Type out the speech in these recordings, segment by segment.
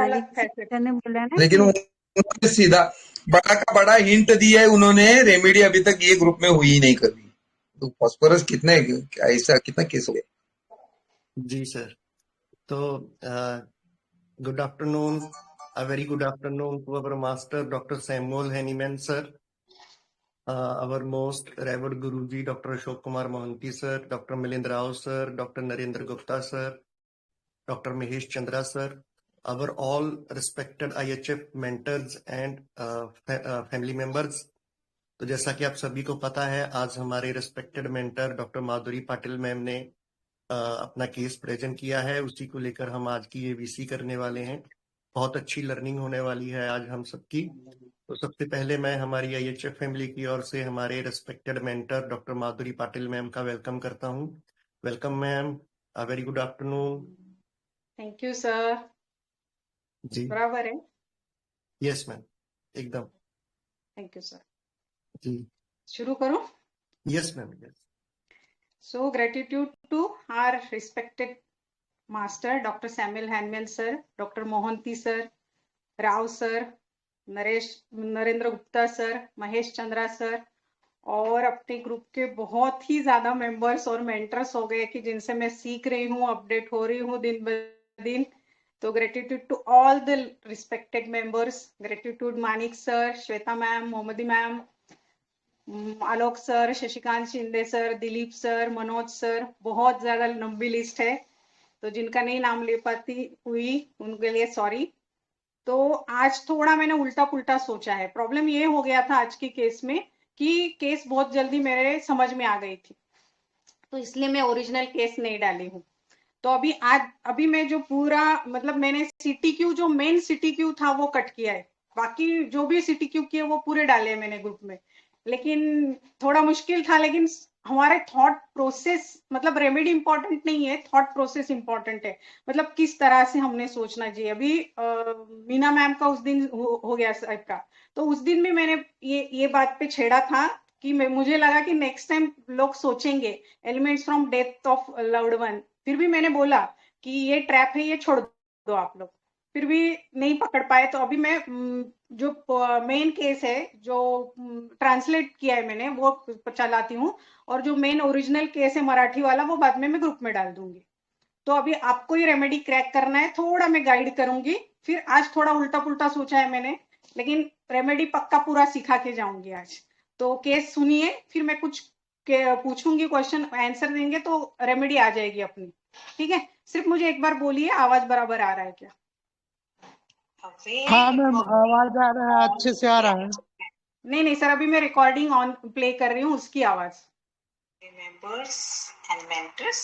अलग फैसेट ने बोला ना, लेकिन उन्होंने सीधा बड़ा का बड़ा हिंट दिया है उन्होंने, रेमेडी अभी तक ये ग्रुप में हुई ही नहीं कभी। तो फॉस्फोरस कितने ऐसा कितना केस हो गया? जी सर, तो good afternoon, a very good afternoon to our master Dr. Samuel Henneman sir, our most revered Guruji Dr. Ashok Kumar Mohanty sir, Dr. Milind Rao sir, Dr. Narendra Gupta sir, Dr. Mahesh Chandra sir, our all respected IHF mentors and family members। तो जैसा कि आप सभी को पता है, आज हमारे respected mentor doctor Madhuri Patil ma'am ने अपना केस प्रेजेंट किया है, उसी को लेकर हम आज की ये वीसी करने वाले हैं। बहुत अच्छी लर्निंग होने वाली है आज हम सबकी। तो सबसे पहले मैं हमारी IHF फैमिली की ओर से हमारे respected mentor doctor Madhuri Patil ma'am का वेलकम करता हूँ। Welcome ma'am, a very good afternoon. Thank you sir. जी बराबर है? यस मैम, एकदम। Thank you sir. जी शुरू करूं? Yes ma'am, yes. So gratitude to our respected master Dr. Samuel Henneman sir, Dr. Mohanty sir, Rao sir, Narendra Gupta sir, Mahesh Chandra sir और अपने group के बहुत ही ज्यादा मेंबर्स और मेंटर्स हो गए कि जिनसे मैं सीख रही हूँ, अपडेट हो रही हूँ दिन ब दिन। तो gratitude to all the respected members, gratitude Manik sir, Shweta ma'am, Mohammadi ma'am, Alok sir, Shashikant Shinde sir, Dilip sir, Manoj sir, बहुत ज्यादा लंबी लिस्ट है, तो जिनका नहीं नाम ले पाती हुई उनके लिए सॉरी। तो आज थोड़ा मैंने उल्टा पुल्टा सोचा है। प्रॉब्लम ये हो गया था आज की केस में कि केस बहुत जल्दी मेरे समझ में आ गई थी, तो इसलिए मैं ओरिजिनल केस नहीं डाली हूँ। तो अभी मैं जो पूरा मतलब मैंने CTQ जो मेन CTQ था वो कट किया है, बाकी जो भी CTQ किए वो पूरे डाले हैं मैंने ग्रुप में। लेकिन थोड़ा मुश्किल था, लेकिन हमारे थॉट प्रोसेस मतलब रेमेडी इंपॉर्टेंट नहीं है, थॉट प्रोसेस इंपॉर्टेंट है, मतलब किस तरह से हमने सोचना चाहिए। अभी मीना मैम का उस दिन हो गया साहब का, तो उस दिन में मैंने ये बात पे छेड़ा था कि मुझे लगा कि नेक्स्ट टाइम लोग सोचेंगे elements from death of loved one. फिर भी मैंने बोला कि ये ट्रैप है, ये छोड़ दो आप लोग, फिर भी नहीं पकड़ पाए। तो अभी मैं जो मेन केस है जो ट्रांसलेट किया है मैंने वो चलाती हूँ, और जो मेन ओरिजिनल केस है मराठी वाला वो बाद में मैं ग्रुप में डाल दूंगी। तो अभी आपको ही रेमेडी क्रैक करना है, थोड़ा मैं गाइड करूंगी। फिर आज थोड़ा उल्टा पुल्टा सोचा है मैंने, लेकिन रेमेडी पक्का पूरा सिखा के जाऊंगी आज। तो केस सुनिए, फिर मैं कुछ पूछूंगी, क्वेश्चन आंसर देंगे तो रेमेडी आ जाएगी अपनी। ठीक है? सिर्फ मुझे एक बार बोलिए आवाज बराबर आ रहा है क्या? हाँ मैम, आवाज आ रहा है, अच्छे से आ रहा है। नहीं सर, अभी मैं रिकॉर्डिंग ऑन प्ले कर रही हूँ, उसकी आवाज। मेंबर्स एंड मेंटर्स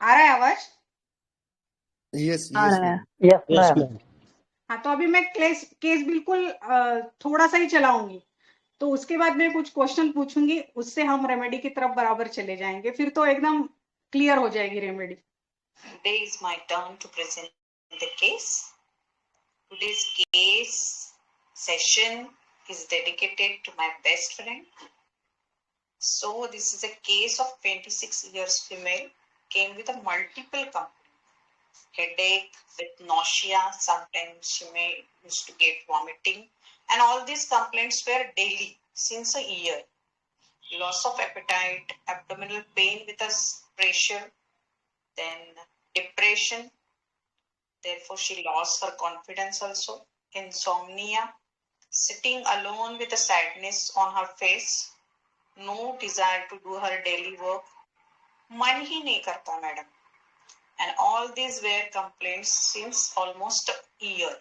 आ रहा है आवाज? यस आ यस रहा है। मैम। Yes ma'am. हाँ, तो अभी मैं केस बिल्कुल थोड़ा सा ही चलाऊंगी, तो उसके बाद मैं कुछ क्वेश्चन पूछूंगी, उससे हम रेमेडी की तरफ बराबर चले जाएंगे, फिर तो एकदम क्लियर हो जाएगी remedy. Today is my turn to present the case. Today's case session is dedicated to my best friend. So this is a case of 26 years female, came with a multiple complaints. Headache with nausea, sometimes she may used to get vomiting, and all these complaints were daily since a year. Loss of appetite, abdominal pain with a pressure, then depression, therefore she lost her confidence also, insomnia, sitting alone with a sadness on her face, no desire to do her daily work, मन ही नहीं करता madam, and all these were complaints since almost a year.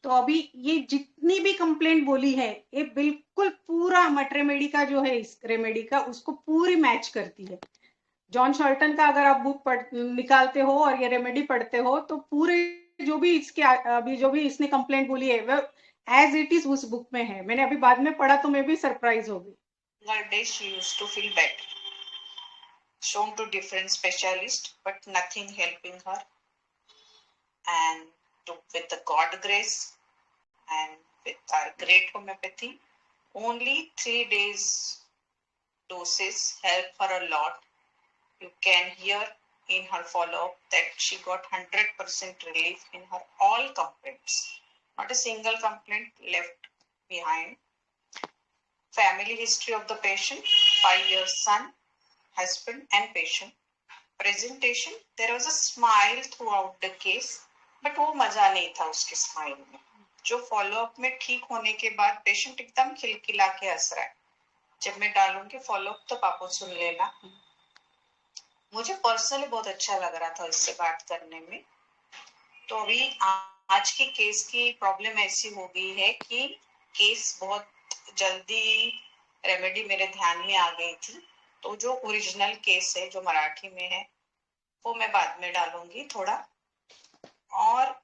तो अभी ये जितनी भी complaint बोली है ये बिल्कुल पूरा मट रेमेडी का जो है, इस रेमेडी का उसको पूरी मैच करती है। जॉन शॉल्टन का अगर आप बुक निकालते हो और ये रेमेडी पढ़ते हो तो पूरे जो भी इसके अभी जो भी इसने कंप्लेंट बोली है वो एज इट इज उस बुक में है। मैंने अभी बाद में पढ़ा तो मैं भी सरप्राइज हो गई। Her day she used to feel better. Shown to different specialists, but nothing helping her. And with the God grace and with our great homeopathy, only 3 days doses help her a lot. You can hear in her follow-up that she got 100% relief in her all complaints. Not a single complaint left behind. Family history of the patient, 5-year son, husband and patient. Presentation, there was a smile throughout the case, but वो मजा नहीं था उसके smile में. जो follow up में ठीक होने के बाद पेशेंट एकदम खिलखिला के हंस रहा है. जब मैं डालूंगी फॉलोअप तो पापा सुन लेना. मुझे पर्सनली बहुत अच्छा लग रहा था इससे बात करने में. तो अभी आज की केस की प्रॉब्लम ऐसी हो गई है कि केस बहुत जल्दी रेमेडी मेरे ध्यान में आ गई थी. तो जो ओरिजिनल केस है जो मराठी में है वो मैं बाद में डालूंगी थोड़ा. और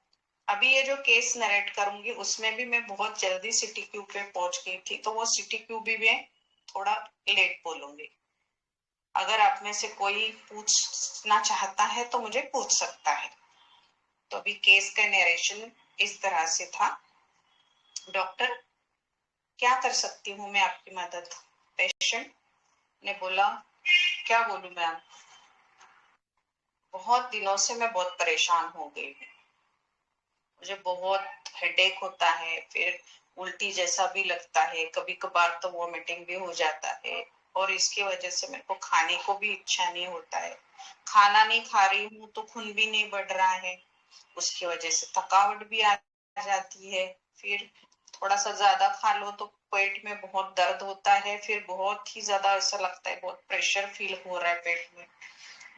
अभी ये जो केस नरेट करूंगी उसमें भी मैं बहुत जल्दी सिटी क्यू पे पहुंच गई थी, तो वो सिटी क्यू भी मैं थोड़ा लेट बोलूंगी. अगर आप में से कोई पूछना चाहता है तो मुझे पूछ सकता है. तो अभी केस का नरेशन इस तरह से था. डॉक्टर, क्या कर सकती हूँ मैं आपकी मदद? पेशेंट ने बोला, क्या बोलूं मैम, बहुत दिनों से मैं बहुत परेशान हो गई हूँ. मुझे बहुत हेडेक होता है, फिर उल्टी जैसा भी लगता है, कभी कभार तो वॉमिटिंग भी हो जाता है, और इसकी वजह से मेरे को खाने को भी इच्छा नहीं होता है. खाना नहीं खा रही हूँ तो खून भी नहीं बढ़ रहा है, उसकी वजह से थकावट भी आ जाती है. फिर थोड़ा सा ज्यादा खा लो तो पेट में बहुत दर्द होता है, फिर बहुत ही ज्यादा ऐसा लगता है, बहुत प्रेशर फील हो रहा है पेट में.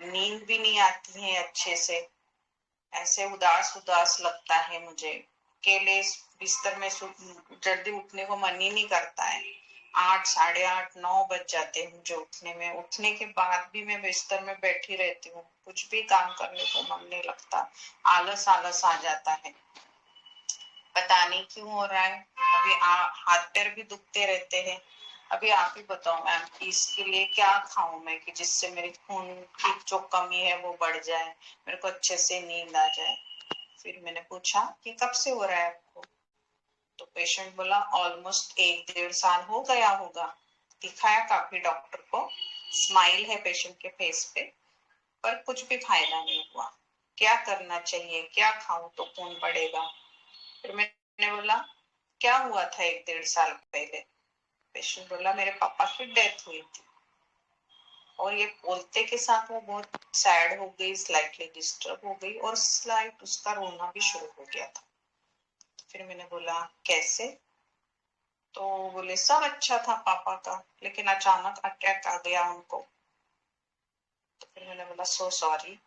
नींद भी नहीं आती है अच्छे से, ऐसे उदास उदास लगता है मुझे. अकेले बिस्तर में जल्दी उठने को मन ही नहीं करता है. 8, 8:30, 9 बज जाते हैं मुझे उठने में. उठने के बाद भी मैं बिस्तर में बैठी रहती हूँ, कुछ भी काम करने को मन नहीं लगता, आलस आलस आ जाता है. पता नहीं क्यों हो रहा है. अभी हाथ पैर भी दुखते रहते हैं. अभी आप ही बताओ मैम कि इसके लिए क्या खाऊं मैं कि जिससे मेरी खून की जो कमी है वो बढ़ जाए, मेरे को अच्छे से नींद आ जाए. फिर मैंने पूछा कि कब से हो रहा है आपको? तो पेशेंट बोला ऑलमोस्ट 1-1.5 साल हो गया होगा. दिखाया काफी डॉक्टर को, स्माइल है पेशेंट के फेस पे, पर कुछ भी फायदा नहीं हुआ. क्या करना चाहिए, क्या खाऊं तो खून बढ़ेगा? फिर मैंने बोला क्या हुआ था 1-1.5 साल पहले? पेशेंट बोला मेरे पापा की डेथ हुई थी. और ये बोलते के साथ वो बहुत सैड हो गई, स्लाइटली डिस्टर्ब हो गई, और स्लाइट उसका रोना भी शुरू हो गया था. फिर मैंने बोला कैसे? तो बोले सब अच्छा था पापा का, लेकिन अचानक अटैक आ गया उनको. तो फिर मैंने बोला सो सॉरी.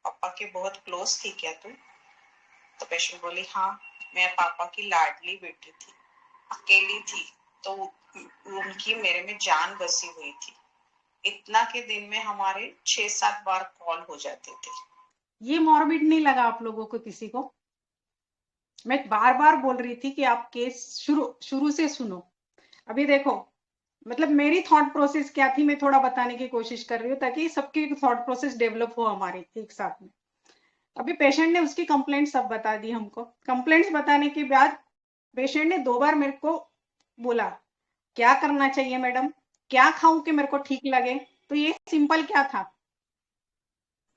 पापा के बहुत क्लोज थी क्या तू? तो पेशेंट बोली हाँ, मैं पापा की लाडली बेटी थी, अकेली थी, तो उनकी मेरे में जान बसी हुई थी. इतना के दिन में हमारे 6-7 बार कॉल हो जाते थे. ये मॉर्बिड नहीं लगा आप लोगों को किसी को? मैं बार बार बोल रही थी कि आप केस शुरू से सुनो. अभी देखो, मतलब मेरी थॉट प्रोसेस क्या थी मैं थोड़ा बताने की कोशिश कर रही हूँ ताकि सबकी थॉट प्रोसेस डेवलप हो हमारी एक साथ में. अभी पेशेंट ने उसकी कंप्लेंट सब बता दी हमको. कंप्लेंट्स बताने के बाद पेशेंट ने 2 बार मेरे को बोला क्या करना चाहिए मैडम, क्या खाऊं कि मेरे को ठीक लगे. तो ये सिंपल क्या था?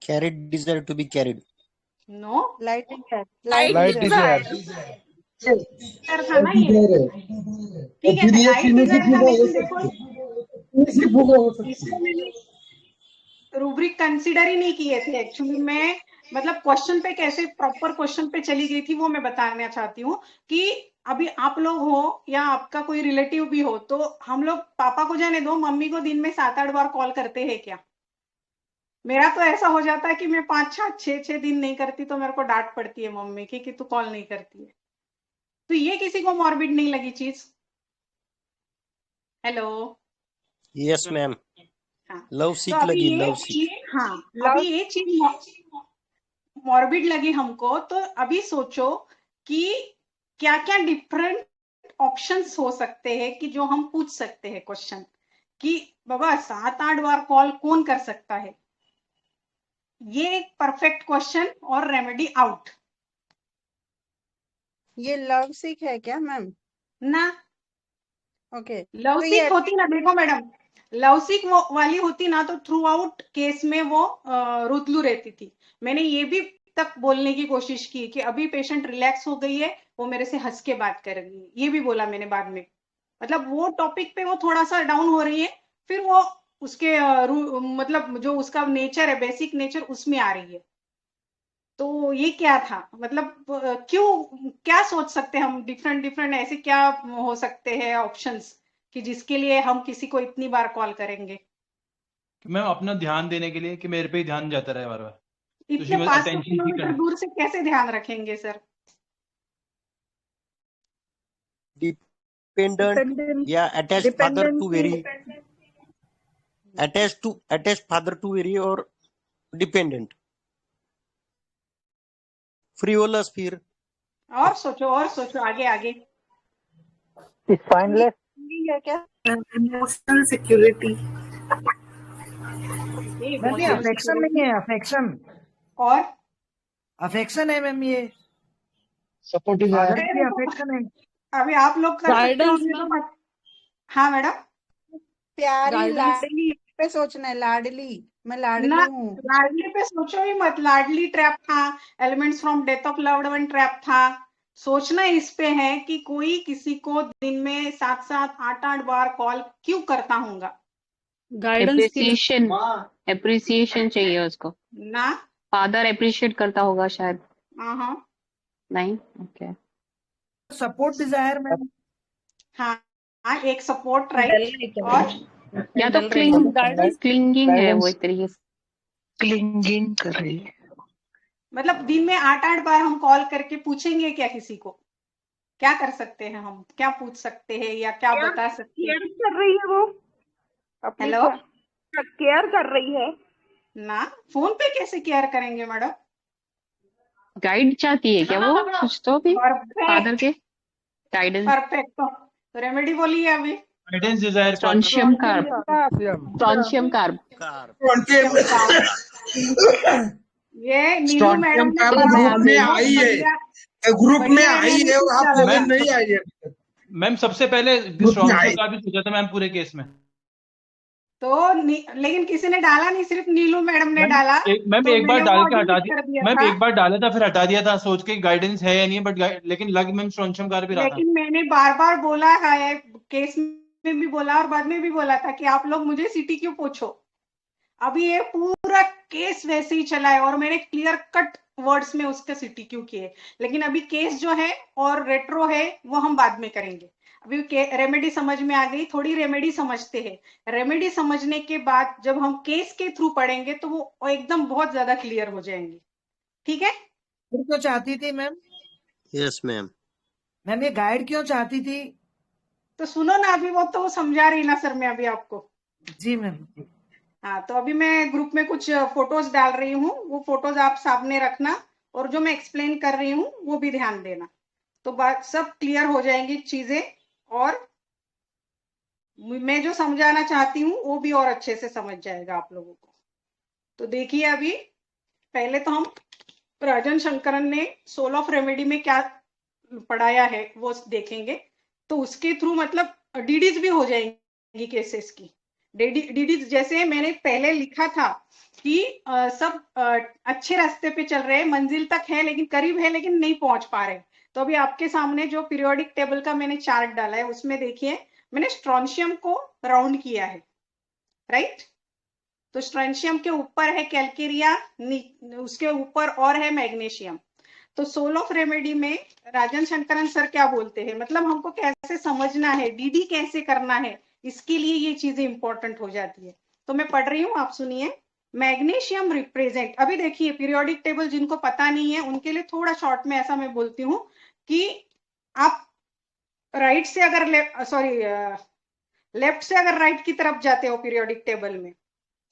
Carried desire to be carried. No, light desire light desire. Desire था ना ये. ठीक है, लाइट डिजायर था, लेकिन देखो इसको मैंने रूब्रिक कंसीडर ही नहीं किए थे एक्चुअली. मैं मतलब क्वेश्चन पे कैसे प्रॉपर क्वेश्चन पे चली गई थी वो मैं बताना चाहती हूँ कि अभी आप लोग हो या आपका कोई रिलेटिव भी हो, तो हम लोग पापा को जाने दो, मम्मी को दिन में 7-8 बार कॉल करते हैं क्या? मेरा तो ऐसा हो जाता है कि मैं 5-6 दिन नहीं करती तो मेरे को डांट पड़ती है मम्मी की कि तू कॉल नहीं करती है. तो ये किसी को मॉर्बिड नहीं लगी चीज? हेलो. Yes, ma'am. हाँ, Love तो sick अभी लगी, ये love sick. चीज, हाँ अभी ये चीज मॉर्बिड लगी हमको. तो अभी सोचो कि क्या क्या डिफरेंट ऑप्शंस हो सकते हैं कि जो हम पूछ सकते हैं क्वेश्चन कि बाबा 7-8 बार कॉल कौन कर सकता है. ये एक परफेक्ट क्वेश्चन और रेमेडी आउट ये लव सिक है क्या मैम? ना. ओके लव तो ये सिक होती ना, देखो मैडम, लवसिक वाली होती ना तो थ्रू आउट केस में वो रुतलू रहती थी। मैंने ये भी तक बोलने की कोशिश की कि अभी पेशेंट रिलैक्स हो गई है, वो मेरे से हंस के बात कर रही है, ये भी बोला मैंने बाद में। मतलब वो टॉपिक पे वो थोड़ा सा डाउन हो रही है, फिर वो उसके मतलब जो उसका नेचर है, बेसिक नेचर उसमें आ रही है। तो ये क्या था, मतलब क्यों, क्या सोच सकते हैं हम, डिफरेंट डिफरेंट ऐसे क्या हो सकते हैं ऑप्शंस कि जिसके लिए हम किसी को इतनी बार कॉल करेंगे? मैम अपना ध्यान देने के लिए कि मेरे पे ही ध्यान जाता रहे बार बार, तो इतने she was 500 attention kilometre Sikar. दूर से कैसे ध्यान रखेंगे sir? Dependent. Yeah, attached father to very attached father to very or dependent. Frivolous fear. और सोचो आगे आगे। स्पाइनलेस है क्या? Emotional security. मैम ये अफेक्शन नहीं है, अफेक्शन और अफेक्शन है मैम, ये सपोर्टिव फादर है। की अफेक्शन है। अभी आप लोग कर सकते होंगे तो मत। हाँ मैडम। प्यारी लाडली पे सोचना है, लाडली, मैं लाडली ना, हूँ। लाडली पे सोचो ही मत, लाडली ट्रैप था, elements from death of loved one trap था। सोचना इस पे है कि कोई किसी को दिन में 7-7, 8-8 बार कॉल क्यों करता होगा? एप्रिसिएशन चाहिए उसको ना, फादर अप्रिशिएट करता होगा शायद। हाँ नहीं, ओके। Support Dzire ma'am. हाँ, एक सपोर्ट राइट, और या तो क्लिंगिंग है वो एक तरीके से। क्लिंगिंग कर रही है। मतलब दिन में 8-8 बार हम कॉल करके पूछेंगे क्या किसी को? क्या कर सकते हैं हम, क्या पूछ सकते हैं या क्या बता सकते हैं? केयर कर रही है वो, हेलो, केयर कर रही है ना, फोन पे कैसे केयर करेंगे मैडम? गाइड चाहती है क्या वो कुछ तो भी फादर के गाइडेंस? परफेक्ट। तो रेमेडी बोलिए अभी। Guidance desire strontium carb. ये नीलू मैडम ने ग्रुप में आई है, ग्रुप में आई है और आप लोगों में नहीं आई है। मैम सबसे पहले स्ट्रॉन्शियम का भी सोचा था मैम पूरे केस में। तो लेकिन किसी ने डाला नहीं, सिर्फ नीलू मैडम ने डाला। मैम तो एक बार मैंने डाल वो के हटा delete कर दिया, दिया मैम था। एक बार डाला था फिर हटा दिया था सोच के गाइडेंस है या नहीं, बट लेकिन लग मैम स्ट्रॉन्शियम कार भी रहा था। लेकिन मैंने बार बार बोला है, केस में भी बोला और बाद में भी बोला था कि आप लोग मुझे सिटी क्यों पूछो। अभी ये पूरा केस वैसे ही चला है और मैंने क्लियर कट वर्ड्स में उसका सिटी क्यों किए। लेकिन अभी केस जो है और रेट्रो है वो हम बाद में करेंगे। अभी रेमेडी समझ में आ गई, थोड़ी रेमेडी समझते हैं। रेमेडी समझने के बाद जब हम केस के थ्रू पढ़ेंगे तो वो एकदम बहुत ज्यादा क्लियर हो जाएंगे। ठीक है? क्यों चाहती थी मैम? Yes ma'am. मैम ये गाइड क्यों चाहती थी? तो सुनो ना, अभी वो तो समझा रही ना सर मैं अभी आपको। जी मैम। हाँ, तो अभी मैं ग्रुप में कुछ फोटोज डाल रही हूँ, वो फोटोज आप सामने रखना और जो मैं एक्सप्लेन कर रही हूँ वो भी ध्यान देना, तो बात सब क्लियर हो जाएंगी चीजें और मैं जो समझाना चाहती हूँ वो भी और अच्छे से समझ जाएगा आप लोगों को। तो देखिए, अभी पहले तो हम राजन शंकरन ने सोल ऑफ रेमेडी में क्या पढ़ाया है वो देखेंगे। तो उसके थ्रू मतलब डीडीज भी हो जाएंगी केसेस की। डीडीज जैसे मैंने पहले लिखा था कि सब अच्छे रास्ते पे चल रहे हैं, मंजिल तक है लेकिन करीब है लेकिन नहीं पहुंच पा रहे। तो अभी आपके सामने जो पीरियोडिक टेबल का मैंने चार्ट डाला है उसमें देखिए मैंने स्ट्रॉन्शियम को राउंड किया है, राइट। तो स्ट्रॉन्शियम के ऊपर है कैल्केरिया, उसके ऊपर और है मैग्नीशियम। तो सोल ऑफ रेमेडी में राजन शंकरन सर क्या बोलते हैं, मतलब हमको कैसे समझना है, डीडी कैसे करना है, इसके लिए ये चीजें इंपॉर्टेंट हो जाती है। तो मैं पढ़ रही हूँ, आप सुनिए। मैग्नीशियम रिप्रेजेंट, अभी देखिए पीरियोडिक टेबल जिनको पता नहीं है उनके लिए थोड़ा शॉर्ट में ऐसा मैं बोलती हूँ कि आप राइट से अगर लेफ्ट से अगर राइट की तरफ जाते हो पीरियोडिक टेबल में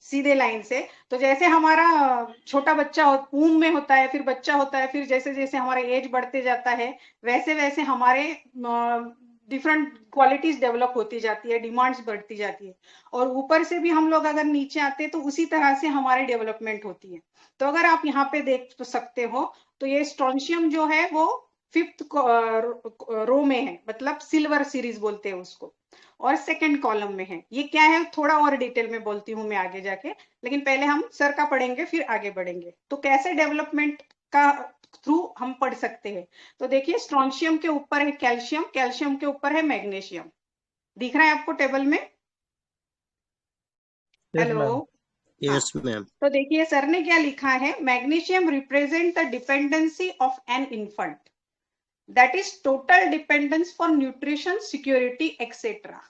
सीधे लाइन से, तो जैसे हमारा छोटा बच्चा वूम में होता है, फिर बच्चा होता है, फिर जैसे जैसे हमारा एज बढ़ते जाता है वैसे वैसे हमारे डिफरेंट क्वालिटीज डेवलप होती जाती है, डिमांड्स बढ़ती जाती है। और ऊपर से भी हम लोग अगर नीचे आते हैं तो उसी तरह से हमारी डेवलपमेंट होती है। तो अगर आप यहाँ पे देख तो सकते हो तो ये स्ट्रॉन्शियम जो है वो 5th रो में है, मतलब सिल्वर सीरीज बोलते हैं उसको। और सेकंड कॉलम में है। ये क्या है थोड़ा और डिटेल में बोलती हूँ मैं आगे जाके, लेकिन पहले हम सर का पढ़ेंगे फिर आगे बढ़ेंगे। तो कैसे डेवलपमेंट का थ्रू हम पढ़ सकते हैं, तो देखिए स्ट्रोंशियम के ऊपर है कैल्शियम, कैल्शियम के ऊपर है मैग्नीशियम, दिख रहा है आपको टेबल में? Hello, yes ma'am. तो देखिए सर ने क्या लिखा है, magnesium represent the dependency of an infant, that is total dependence for nutrition, security etcetera.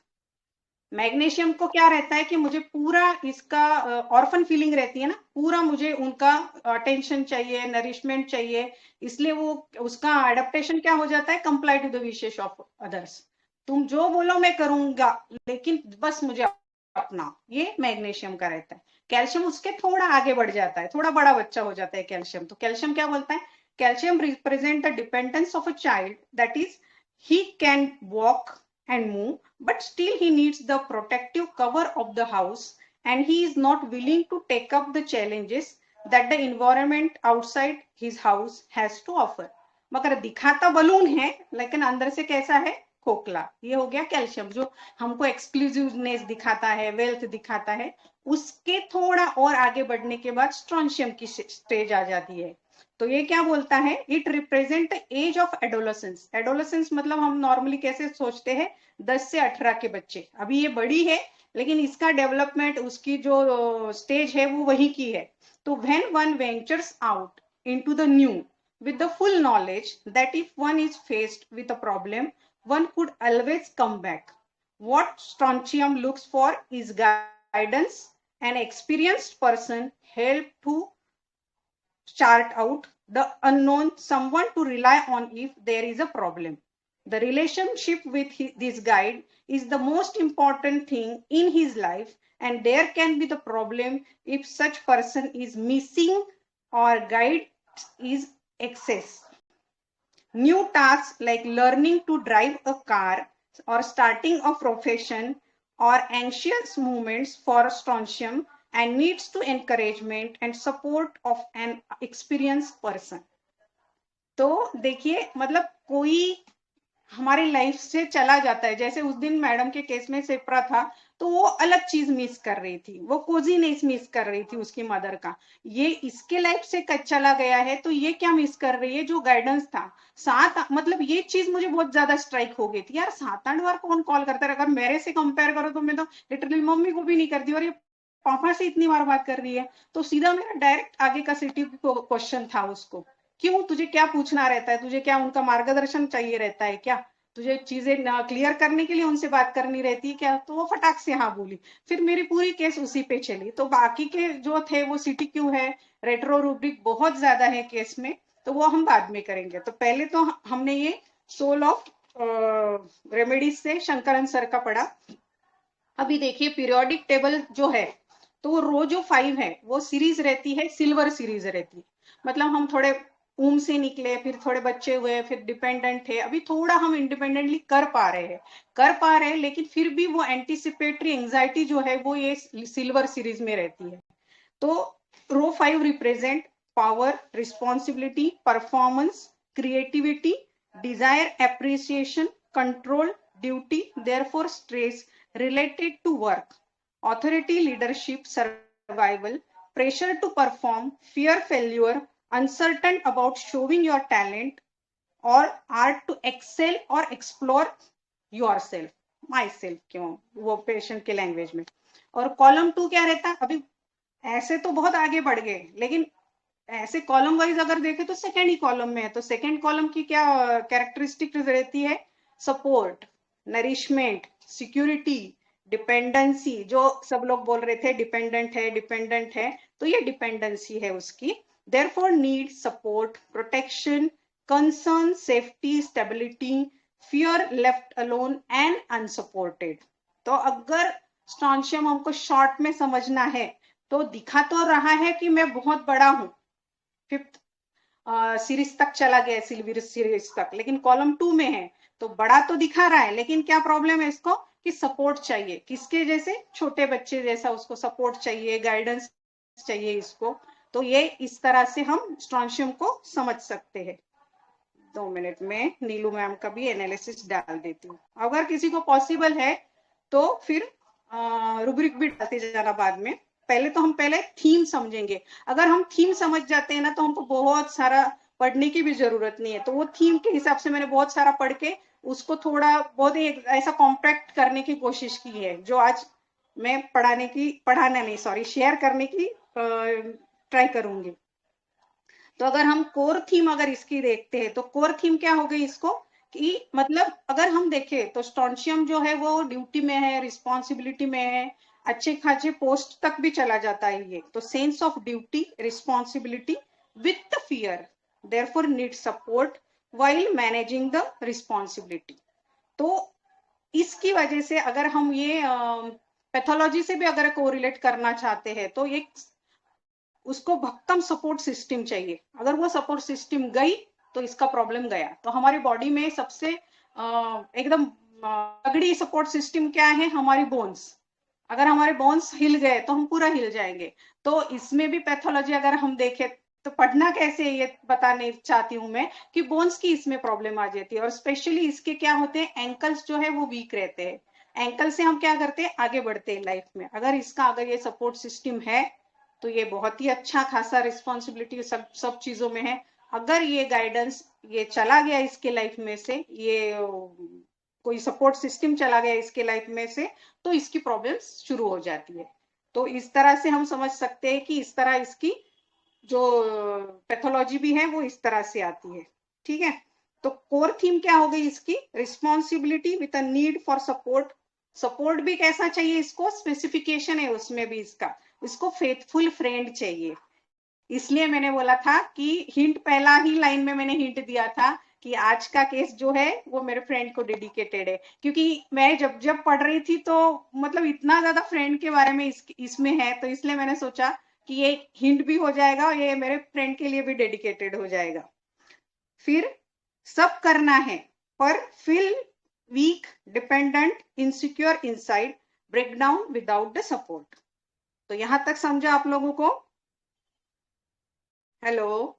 Magnesium को क्या रहता है कि मुझे पूरा इसका ऑर्फन फीलिंग रहती है ना, पूरा मुझे उनका अटेंशन चाहिए, नरिशमेंट चाहिए, इसलिए वो उसका एडेप्टेशन क्या हो जाता है, comply to the wishes of others. तुम जो बोलो मैं करूंगा, लेकिन बस मुझे अपना, ये मैग्नीशियम का रहता है। कैल्शियम उसके थोड़ा आगे बढ़ जाता है, थोड़ा बड़ा बच्चा हो जाता है कैल्शियम। तो कैल्शियम क्या बोलता है, calcium represent the dependence of a child, that is he can walk and move, but still he needs the protective cover of the house, and he is not willing to take up the challenges that the environment outside his house has to offer. मगर दिखाता balloon है लेकिन अंदर से कैसा है, खोखला। ये हो गया कैल्शियम, जो हमको एक्सक्लूसिवनेस दिखाता है, वेल्थ दिखाता है। उसके थोड़ा और आगे बढ़ने के बाद स्ट्रोंशियम की स्टेज आ जाती है। तो ये क्या बोलता है, it represent age of adolescence. Adolescence मतलब हम नॉर्मली कैसे सोचते हैं, 10 से 18 के बच्चे। अभी ये बड़ी है लेकिन इसका डेवलपमेंट, उसकी जो स्टेज है वो वही की है। तो when one ventures out into the new with the full knowledge that if one is faced with a problem, one could always come back. What strontium looks for is guidance. An experienced person help to chart out the unknown, someone to rely on if there is a problem. The relationship with this guide is the most important thing in his life, and there can be the problem if such person is missing or guide is excess. New tasks like learning to drive a car or starting a profession or anxious moments for strontium and needs to encouragement and support of an experienced person. तो देखिए मतलब कोई हमारी life से चला जाता है, जैसे उस दिन मैडम के केस में सेप्रा था, तो वो अलग चीज मिस कर रही थी, वो कोजीनेस मिस कर रही थी उसकी मदर का। ये इसके लाइफ से चला गया है, तो ये क्या मिस कर रही है, जो गाइडेंस था। मतलब ये चीज मुझे बहुत ज्यादा स्ट्राइक हो गई थी यार, 7-8 बार कौन कॉल करता है। अगर मेरे से कंपेयर करो तो मैं तो लिटरली मम्मी को भी नहीं करती, और ये पापा से इतनी बार बात कर रही है। तो सीधा मेरा डायरेक्ट आगे का सिटी क्वेश्चन था उसको, क्यों, तुझे क्या पूछना रहता है, तुझे क्या उनका मार्गदर्शन चाहिए रहता है क्या, तुझे चीजें क्लियर करने के लिए उनसे बात करनी रहती है क्या? तो वो फटाक से हाँ बोली। फिर मेरी पूरी केस उसी पे चली। तो बाकी के जो थे वो सिटी क्यू है, रेट्रो रूब्रिक बहुत ज्यादा है केस में, तो वो हम बाद में करेंगे। तो पहले तो हमने ये सोल ऑफ रेमेडीज से शंकरन सर का पढ़ा। अभी देखिए पीरियोडिक टेबल जो है, तो वो रो जो 5 है वो सीरीज रहती है, सिल्वर सीरीज रहती है। मतलब हम थोड़े से निकले, फिर थोड़े बच्चे हुए, फिर डिपेंडेंट थे, अभी थोड़ा हम इंडिपेंडेंटली कर पा रहे हैं, लेकिन फिर भी वो एंटीसिपेटरी एंजाइटी जो है वो ये सिल्वर सीरीज में रहती है। तो row 5 represent power, responsibility, performance, creativity, desire, appreciation, control, duty, therefore stress related to work, authority, leadership, survival, pressure to perform, fear failure, uncertain about showing your talent, or art to excel or explore yourself, myself क्यों, वो patient के language में। और column 2 क्या रहता है, अभी ऐसे तो बहुत आगे बढ़ गए, लेकिन ऐसे कॉलम वाइज अगर देखें तो सेकेंड ही कॉलम में है। तो सेकेंड कॉलम की क्या कैरेक्टरिस्टिक रहती है, सपोर्ट, नरिशमेंट, सिक्योरिटी, डिपेंडेंसी, जो सब लोग बोल रहे थे डिपेंडेंट है, तो ये डिपेंडेंसी है उसकी। Therefore need, support, protection, concern, safety, stability, fear, left alone and unsupported. तो अगर स्ट्रोंशियम हमको शॉर्ट में समझना है, तो दिखा तो रहा है कि मैं बहुत बड़ा हूं, 5th सीरीज तक चला गया, सिल्वर सीरीज तक, लेकिन कॉलम 2 में है, तो बड़ा तो दिखा रहा है, लेकिन क्या प्रॉब्लम है इसको कि सपोर्ट चाहिए, किसके जैसे, छोटे बच्चे जैसा उसको सपोर्ट चाहिए, गाइडेंस चाहिए इसको। तो ये इस तरह से हम स्ट्रोंशियम को समझ सकते हैं। 2 मिनट में नीलू मैम का भी एनालिसिस डाल देती हूँ। अगर किसी को पॉसिबल है तो फिर रूब्रिक भी डालते जाना बाद में। पहले तो हम पहले थीम समझेंगे। अगर हम थीम समझ जाते हैं ना तो हमको बहुत सारा पढ़ने की भी जरूरत नहीं है। तो वो थीम के हिसाब से मैंने बहुत सारा पढ़ के उसको थोड़ा बहुत एक ऐसा कॉम्पैक्ट करने की कोशिश की है, जो आज मैं शेयर करने की ट्राई करूंगी। तो अगर हम कोर थीम अगर इसकी देखते हैं तो कोर थीम क्या हो गई इसको, कि मतलब अगर हम देखें तो स्ट्रॉन्शियम जो है वो ड्यूटी में है, रिस्पॉन्सिबिलिटी में है, अच्छे खासे पोस्ट तक भी चला जाता है ये। तो sense of duty, responsibility with fear, therefore need support while managing the responsibility. तो इसकी वजह से अगर हम ये पैथोलॉजी से भी अगर कोरिलेट करना चाहते हैं तो एक उसको भक्कम सपोर्ट सिस्टम चाहिए। अगर वो सपोर्ट सिस्टम गई तो इसका प्रॉब्लम गया। तो हमारी बॉडी में सबसे एकदम तगड़ी सपोर्ट सिस्टम क्या है, हमारी बोन्स। अगर हमारे बोन्स हिल गए तो हम पूरा हिल जाएंगे। तो इसमें भी पैथोलॉजी अगर हम देखें तो पढ़ना कैसे ये बताने चाहती हूँ मैं, कि बोन्स की इसमें प्रॉब्लम आ जाती है। और स्पेशली इसके क्या होते हैं, एंकल्स जो है वो वीक रहते हैं। एंकल से हम क्या करते हैं, आगे बढ़ते हैं लाइफ में। अगर ये सपोर्ट सिस्टम है तो ये बहुत ही अच्छा खासा रिस्पॉन्सिबिलिटी सब चीजों में है। अगर ये गाइडेंस ये चला गया इसके लाइफ में से, ये कोई सपोर्ट सिस्टम चला गया इसके लाइफ में से, तो इसकी प्रॉब्लम्स शुरू हो जाती है। तो इस तरह से हम समझ सकते हैं कि इस तरह इसकी जो पैथोलॉजी भी है वो इस तरह से आती है। ठीक है, तो कोर थीम क्या हो गई इसकी, responsibility with a need for support. Support भी कैसा चाहिए इसको, स्पेसिफिकेशन है उसमें भी इसको फेथफुल फ्रेंड चाहिए। इसलिए मैंने बोला था कि हिंट, पहला ही लाइन में मैंने हिंट दिया था कि आज का केस जो है वो मेरे फ्रेंड को डेडिकेटेड है। क्योंकि मैं जब पढ़ रही थी तो मतलब इतना ज्यादा फ्रेंड के बारे में इसमें है, तो इसलिए मैंने सोचा कि ये हिंट भी हो जाएगा और ये मेरे फ्रेंड के लिए भी डेडिकेटेड हो जाएगा। फिर सब करना है पर feel weak, dependent, insecure inside, break down without the support. तो यहां तक समझा आप लोगों को? Hello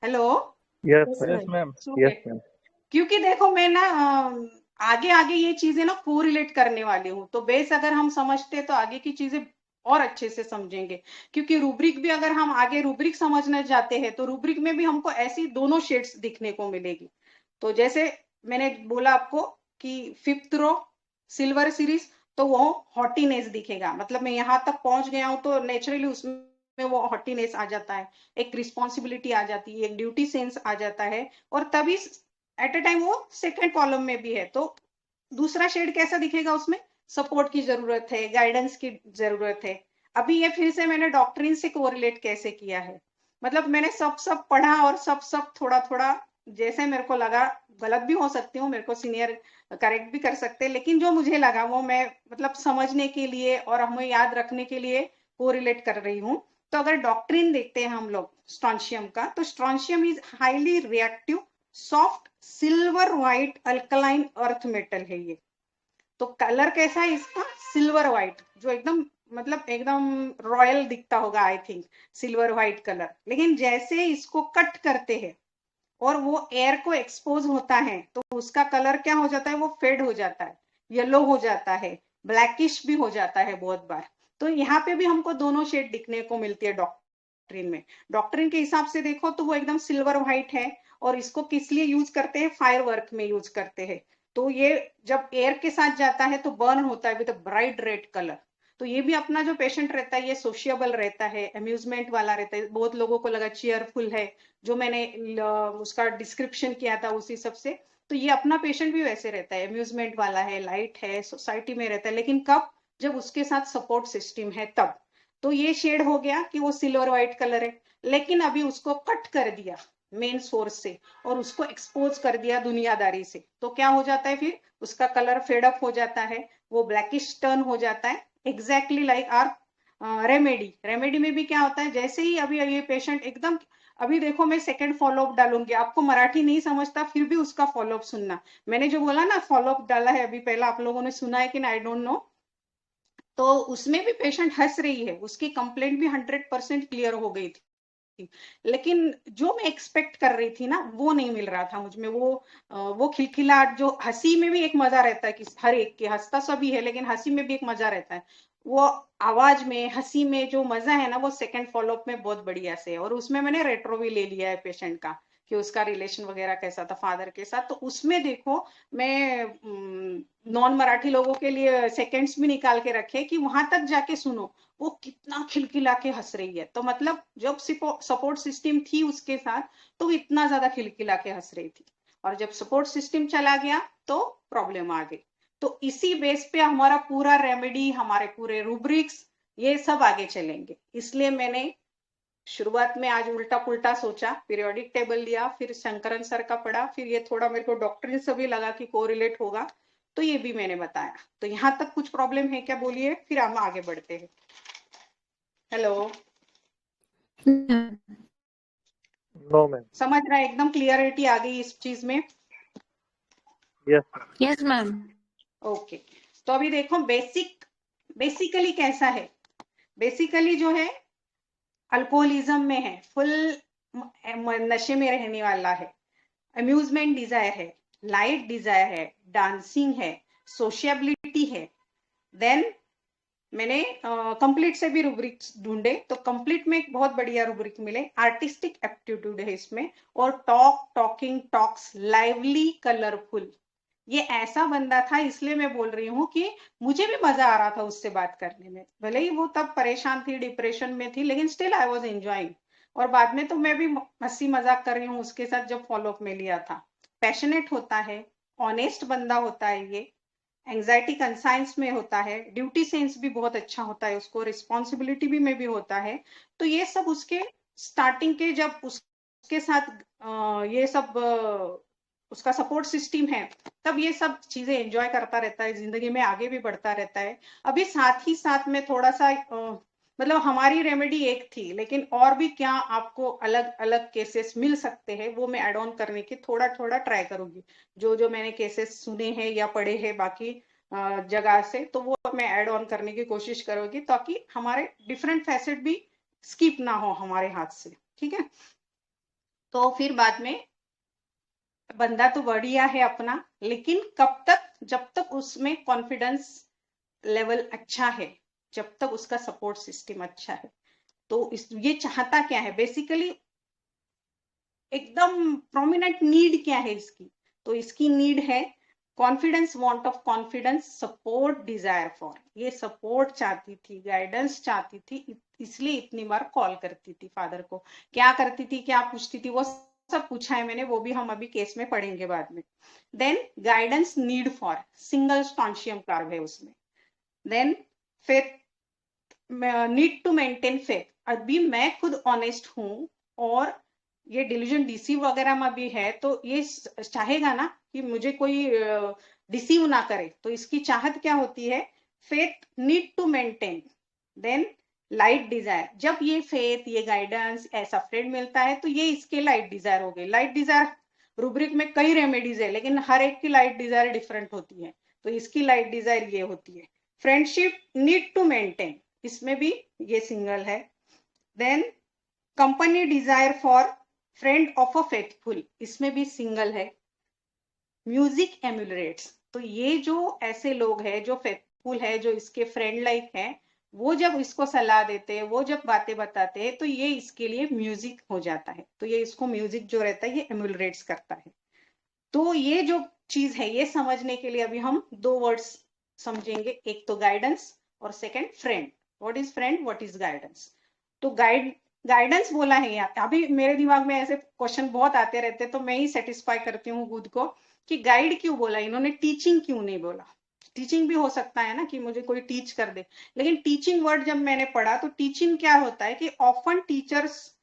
hello. Yes ma'am, yes ma'am. क्योंकि देखो मैं ना आगे आगे ये चीजें ना कोरिलेट करने वाली हूँ, तो बेस अगर हम समझते तो आगे की चीजें और अच्छे से समझेंगे। क्योंकि रूब्रिक भी अगर हम आगे रूब्रिक समझना चाहते हैं तो रूब्रिक में भी हमको ऐसी दोनों शेड्स दिखने को मिलेगी। तो जैसे मैंने बोला आपको कि 5th रो सिल्वर सीरीज, तो वो हॉटीनेस दिखेगा। मतलब मैं यहाँ तक पहुंच गया हूँ तो नेचुरली उसमें वो हॉटीनेस आ जाता है, एक रिस्पॉन्सिबिलिटी आ जाती है, एक ड्यूटी सेंस आ जाता है। और तभी एट अ टाइम वो सेकेंड कॉलम में भी है। तो दूसरा शेड कैसा दिखेगा, उसमें सपोर्ट की जरूरत है, गाइडेंस की जरूरत है। अभी ये फिर से मैंने डॉक्ट्रिन से कोरिलेट कैसे किया है, मतलब मैंने सब पढ़ा और सब थोड़ा थोड़ा जैसे मेरे को लगा, गलत भी हो सकती हूँ, मेरे को सीनियर करेक्ट भी कर सकते हैं, लेकिन जो मुझे लगा वो मैं मतलब समझने के लिए और हमें याद रखने के लिए कोरिलेट कर रही हूँ। तो अगर डॉक्ट्रिन देखते हैं हम लोग स्ट्रॉन्शियम का, तो strontium is highly reactive soft silver white alkaline earth metal है ये। तो कलर कैसा है इसका, सिल्वर व्हाइट, जो एकदम मतलब एकदम रॉयल दिखता होगा I think, silver white colour. लेकिन जैसे इसको कट करते हैं और वो एयर को एक्सपोज होता है तो उसका कलर क्या हो जाता है, वो फेड हो जाता है, येलो हो जाता है, ब्लैकिश भी हो जाता है बहुत बार। तो यहाँ पे भी हमको दोनों शेड दिखने को मिलती है डॉक्ट्रिन में। डॉक्ट्रिन के हिसाब से देखो तो वो एकदम सिल्वर व्हाइट है, और इसको किस लिए यूज करते हैं, फायर वर्क में यूज करते हैं। तो ये जब एयर के साथ जाता है तो बर्न होता है विद ब्राइट रेड कलर। तो ये भी अपना जो पेशेंट रहता है ये सोशियबल रहता है, अम्यूजमेंट वाला रहता है। बहुत लोगों को लगा चीयरफुल है, जो मैंने उसका डिस्क्रिप्शन किया था उसी सबसे, तो ये अपना पेशेंट भी वैसे रहता है, अम्यूजमेंट वाला है, लाइट है, सोसाइटी में रहता है। लेकिन कब, जब उसके साथ सपोर्ट सिस्टम है तब। तो ये शेड हो गया कि वो सिल्वर व्हाइट कलर है। लेकिन अभी उसको कट कर दिया मेन सोर्स से और उसको एक्सपोज कर दिया दुनियादारी से, तो क्या हो जाता है, फिर उसका कलर फेड अप हो जाता है, वो ब्लैकिश टर्न हो जाता है। एग्जैक्टली लाइक आर रेमेडी में भी क्या होता है, जैसे ही अभी ये पेशेंट एकदम, अभी देखो मैं सेकंड फॉलोअप डालूंगी, आपको मराठी नहीं समझता फिर भी उसका फॉलोअप सुनना। मैंने जो बोला ना फॉलोअप डाला है अभी, पहला आप लोगों ने सुना है कि ना, आई डोंट नो। तो उसमें भी पेशेंट हंस रही है, उसकी कंप्लेंट भी 100% क्लियर हो गई थी। थी, लेकिन जो मैं एक्सपेक्ट कर रही थी ना वो नहीं मिल रहा था मुझ में। वो खिलखिलाहट, जो हंसी में भी एक मजा रहता है कि हर एक के, हंसता सभी है लेकिन हंसी में भी एक मजा रहता है, वो आवाज में हंसी में जो मजा है ना वो सेकंड फॉलोअप में बहुत बढ़िया से है। और उसमें मैंने रेट्रो भी ले लिया है पेशेंट का कि उसका रिलेशन वगैरह कैसा था फादर के साथ, तो उसमें देखो मैं नॉन मराठी लोगों के लिए सेकंड्स भी निकाल के रखे कि वहां तक जाके सुनो वो कितना खिलखिला के हंस रही है। तो मतलब जब सपोर्ट सिस्टम थी उसके साथ तो वो इतना ज्यादा खिलखिला के हंस रही थी, और जब सपोर्ट सिस्टम चला गया तो प्रॉब्लम आ गई। तो इसी बेस पे हमारा पूरा रेमेडी, हमारे पूरे रूब्रिक्स, ये सब आगे चलेंगे। इसलिए मैंने शुरुआत में आज उल्टा पुल्टा सोचा, पीरियोडिक टेबल लिया, फिर शंकरन सर का पढ़ा, फिर ये थोड़ा मेरे को डॉक्टरी से भी लगा कि कोरिलेट होगा, तो ये भी मैंने बताया। तो यहाँ तक कुछ प्रॉब्लम है क्या बोलिए, फिर हम आगे बढ़ते हैं। Hello, No, ma'am. समझ रहा है, एकदम क्लियरिटी आ गई इस चीज में। Yes, ma'am. Yes ma'am. Okay, तो अभी देखो बेसिकली कैसा है। बेसिकली जो है अल्कोहलिज्म में है, फुल नशे में रहने वाला है, अम्यूजमेंट डिजायर है, लाइट डिजायर है, डांसिंग है, सोशियबिलिटी है। देन मैंने कंप्लीट से भी रूब्रिक ढूंढे तो कंप्लीट में एक बहुत बढ़िया रूब्रिक मिले, आर्टिस्टिक एप्टीट्यूड है इसमें, और टॉकिंग टॉक्स, लाइवली, कलरफुल। ये ऐसा बंदा था, इसलिए मैं बोल रही हूँ कि मुझे भी मजा आ रहा था उससे बात करने में, भले ही वो तब परेशान थी, डिप्रेशन में थी, लेकिन स्टिल आई वाज एंजॉयिंग। और बाद में तो मैं भी हंसी मजाक कर रही हूँ उसके साथ जब फॉलोअप में लिया था। पैशनेट होता है, ऑनेस्ट बंदा होता है, ये एंजाइटी कंसाइंस में होता है, ड्यूटी सेंस भी बहुत अच्छा होता है उसको, रिस्पॉन्सिबिलिटी भी में भी होता है। तो ये सब उसके स्टार्टिंग के, जब उसके साथ ये सब उसका सपोर्ट सिस्टम है, तब ये सब चीजें एंजॉय करता रहता है, जिंदगी में आगे भी बढ़ता रहता है। अभी साथ ही साथ में थोड़ा सा मतलब हमारी रेमेडी एक थी, लेकिन और भी क्या आपको अलग अलग केसेस मिल सकते हैं वो मैं एड ऑन करने की थोड़ा थोड़ा ट्राई करूंगी। जो जो मैंने केसेस सुने हैं या पढ़े हैं बाकी जगह से, तो वो मैं ऐड ऑन करने की कोशिश करूंगी, ताकि हमारे डिफरेंट फैसेट भी स्किप ना हो हमारे हाथ से। ठीक है, तो फिर बाद में बंदा तो बढ़िया है अपना, लेकिन कब तक, जब तक उसमें कॉन्फिडेंस लेवल अच्छा है, जब तक उसका सपोर्ट सिस्टम अच्छा है। तो ये चाहता क्या है बेसिकली, एकदम प्रोमिनेंट नीड क्या है इसकी, तो इसकी नीड है confidence, want of confidence, support, desire for. ये सपोर्ट चाहती थी, गाइडेंस चाहती थी, इसलिए इतनी बार कॉल करती थी फादर को। क्या करती थी, क्या पूछती थी, वो सब पूछा है मैंने, वो भी हम अभी केस में पढ़ेंगे बाद में। Then guidance need for, single strontium carb है उसमें। Then faith, need to maintain faith, अभी मैं खुद ऑनेस्ट हूं और ये डिल्यूजन डिसीव वगैरह में भी है, तो ये चाहेगा ना कि मुझे कोई डिसीव ना करे, तो इसकी चाहत क्या होती है, faith, need to maintain. Then light desire, जब ये फेथ, ये गाइडेंस, ऐसा फ्रेंड मिलता है तो ये इसके लाइट डिजायर हो गई। लाइट डिजायर रूब्रिक में कई रेमेडीज है, लेकिन हर एक की लाइट डिजायर डिफरेंट होती है, तो इसकी लाइट डिजायर ये होती है। फ्रेंडशिप, नीड टू मेंटेन, इसमें भी ये सिंगल है। Then company desire for friend of a faithful, इसमें भी सिंगल है। म्यूजिक एम्यूलरेट्स, तो ये जो ऐसे लोग हैं जो फेथफुल है, जो इसके फ्रेंड लाइक है, वो जब इसको सलाह देते हैं, वो जब बातें बताते हैं, तो ये इसके लिए म्यूजिक हो जाता है, तो ये इसको म्यूजिक जो रहता है ये एम्यूलरेट्स करता है। तो ये जो चीज है ये समझने के लिए अभी हम दो वर्ड्स समझेंगे, एक तो गाइडेंस और second friend. What is friend, what is guidance. तो गाइडेंस बोला है यहाँ, अभी मेरे दिमाग में ऐसे क्वेश्चन बहुत आते रहते, तो मैं ही सेटिस्फाई करती हूँ खुद को कि गाइड क्यों बोला इन्होंने, टीचिंग क्यों नहीं बोला। टीचिंग भी हो सकता है ना कि मुझे कोई टीच कर दे, लेकिन टीचिंग वर्ड जब मैंने पढ़ा तो टीचिंग क्या होता है कि often teachers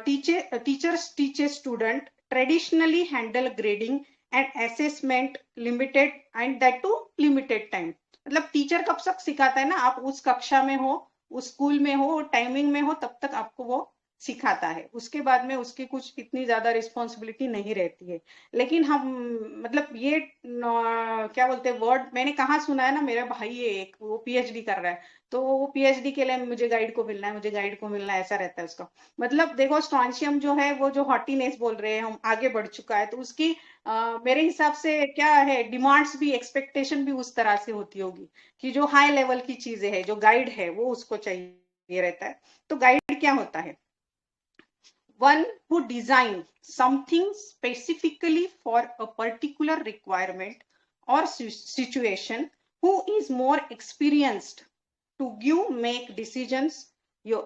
teach a student, traditionally handle grading and assessment limited and that too limited time. मतलब टीचर कब तक सिखाता है ना, आप उस कक्षा में हो, उस स्कूल में हो, टाइमिंग में हो, तब तक आपको वो सिखाता है, उसके बाद में उसकी कुछ इतनी ज्यादा रिस्पॉन्सिबिलिटी नहीं रहती है। लेकिन हम मतलब ये क्या बोलते हैं वर्ड मैंने कहाँ सुना है ना, मेरा भाई है एक, वो पीएचडी कर रहा है, तो वो पीएचडी के लिए मुझे गाइड को मिलना है, मुझे गाइड को मिलना है, ऐसा रहता है उसका। मतलब देखो स्ट्रॉन्शियम जो है वो जो हॉटीनेस बोल रहे हैं हम, आगे बढ़ चुका है, तो उसकी मेरे हिसाब से क्या है, डिमांड्स भी एक्सपेक्टेशन भी उस तरह से होती होगी कि जो हाई लेवल की चीजें है, जो गाइड है वो उसको चाहिए रहता है। तो गाइड क्या होता है? One who design something specifically for a particular requirement or situation, who is more experienced to make decisions,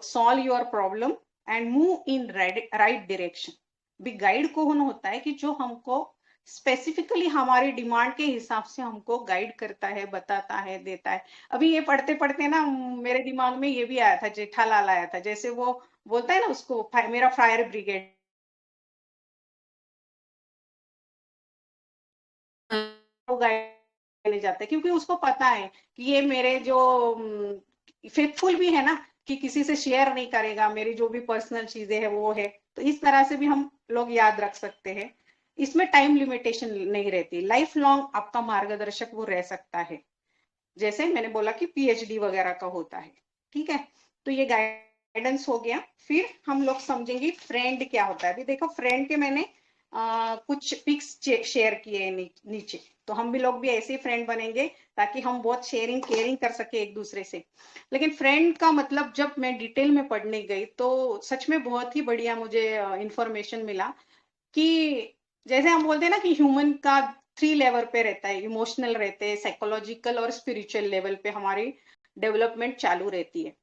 solve your problem and move in right direction. भी गाइड कौन होता है कि जो हमको स्पेसिफिकली हमारी डिमांड के हिसाब से हमको गाइड करता है, बताता है, देता है। अभी ये पढ़ते पढ़ते ना मेरे दिमाग में ये भी आया था, जेठालाल आया था, जैसे वो बोलता है ना उसको मेरा फायर ब्रिगेड गाइड ले जाता है, क्योंकि उसको पता है कि ये मेरे जो फेथफुल भी है ना, कि किसी से शेयर नहीं करेगा, मेरी जो भी पर्सनल चीजें है वो है। तो इस तरह से भी हम लोग याद रख सकते हैं। इसमें टाइम लिमिटेशन नहीं रहती, लाइफ लॉन्ग आपका मार्गदर्शक वो रह सकता है, जैसे मैंने बोला कि पीएचडी वगैरह का होता है। ठीक है, तो ये गाइडेंस हो गया। फिर हम लोग समझेंगे फ्रेंड क्या होता है। अभी देखो फ्रेंड के मैंने कुछ पिक्स शेयर किए हैं नीचे, तो हम भी लोग भी ऐसे ही फ्रेंड बनेंगे ताकि हम बहुत शेयरिंग केयरिंग कर सके एक दूसरे से। लेकिन फ्रेंड का मतलब जब मैं डिटेल में पढ़ने गई तो सच में बहुत ही बढ़िया मुझे इंफॉर्मेशन मिला कि जैसे हम बोलते हैं ना कि ह्यूमन का 3 लेवल पे रहता है, इमोशनल रहते हैं, साइकोलॉजिकल और स्पिरिचुअल लेवल पे हमारी डेवलपमेंट चालू रहती है।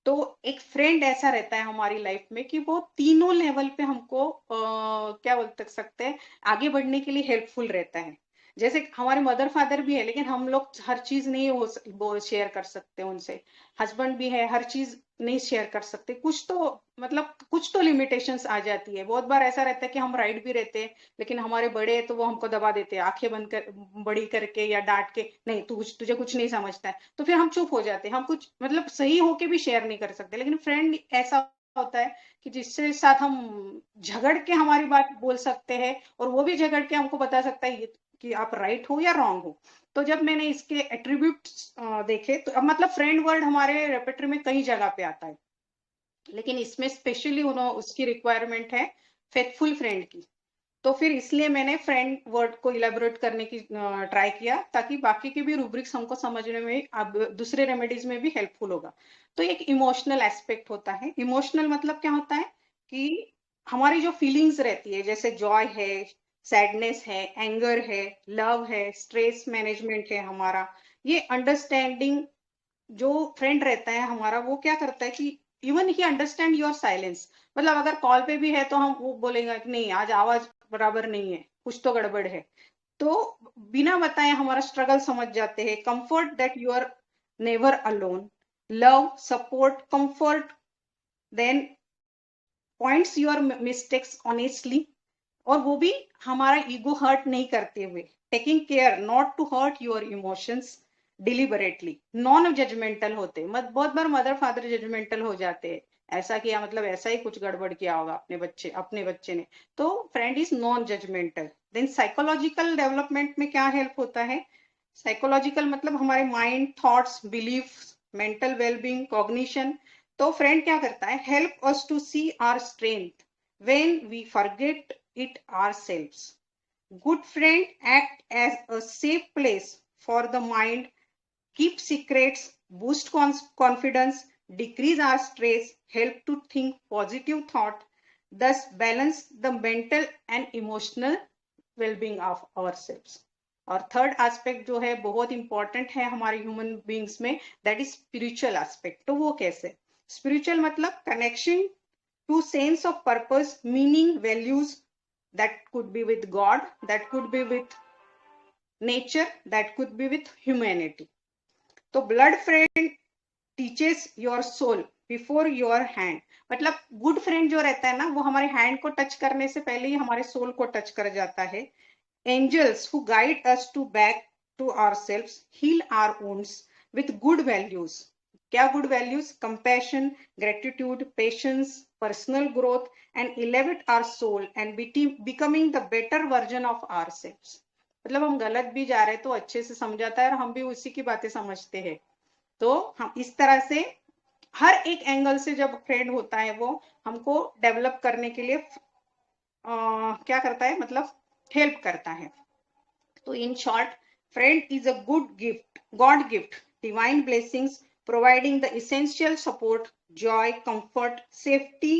तो एक फ्रेंड ऐसा रहता है हमारी लाइफ में कि वो तीनों लेवल पे हमको क्या बोल सकते हैं, आगे बढ़ने के लिए हेल्पफुल रहता है। जैसे हमारे मदर फादर भी है, लेकिन हम लोग हर चीज नहीं वो शेयर कर सकते उनसे। हस्बैंड भी है, हर चीज नहीं शेयर कर सकते, कुछ तो मतलब कुछ तो लिमिटेशंस आ जाती है। बहुत बार ऐसा रहता है कि हम राइट भी रहते हैं, लेकिन हमारे बड़े तो वो हमको दबा देते हैं, आंखें बंद कर बड़ी करके या डांट के, नहीं तुझे कुछ नहीं समझता है, तो फिर हम चुप हो जाते हैं, हम कुछ मतलब सही होके भी शेयर नहीं कर सकते। लेकिन फ्रेंड ऐसा होता है कि जिसके साथ हम झगड़ के हमारी बात बोल सकते हैं, और वो भी झगड़ के हमको बता सकता है कि आप राइट हो या रॉन्ग हो। तो जब मैंने इसके एट्रीब्यूट्स देखे, तो अब मतलब फ्रेंड वर्ड हमारे रेपेटरी में कई जगह पे आता है, लेकिन इसमें स्पेशली उसकी रिक्वायरमेंट है फेथफुल फ्रेंड की। तो फिर इसलिए मैंने फ्रेंड वर्ड को इलेबोरेट करने की ट्राई किया, ताकि बाकी के भी रूब्रिक्स हमको समझने में अब दूसरे रेमेडीज में भी हेल्पफुल होगा। तो एक इमोशनल एस्पेक्ट होता है। इमोशनल मतलब क्या होता है कि हमारी जो फीलिंग्स रहती है, जैसे जॉय है, सैडनेस है, एंगर है, लव है, स्ट्रेस मैनेजमेंट है हमारा, ये अंडरस्टैंडिंग जो फ्रेंड रहता है हमारा, वो क्या करता है कि even he understand your silence. मतलब अगर कॉल पे भी है तो हम वो बोलेंगे कि नहीं आज आवाज बराबर नहीं है, कुछ तो गड़बड़ है, तो बिना बताए हमारा स्ट्रगल समझ जाते हैं। Comfort that you are never alone, love, support, comfort, then points your mistakes honestly, और वो भी हमारा ईगो हर्ट नहीं करते हुए, taking care not to hurt your emotions deliberately, non judgmental होते। बहुत बार मदर फादर जजमेंटल हो जाते हैं, ऐसा किया मतलब ऐसा ही कुछ गड़बड़ किया होगा अपने बच्चे ने। तो friend is non judgmental. Then psychological development में क्या हेल्प होता है? साइकोलॉजिकल मतलब हमारे mind, thoughts, belief, mental wellbeing, cognition. तो फ्रेंड क्या करता है? Help us to see our strength when we forget it ourselves. Good friend act as a safe place for the mind, keep secrets, boost confidence, decrease our stress, help to think positive thought, thus balance the mental and emotional well-being of ourselves. और third aspect जो है बहुत important है हमारे human beings में, that is spiritual aspect. तो वो कैसे? स्पिरिचुअल मतलब connection to sense of purpose, meaning, values, that could be with God, that could be with nature, that could be with humanity. तो blood friend teaches your soul before your hand, मतलब good friend जो रहता है ना, वो हमारे hand को touch करने से पहले ही हमारे सोल को टच कर जाता है। Angels who guide us to back to ourselves, heal our wounds with good values. क्या good values? Compassion, gratitude, patience, personal growth and elevate our soul and becoming the better version of ourselves. मतलब हम गलत भी जा रहे हैं तो अच्छे से समझाता है और हम भी उसी की बातें समझते हैं। तो हम इस तरह से हर एक एंगल से जब फ्रेंड होता है वो हमको डेवलप करने के लिए क्या करता है, मतलब हेल्प करता है। तो in short, friend is a good gift, God gift, divine blessings, providing the essential support, Joy, comfort, safety,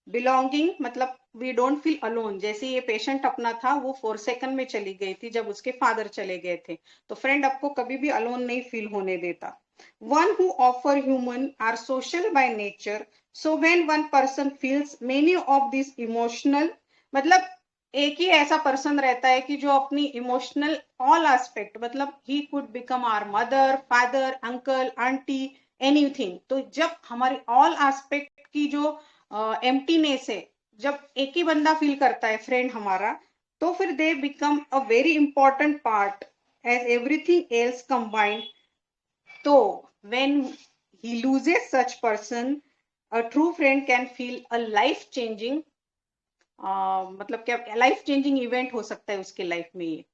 belonging, मतलब वी डोंट फील अलोन। जैसे ये पेशेंट अपना था, वो 4 सेकंड में चली गई थी जब उसके फादर चले गए थे। तो फ्रेंड आपको कभी भी अलोन नहीं फील होने देता। One who offer human are social by nature, so when one person feels many of these emotional, मतलब एक ही ऐसा पर्सन रहता है कि जो अपनी इमोशनल ऑल एस्पेक्ट, मतलब he could become our mother, father, uncle, aunty, anything. तो जब हमारी ऑल एस्पेक्ट की जो एम्प्टीनेस है, जब एक ही बंदा फील करता है फ्रेंड हमारा, तो फिर they become a very important part as everything else combined. तो when he loses such person, a true friend can feel a life changing, मतलब क्या लाइफ चेंजिंग इवेंट हो सकता है उसके लाइफ में ये।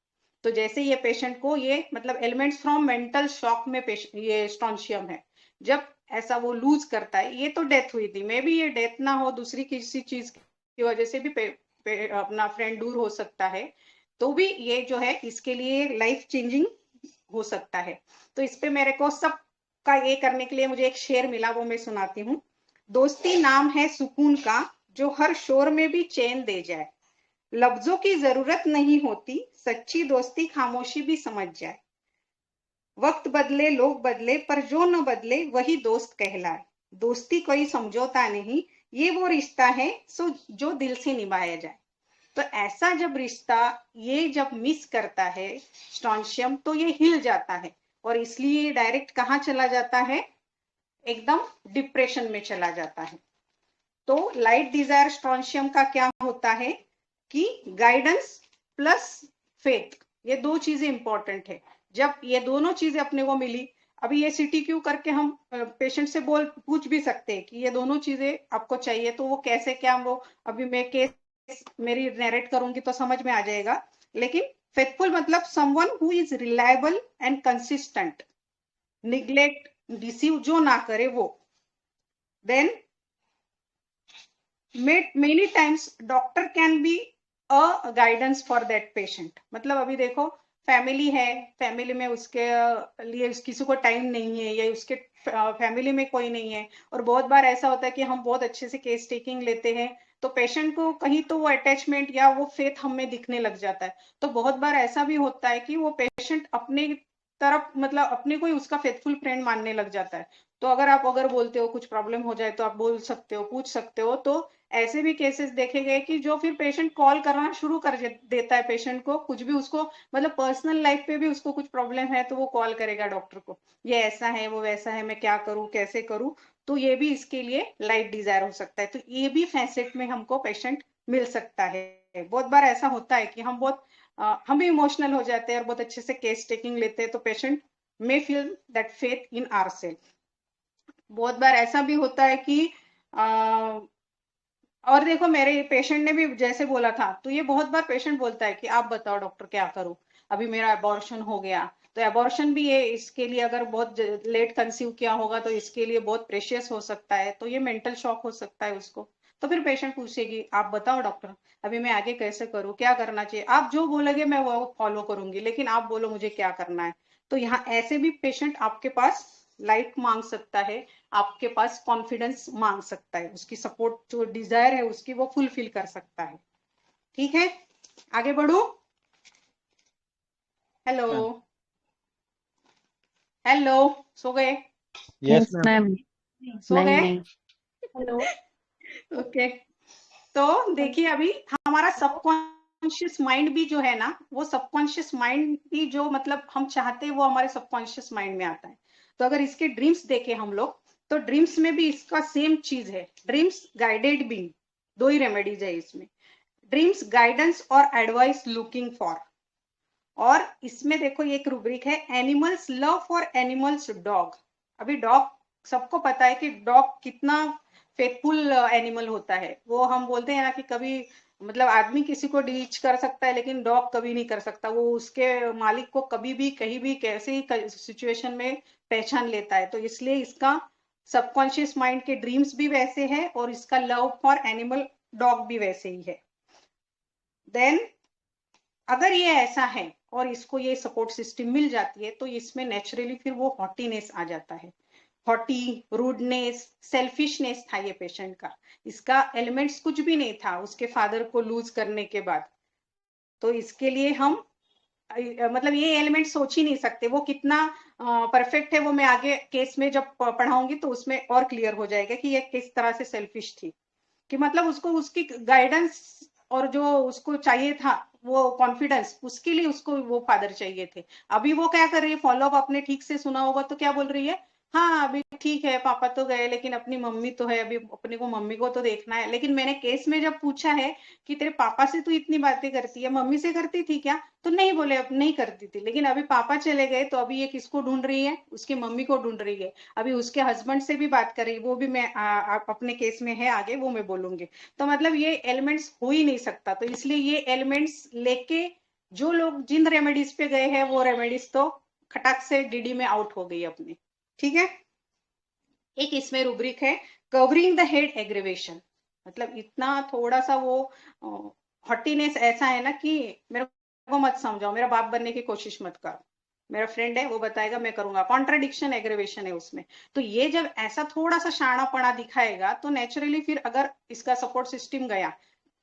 तो जैसे ये पेशेंट को ये मतलब एलिमेंट्स फ्रॉम मेंटल शॉक में ये स्ट्रॉन्शियम है, जब ऐसा वो लूज करता है। ये तो डेथ हुई थी, मे बी ये डेथ ना हो, दूसरी किसी चीज की वजह से भी अपना फ्रेंड दूर हो सकता है, तो भी ये जो है इसके लिए लाइफ चेंजिंग हो सकता है। तो इस पे मेरे को सब का ये करने के लिए मुझे एक शेर मिला, वो मैं सुनाती हूँ। दोस्ती नाम है सुकून का, जो हर शोर में भी चैन दे जाए। लफ्जों की जरूरत नहीं होती, सच्ची दोस्ती खामोशी भी समझ जाए। वक्त बदले, लोग बदले, पर जो न बदले वही दोस्त कहलाए। दोस्ती कोई समझौता नहीं, ये वो रिश्ता है सो जो दिल से निभाया जाए। तो ऐसा जब रिश्ता ये जब मिस करता है स्ट्रॉन्शियम, तो ये हिल जाता है और इसलिए डायरेक्ट कहाँ चला जाता है, एकदम डिप्रेशन में चला जाता है। तो लाइट डिजायर स्ट्रॉन्शियम का क्या होता है कि गाइडेंस प्लस फेथ, ये दो चीजें इंपॉर्टेंट है। जब ये दोनों चीजें अपने को मिली, अभी ये CTQ करके हम पेशेंट से पूछ भी सकते हैं कि ये दोनों चीजें आपको चाहिए, तो वो कैसे, क्या वो अभी मैं केस मेरी नरेट करूंगी तो समझ में आ जाएगा। लेकिन फेथफुल मतलब someone who is reliable and consistent, neglect, deceive जो ना करे वो। Then many times doctor can be a guidance for that patient. मतलब अभी देखो फैमिली है, फैमिली में उसके लिए किसी को टाइम नहीं है या उसके फैमिली में कोई नहीं है, और बहुत बार ऐसा होता है कि हम बहुत अच्छे से केस टेकिंग लेते हैं तो पेशेंट को कहीं तो वो अटैचमेंट या वो फेथ हमें दिखने लग जाता है। तो बहुत बार ऐसा भी होता है कि वो पेशेंट अपने तरफ मतलब अपने को ही उसका फेथफुल फ्रेंड मानने लग जाता है। तो अगर बोलते हो कुछ प्रॉब्लम हो जाए तो आप बोल सकते हो, पूछ सकते हो। तो ऐसे भी केसेस देखे गए कि जो फिर पेशेंट कॉल करना शुरू कर देता है पेशेंट को, कुछ भी उसको मतलब पर्सनल लाइफ पे भी उसको कुछ प्रॉब्लम है तो वो कॉल करेगा डॉक्टर को, ये ऐसा है वो वैसा है, मैं क्या करूं कैसे करूं। तो ये भी इसके लिए लाइट डिजायर हो सकता है। तो ये भी फैसेट में हमको पेशेंट मिल सकता है। बहुत बार ऐसा होता है कि हम भी इमोशनल हो जाते हैं और बहुत अच्छे से केस टेकिंग लेते हैं, तो patient may feel that faith in ourself. बहुत बार ऐसा भी होता है कि और देखो मेरे पेशेंट ने भी जैसे बोला था, तो ये बहुत बार पेशेंट बोलता है कि आप बताओ डॉक्टर क्या करूं, अभी मेरा अबॉर्शन हो गया। तो अबॉर्शन भी ये इसके लिए अगर बहुत लेट कंसीव किया होगा तो इसके लिए बहुत प्रेशियस हो सकता है, तो ये मेंटल शॉक हो सकता है उसको। तो फिर पेशेंट पूछेगी आप बताओ डॉक्टर अभी मैं आगे कैसे करूं, क्या करना चाहिए, आप जो बोलोगे मैं वो फॉलो करूंगी, लेकिन आप बोलो मुझे क्या करना है। तो यहाँ ऐसे भी पेशेंट आपके पास लाइट मांग सकता है, आपके पास कॉन्फिडेंस मांग सकता है, उसकी सपोर्ट जो डिजायर है उसकी वो फुलफिल कर सकता है। ठीक है, आगे बढ़ो। हेलो हेलो, सो गए? Yes ma'am. सो नहीं गए? नहीं। हेलो। ओके, तो देखिए अभी हमारा सबकॉन्शियस माइंड भी जो है ना, वो सबकॉन्शियस माइंड भी जो मतलब हम चाहते हैं वो हमारे सबकॉन्शियस माइंड में आता है। तो अगर इसके ड्रीम्स देखें हम लोग, तो ड्रीम्स में भी इसका सेम चीज है। ड्रीम्स गाइडेड बीइंग, दो ही रेमेडीज है इसमें, ड्रीम्स गाइडेंस और एडवाइस लुकिंग फॉर। और इसमें देखो एक रूब्रिक है animals love for animals dog. अभी डॉग सबको पता है कि डॉग कितना फेथफुल एनिमल होता है। वो हम बोलते हैं ना कि कभी मतलब आदमी किसी को डीच कर सकता है लेकिन डॉग कभी नहीं कर सकता। वो उसके मालिक को कभी भी कहीं भी कैसे ही सिचुएशन में पहचान लेता है। तो इसलिए इसका सबकॉन्शियस माइंड के ड्रीम्स भी वैसे है और इसका लव फॉर एनिमल डॉग भी वैसे ही है। देन अगर ये ऐसा है और इसको ये सपोर्ट सिस्टम मिल जाती है तो इसमें नेचुरली फिर वो हॉटीनेस आ जाता है। हॉटी, रूडनेस, सेल्फिशनेस था ये पेशेंट का। इसका एलिमेंट्स कुछ भी नहीं था उसके फादर को लूज करने के बाद। तो इसके लिए हम मतलब ये एलिमेंट सोच ही नहीं सकते। वो कितना परफेक्ट है वो मैं आगे केस में जब पढ़ाऊंगी तो उसमें और क्लियर हो जाएगा कि ये किस तरह से सेल्फिश थी। कि मतलब उसको उसकी गाइडेंस और जो उसको चाहिए था वो कॉन्फिडेंस, उसके लिए उसको वो फादर चाहिए थे। अभी वो क्या कर रही है, फॉलो अप आपने ठीक से सुना होगा तो क्या बोल रही है, हाँ अभी ठीक है पापा तो गए लेकिन अपनी मम्मी तो है, अभी अपने को मम्मी को तो देखना है। लेकिन मैंने केस में जब पूछा है कि तेरे पापा से तू इतनी बातें करती है, मम्मी से करती थी क्या, तो नहीं बोले अब नहीं करती थी। लेकिन अभी पापा चले गए तो अभी ये किसको ढूंढ रही है, उसकी मम्मी को ढूंढ रही है। अभी उसके हस्बैंड से भी बात कर रही है, वो भी मैं अपने केस में है आगे वो मैं बोलूंगी। तो मतलब ये एलिमेंट्स हो ही नहीं सकता। तो इसलिए ये एलिमेंट्स लेके जो लोग जिन रेमेडीज पे गए हैं वो रेमेडीज तो खटाक से डीडी में आउट हो गई अपनी। ठीक है। एक इसमें रूब्रिक है कवरिंग द हेड एग्रीवेशन। मतलब इतना थोड़ा सा वो हॉटीनेस ऐसा है ना कि मेरे को मत समझाओ, मेरा बाप बनने की कोशिश मत करो। मेरा फ्रेंड है वो बताएगा मैं करूंगा। कॉन्ट्राडिक्शन एग्रीवेशन है उसमें। तो ये जब ऐसा थोड़ा सा शाणापना दिखाएगा तो नेचुरली फिर अगर इसका सपोर्ट सिस्टम गया,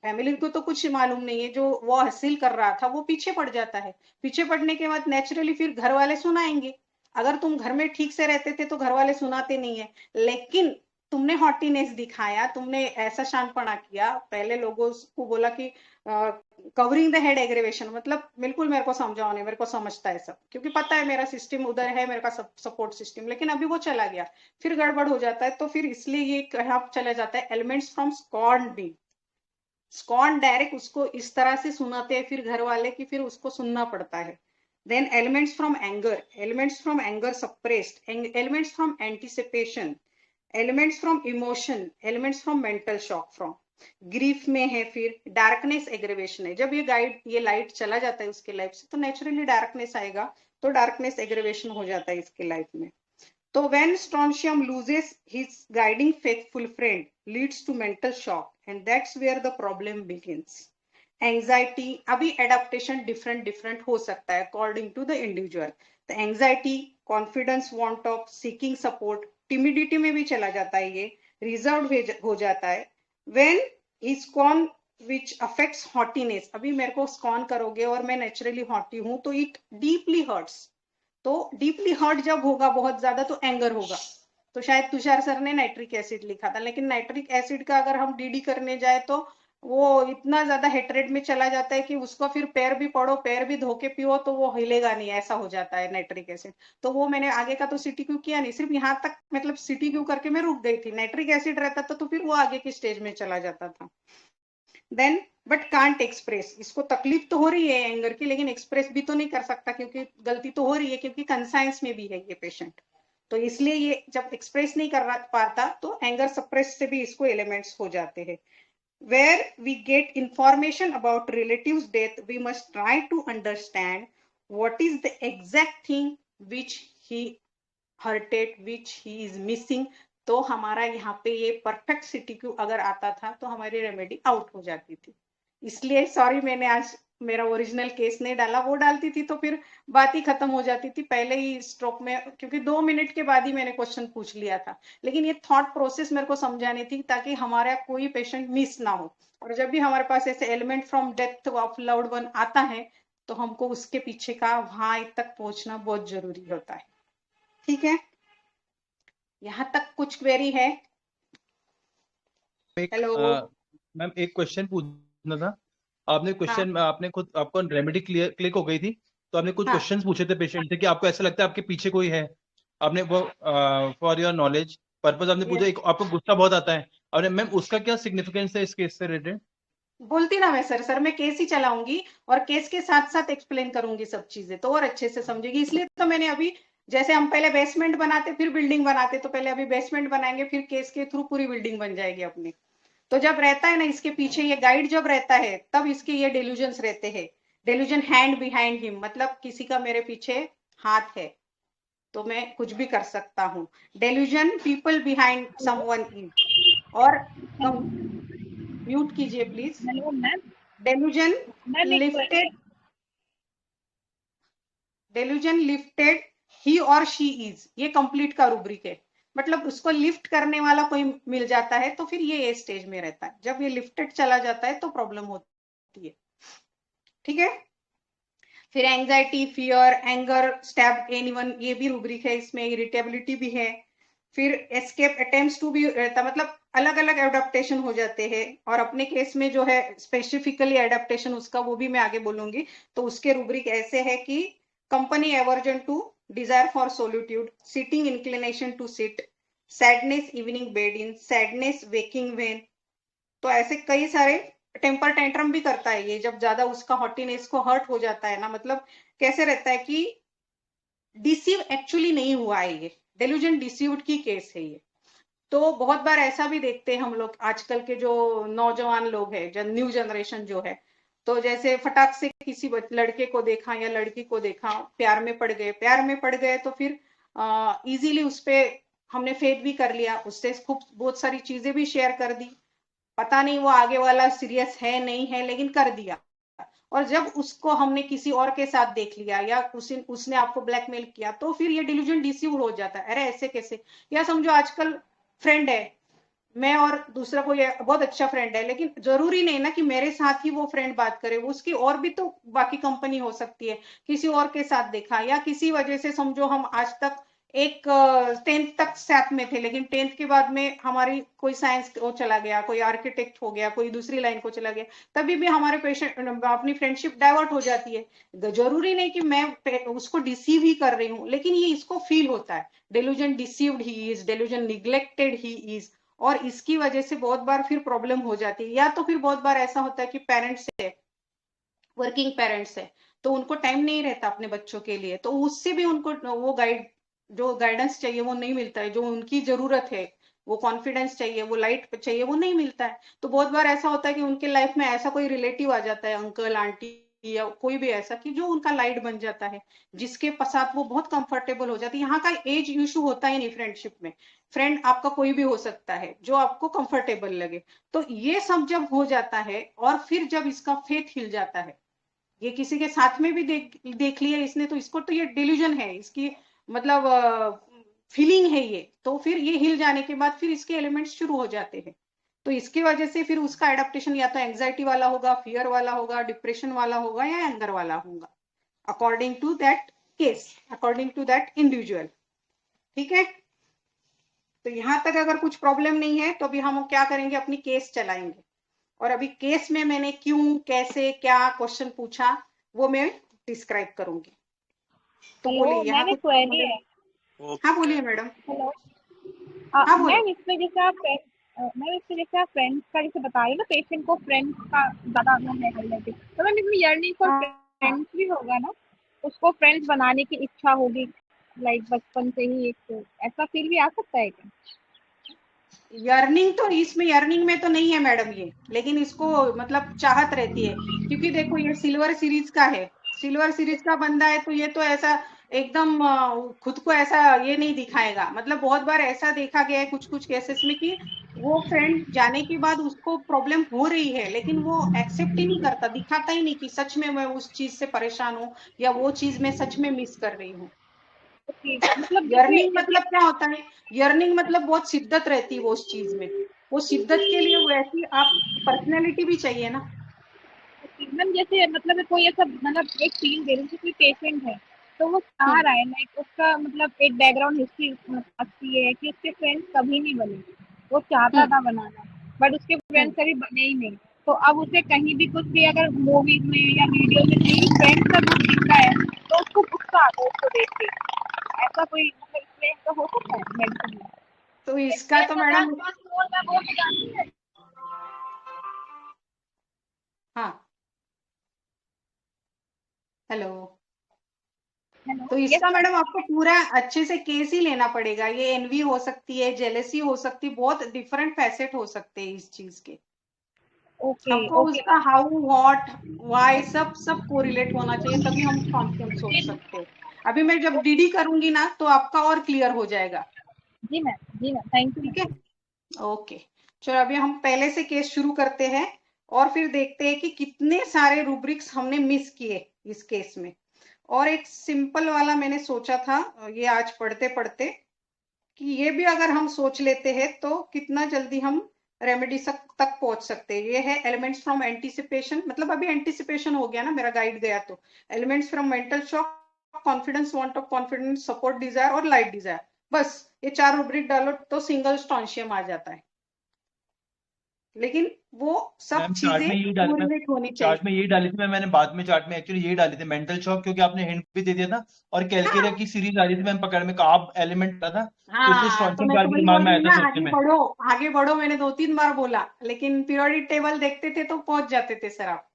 फैमिली को तो कुछ मालूम नहीं है, जो वो हासिल कर रहा था वो पीछे पड़ जाता है। पीछे पड़ने के बाद नेचुरली फिर घर वाले सुनाएंगे। अगर तुम घर में ठीक से रहते थे तो घर वाले सुनाते नहीं है। लेकिन तुमने हॉटीनेस दिखाया, तुमने ऐसा शांतपना किया, पहले लोगों को बोला कि कवरिंग द हेड एग्रीवेशन, मतलब बिल्कुल मेरे को समझाओ नहीं, मेरे को समझता है सब, क्योंकि पता है मेरा सिस्टम उधर है, मेरे का सपोर्ट सिस्टम। लेकिन अभी वो चला गया, फिर गड़बड़ हो जाता है। तो फिर इसलिए ये कहाँ चला जाता है, elements from scorn be. Scorn direct उसको इस तरह से सुनाते हैं फिर घर वाले की, फिर उसको सुनना पड़ता है। Then elements from anger suppressed, elements from anticipation, elements from emotion, elements from mental shock from grief में है, फिर डार्कनेस एग्रीवेशन है। जब ये लाइट चला जाता है उसके लाइफ से तो नेचुरली डार्कनेस आएगा, तो डार्कनेस एग्रीवेशन हो जाता है इसके लाइफ में। तो when strontium loses his guiding faithful friend leads to mental shock and that's where the problem begins. Anxiety, अभी एडेप्टेशन डिफरेंट हो सकता है अकॉर्डिंग टू द इंडिविजुअल। तो anxiety, confidence, want of seeking support, timidity में भी चला जाता है, ये रिजर्व हो जाता है। When is con which affects hotness, अभी मेरे को स्कॉन करोगे और मैं नेचुरली हॉटी हूं तो इट डीपली हर्ट्स। तो डीपली हर्ट जब होगा बहुत ज्यादा तो एंगर होगा। तो शायद तुषार सर ने नाइट्रिक एसिड लिखा था, लेकिन नाइट्रिक एसिड का अगर हम डीडी करने जाए तो वो इतना ज्यादा हेट्रेड में चला जाता है कि उसको फिर पैर भी पड़ो, पैर भी धो के पियो तो वो हिलेगा नहीं, ऐसा हो जाता है नाइट्रिक एसिड। तो वो मैंने आगे का तो सिटी क्यू किया नहीं, सिर्फ यहाँ तक मतलब सिटी क्यू करके मैं रुक गई थी। नाइट्रिक एसिड रहता था तो फिर वो आगे की स्टेज में चला जाता था। देन बट कांट एक्सप्रेस, इसको तकलीफ तो हो रही है एंगर की, लेकिन एक्सप्रेस भी तो नहीं कर सकता क्योंकि गलती तो हो रही है, क्योंकि कंसाइंस में भी है ये पेशेंट। तो इसलिए ये जब एक्सप्रेस नहीं कर पाता तो एंगर सप्रेस से भी इसको एलिमेंट्स हो जाते हैं। Where we get information about relatives' death, we must try to understand what is the exact thing which he hurted, which he is missing. तो हमारा यहाँ पे ये परफेक्ट सिटी क्यू अगर आता था तो हमारी रेमेडी आउट हो जाती थी। इसलिए सॉरी मैंने आज मेरा ओरिजिनल केस नहीं डाला, वो डालती थी तो फिर बात ही खत्म हो जाती थी पहले ही स्ट्रोक में, क्योंकि 2 मिनट के बाद ही मैंने क्वेश्चन पूछ लिया था। लेकिन ये थॉट प्रोसेस मेरे को समझानी थी ताकि हमारा कोई पेशेंट मिस ना हो। और जब भी हमारे पास ऐसे element from death of loved one आता है तो हमको उसके पीछे का वहां तक पहुंचना बहुत जरूरी होता है। ठीक है, यहाँ तक कुछ क्वेरी है? हेलो मैम, एक क्वेश्चन पूछना था। आपने क्वेश्चन आपने खुद आपको रेमेडी क्लिक हो गई थी तो आपने कुछ क्वेश्चंस पूछे थे पेशेंट से कि आपको ऐसा लगता है आपके पीछे कोई है। आपने वो फॉर योर नॉलेज पर्पस आपने पूछा, एक आपको गुस्सा बहुत आता है, और मैम उसका क्या सिग्निफिकेंस है इस केस से रिलेटेड? बोलती ना मैं सर मैं केस ही चलाऊंगी और केस के साथ साथ एक्सप्लेन करूंगी सब चीजें, तो और अच्छे से समझेगी। इसलिए तो मैंने अभी जैसे हम पहले बेसमेंट बनाते फिर बिल्डिंग बनाते, तो पहले अभी बेसमेंट बनाएंगे फिर केस के थ्रू पूरी बिल्डिंग बन जाएगी अपनी। तो जब रहता है ना इसके पीछे ये गाइड जब रहता है तब इसके ये डेल्यूजन्स रहते हैं। डेल्यूजन हैंड बिहाइंड हिम, मतलब किसी का मेरे पीछे हाथ है तो मैं कुछ भी कर सकता हूँ। Delusion people behind someone is, और म्यूट कीजिए please. Hello ma'am. Delusion ma'am एक लिफ्टेड, डेल्यूजन लिफ्टेड ही और शी इज, ये कंप्लीट का रूब्रिक है। मतलब उसको लिफ्ट करने वाला कोई मिल जाता है तो फिर ये स्टेज में रहता है। जब ये लिफ्टेड चला जाता है तो प्रॉब्लम होती है। ठीक है, फिर anxiety, fear, anger, stab anyone, ये भी रूब्रिक है इसमें। इरिटेबिलिटी भी है। फिर एस्केप अटेम्प्ट्स टू भी रहता, मतलब अलग अलग एडेप्टेशन हो जाते हैं। और अपने केस में जो है स्पेसिफिकली एडेप्टेशन उसका, वो भी मैं आगे बोलूंगी। तो उसके रूब्रिक ऐसे है कि company aversion to, desire for solitude, sitting inclination to sit, sadness evening bed in, sadness waking when. तो ऐसे कई सारे, टेम्पर टेंट्रम भी करता है ये जब ज्यादा उसका हॉटीनेस को हर्ट हो जाता है ना। मतलब कैसे रहता है कि डिसीव एक्चुअली नहीं हुआ है, ये डेल्यूजन डिसीव्ड की केस है ये। तो बहुत बार ऐसा भी देखते हैं हम लोग, आजकल के जो नौजवान लोग हैं, जो न्यू जनरेशन जो है, तो जैसे फटाक से किसी लड़के को देखा या लड़की को देखा, प्यार में पड़ गए, प्यार में पड़ गए तो फिर इजीली उस पे हमने फेथ भी कर लिया, उससे खूब बहुत सारी चीजें भी शेयर कर दी। पता नहीं वो आगे वाला सीरियस है नहीं है, लेकिन कर दिया। और जब उसको हमने किसी और के साथ देख लिया या उसने आपको ब्लैकमेल किया तो फिर ये डिल्यूजन डिसीव हो जाता है। अरे ऐसे कैसे, या समझो आजकल फ्रेंड है, मैं और दूसरा कोई बहुत अच्छा फ्रेंड है, लेकिन जरूरी नहीं ना कि मेरे साथ ही वो फ्रेंड बात करे, वो उसकी और भी तो बाकी कंपनी हो सकती है। किसी और के साथ देखा, या किसी वजह से समझो हम आज तक एक 10th तक साथ में थे, लेकिन 10th के बाद में हमारी कोई साइंस को चला गया, कोई आर्किटेक्ट हो गया, कोई दूसरी लाइन को चला गया, तभी भी हमारे पेशेंट अपनी फ्रेंडशिप डाइवर्ट हो जाती है। जरूरी नहीं कि मैं उसको डिसीव ही कर रही हूँ, लेकिन ये इसको फील होता है, delusion deceived he is, delusion neglected he is. और इसकी वजह से बहुत बार फिर प्रॉब्लम हो जाती है। या तो फिर बहुत बार ऐसा होता है कि पेरेंट्स है, वर्किंग पेरेंट्स है, तो उनको टाइम नहीं रहता अपने बच्चों के लिए, तो उससे भी उनको वो जो गाइडेंस चाहिए वो नहीं मिलता है, जो उनकी जरूरत है, वो कॉन्फिडेंस चाहिए, वो लाइट चाहिए, वो नहीं मिलता है। तो बहुत बार ऐसा होता है कि उनके लाइफ में ऐसा कोई रिलेटिव आ जाता है, अंकल आंटी या कोई भी ऐसा, कि जो उनका लाइट बन जाता है, जिसके साथ वो बहुत कंफर्टेबल हो जाती है। यहाँ का एज इशू होता ही नहीं फ्रेंडशिप में, फ्रेंड आपका कोई भी हो सकता है जो आपको कंफर्टेबल लगे। तो ये सब जब हो जाता है और फिर जब इसका फेथ हिल जाता है, ये किसी के साथ में भी देख लिया इसने, तो इसको तो ये डिल्यूजन है, इसकी मतलब फीलिंग है ये। तो फिर ये हिल जाने के बाद फिर इसके एलिमेंट्स शुरू हो जाते हैं। तो इसकी वजह से फिर उसका एडेप्टेशन या तो एंजाइटी वाला होगा, फियर वाला होगा, डिप्रेशन वाला होगा, या एंगर वाला होगा, according to that case, according to that individual. ठीक है, तो यहां तक अगर कुछ प्रॉब्लम नहीं है तो अभी हम क्या करेंगे, अपनी केस चलाएंगे। और अभी केस में मैंने क्यों, कैसे, क्या क्वेश्चन पूछा वो मैं डिस्क्राइब करूंगी। तो हेलो बोलिए, यहाँ मैम, एक कुछ क्वेरी है। हाँ बोलिए मैडम। हेलो हाँ बोलो। मैम, इसमें जैसे आप मैम इसमें जैसे आप फ्रेंड्स का जैसे बता रहे हो ना, पेशेंट को फ्रेंड्स का ज्यादा वो है रिलेटिव, तो मैम इसमें यर्निंग फॉर हाँ, फ्रेंड्स भी होगा ना? उसको फ्रेंड्स बनाने की इच्छा होगी, लाइक बचपन से ही, एक ऐसा फील भी आ सकता है क्या? यर्निंग तो इसमें, यर्निंग में तो नहीं है मैडम ये, लेकिन इसको मतलब चाहत रहती है, क्योंकि देखो ये सिल्वर सीरीज का है, सिल्वर सीरीज का बंदा है, तो ये तो ऐसा एकदम खुद को ऐसा ये नहीं दिखाएगा। मतलब बहुत बार ऐसा देखा गया है कुछ कुछ केसेस में कि वो फ्रेंड जाने के बाद उसको प्रॉब्लम हो रही है, लेकिन वो एक्सेप्ट ही नहीं करता, दिखाता ही नहीं कि सच में मैं उस चीज से परेशान हूँ या वो चीज मैं सच में मिस कर रही हूँ। ओके, मतलब जैसे यर्निंग जैसे मतलब क्या होता है, यर्निंग मतलब बहुत शिद्दत रहती है वो उस चीज में, वो शिद्दत के लिए वैसी आप पर्सनैलिटी भी चाहिए ना। मैम जैसे मतलब कोई ऐसा, मतलब एक फील दे रही हूँ, कोई पेशेंट है तो वो चाह हम्म, रहा है, लाइक उसका मतलब एक बैकग्राउंड हिस्ट्री अच्छी है कि उसके फ्रेंड्स कभी नहीं बने, वो चाहता हम्म, था बनाना, बट उसके हम्म। फ्रेंड्स कभी बने ही नहीं। तो अब उसे कहीं भी कुछ भी अगर मूवीज में या वीडियो में कहीं भी फ्रेंड्स का ग्रुप दिखता है तो उसको गुस्सा आता है उसको देख के। ऐसा कोई मतलब इसमें तो हो सकता है मेडिसिन में? तो इसका इसमें तो पचास मैडम, बात बोल मैं बोल के जानती है। हाँ, हेलो, तो इसका मैडम आपको पूरा अच्छे से केस ही लेना पड़ेगा। ये एनवी हो सकती है, जेलेसी हो सकती है, बहुत डिफरेंट फैसेट हो सकते हैं इस चीज के। ओके आपको ओके उसका हाउ, व्हाट, व्हाई सब कोरिलेट होना चाहिए, तभी हम कॉन्फिडेंट सोच सकते हैं। अभी मैं जब डीडी करूंगी ना तो आपका और क्लियर हो जाएगा। जी मैम थैंक यू। ठीक है, ओके। चलो अभी हम पहले से केस शुरू करते हैं और फिर देखते हैं कि कितने सारे रूब्रिक्स हमने मिस किए इस केस में। और एक सिंपल वाला मैंने सोचा था ये आज पढ़ते पढ़ते कि ये भी अगर हम सोच लेते हैं तो कितना जल्दी हम रेमेडी तक पहुंच सकते हैं। ये है एलिमेंट्स फ्रॉम एंटीसिपेशन, मतलब अभी एंटीसिपेशन हो गया ना, मेरा गाइड गया तो elements from mental shock, confidence, want of confidence, support desire और लाइट डिजायर। बस ये 4 रूब्रिक डालो तो सिंगल स्टॉन्शियम आ जाता है। लेकिन वो सब मैम चार्ट में चीजें यही डाली, कोरिलेट होनी चार्ट चाहिए। में यही डाली थी मैंने बाद में चार्ट में एक्चुअली यही डाली थी मेंटल शॉक, क्योंकि आपने हिंट भी दे दिया था और कैलकेरिया की सीरीज आ रही थी मैम पकड़ में, कार्ब एलिमेंट था तो इसलिए हाँ, तो स्ट्रॉन्शियम मैं चार्ट तो भी वही दिमाग बोल में रही आया हूँ था ना, सोचने में। आगे बढ़ो मैंने 2-3 बार बोला, लेकिन पीरियोडिक टेबल देखते थे तो पहुंच जाते थे सर आप।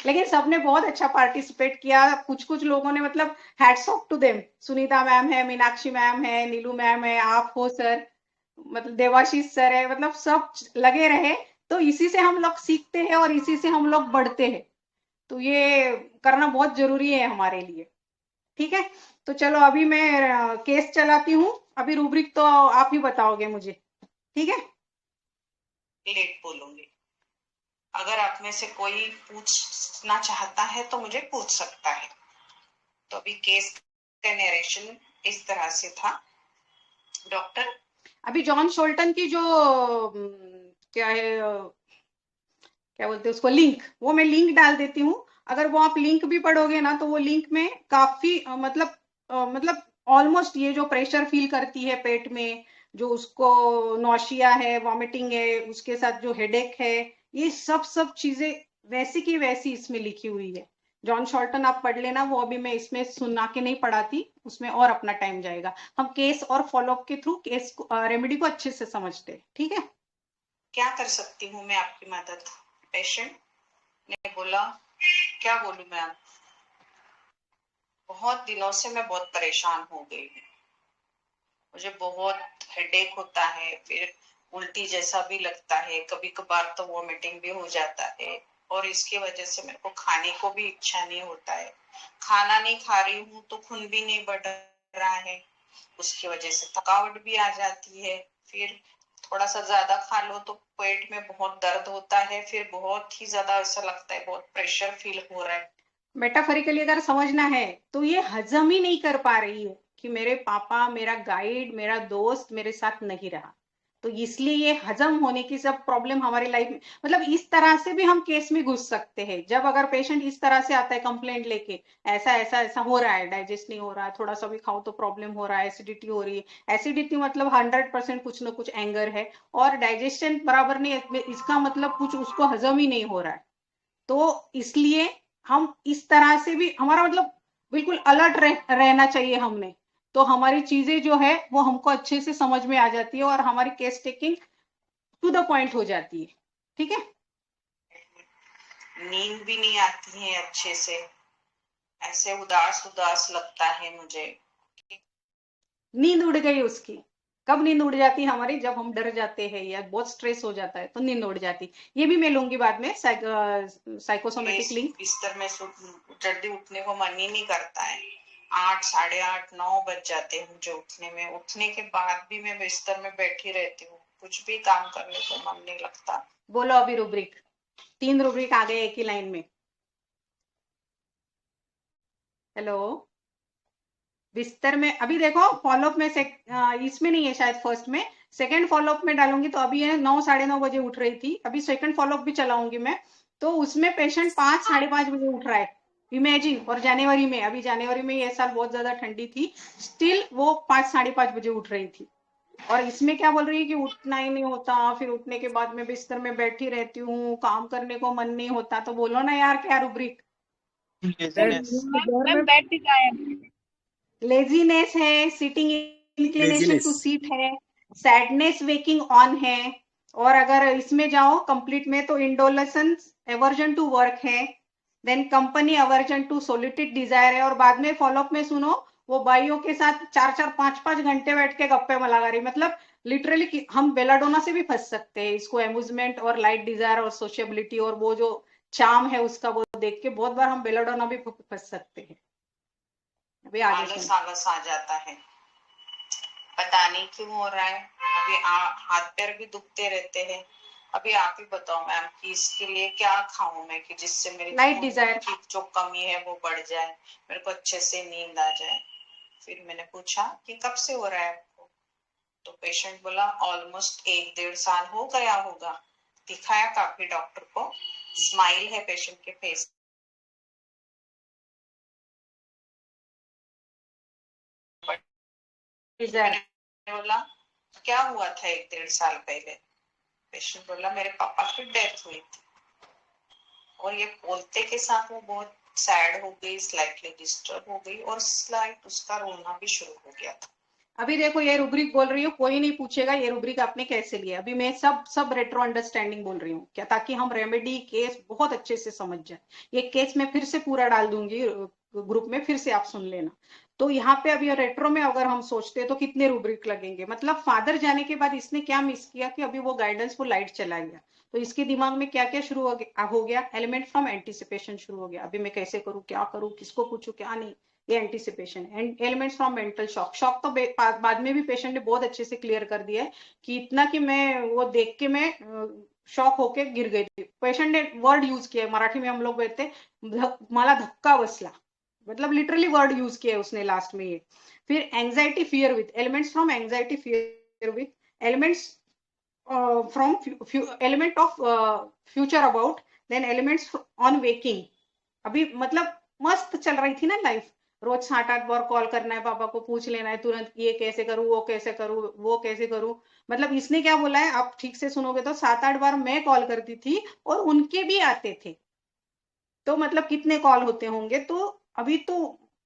लेकिन सबने बहुत अच्छा पार्टिसिपेट किया। कुछ कुछ लोगों ने मतलब hats off to them. Sunita ma'am है, मीनाक्षी मैम है, नीलू मैम है, आप हो सर, मतलब देवाशीष सर है, मतलब सब लगे रहे। तो इसी से हम लोग सीखते हैं और इसी से हम लोग बढ़ते हैं। तो ये करना बहुत जरूरी है हमारे लिए। ठीक है, तो चलो अभी मैं केस चलाती हूँ। अभी रूब्रिक तो आप ही बताओगे मुझे, ठीक है? लेट बोलूंगी। अगर आप में से कोई पूछना चाहता है तो मुझे पूछ सकता है। तो अभी केस का नरेशन इस तरह से था। डॉक्टर अभी जॉन शोल्टन की जो क्या है, क्या बोलते हैं उसको, लिंक, वो मैं लिंक डाल देती हूँ। अगर वो आप लिंक भी पढ़ोगे ना तो वो लिंक में काफी मतलब ऑलमोस्ट ये जो प्रेशर फील करती है पेट में, जो उसको नौशिया है, वॉमिटिंग है, उसके साथ जो हेडेक है, ये सब चीजें वैसी की वैसी इसमें लिखी हुई है। जॉन शॉल्टन आप पढ़ लेना, वो अभी मैं इसमें सुना के नहीं पढ़ाती, उसमें और अपना टाइम जाएगा। हम केस और फॉलोअप के थ्रू केस रेमेडी को अच्छे से समझते हैं। ठीक है, क्या कर सकती हूँ मैं आपकी मदद? पेशेंट ने बोला, क्या बोलूं मैम, बहुत दिनों से मैं बहुत परेशान हो गई हूँ। मुझे बहुत हेडेक होता है, फिर उल्टी जैसा भी लगता है, कभी कभार तो वॉमिटिंग भी हो जाता है और इसकी वजह से मेरे को खाने को भी इच्छा नहीं होता है। खाना नहीं खा रही हूँ तो खून भी नहीं बढ़ रहा है, उसकी वजह से थकावट भी आ जाती है। फिर थोड़ा सा ज्यादा खा लो तो पेट में बहुत दर्द होता है, फिर बहुत ही ज्यादा ऐसा लगता है, बहुत प्रेशर फील हो रहा है। मेटाफोरिकली अगर समझना है तो ये हजम ही नहीं कर पा रही है कि मेरे पापा, मेरा गाइड, मेरा दोस्त मेरे साथ नहीं रहा। तो इसलिए ये हजम होने की सब प्रॉब्लम हमारी लाइफ में, मतलब इस तरह से भी हम केस में घुस सकते हैं। जब अगर पेशेंट इस तरह से आता है कंप्लेंट लेके, ऐसा ऐसा ऐसा हो रहा है, डाइजेस्ट नहीं हो रहा है, थोड़ा सा भी खाओ तो प्रॉब्लम हो रहा है, एसिडिटी हो रही है। एसिडिटी मतलब 100% कुछ ना कुछ एंगर है, और डाइजेशन बराबर नहीं, इसका मतलब कुछ उसको हजम ही नहीं हो रहा है। तो इसलिए हम इस तरह से भी, हमारा मतलब बिल्कुल अलर्ट रहना चाहिए हमने। तो हमारी चीजें जो है वो हमको अच्छे से समझ में आ जाती है और हमारी case taking to the point हो जाती है। ठीक है, नींद भी नहीं आती है अच्छे से, ऐसे उदास उदास लगता है मुझे। नींद उड़ गई उसकी। कब नींद उड़ जाती है हमारी? जब हम डर जाते हैं या बहुत स्ट्रेस हो जाता है तो नींद उड़ जाती। ये भी मैं लूंगी बाद में, साइकोसोमेटिक लिंक। बिस्तर में जल्दी उठने को मन ही नहीं करता है। 8, 8:30, 9 बज जाते हैं मुझे उठने में। उठने के बाद भी मैं बिस्तर में बैठी रहती हूँ, कुछ भी काम करने को मन नहीं लगता। बोलो अभी रूब्रिक, 3 रूब्रिक आ गए एक ही लाइन में। हेलो, बिस्तर में अभी देखो, फॉलोअप में इसमें नहीं है शायद, फर्स्ट में, सेकंड फॉलोअप में डालूंगी तो अभी है 9, 9:30 बजे उठ रही थी। अभी सेकंड फॉलोअप भी चलाऊंगी मैं, तो उसमें पेशेंट 5, 5:30 बजे उठ रहा है। इमेजिन, और जनवरी में, अभी जनवरी में ये साल बहुत ज्यादा ठंडी थी, स्टिल वो 5, 5:30 बजे उठ रही थी। और इसमें क्या बोल रही है कि उठना ही नहीं होता, फिर उठने के बाद में बिस्तर में बैठी रहती हूँ, काम करने को मन नहीं होता। तो बोलो ना यार, क्या रूब्रिक? मैम बैठ भी जाए, लेजीनेस है, सिटिंग इंक्लिनेशन टू सीट है, सैडनेस वेकिंग ऑन है, और अगर इसमें जाओ कंप्लीट में तो इंडोलेसेंस, एवर्जन टू वर्क है, then company aversion to solitude desire है, और बाद में फॉलोअप में सुनो वो भाइयों के साथ 4-4 5-5 घंटे बैठ के गप्पे में लगा रही। मतलब लिटरली हम बेलाडोना से भी फंस सकते हैं इसको, एम्यूजमेंट और लाइट डिजायर और सोशियबिलिटी और वो जो चार्म है उसका वो देख के बहुत बार हम बेलाडोना भी फंस सकते हैं। अभी आगे आलस आलस आ जाता है, पता नहीं क्यों हो रहा है। अभी हाथ पैर भी दुखते रहते हैं। अभी आप ही बताओ मैम कि इसके लिए क्या खाऊं मैं कि जिससे मेरी लाइट डिजायर की जो कमी है वो बढ़ जाए, मेरे को अच्छे से नींद आ जाए। फिर मैंने पूछा कि कब से हो रहा है आपको, तो पेशेंट बोला ऑलमोस्ट 1-1.5 साल हो गया होगा। दिखाया काफी डॉक्टर को, स्माइल है पेशेंट के फेस। बोला क्या हुआ था 1-1.5 साल पहले। पेशेंट बोला मेरे पापा की डेथ हुई थी, और ये बोलते के साथ वो बहुत सैड हो गई, स्लाइटली डिस्टर्ब हो गई, और स्लाइट उसका रोना भी शुरू हो गया था। अभी देखो ये रूब्रिक बोल रही हूँ, कोई नहीं पूछेगा ये रूब्रिक आपने कैसे लिया। अभी मैं सब रेट्रो अंडरस्टैंडिंग बोल रही हूँ क्या, ताकि हम रेमेडी केस बहुत अच्छे से समझ जाए। ये केस मैं फिर से पूरा डाल दूंगी ग्रुप में, फिर से आप सुन लेना। तो यहाँ पे अभी रेट्रो में अगर हम सोचते हैं तो कितने रूब्रिक लगेंगे। मतलब फादर जाने के बाद इसने क्या मिस किया कि अभी वो गाइडेंस वो लाइट चला गया, तो इसके दिमाग में क्या क्या शुरू हो गया, एलिमेंट फ्रॉम एंटिसिपेशन शुरू हो गया। अभी मैं कैसे करूँ, क्या करूँ, किसको पूछूं, क्या नहीं, ये anticipation. And elements from mental shock. Shock तो बाद में भी पेशेंट ने बहुत अच्छे से क्लियर कर दिया है कि इतना कि मैं वो देख के मैं शॉक होके गिर गई थी। पेशेंट ने वर्ड यूज किया है, मराठी में हम लोग कहते हैं मला धक्का बसला, मतलब लिटरली वर्ड यूज किया है उसने लास्ट में ये। फिर anxiety fear with, elements from anxiety fear with, elements from element of future about, then elements on waking. अभी मतलब मस्त चल रही थी ना लाइफ, रोज 7-8 बार कॉल करना है, पापा को पूछ लेना है तुरंत, ये कैसे करूँ, वो कैसे करूँ, वो कैसे करूँ। मतलब इसने क्या बोला है, आप ठीक से सुनोगे तो 7-8 बार मैं कॉल करती थी और उनके भी आते थे, तो मतलब कितने कॉल होते होंगे। तो अभी तो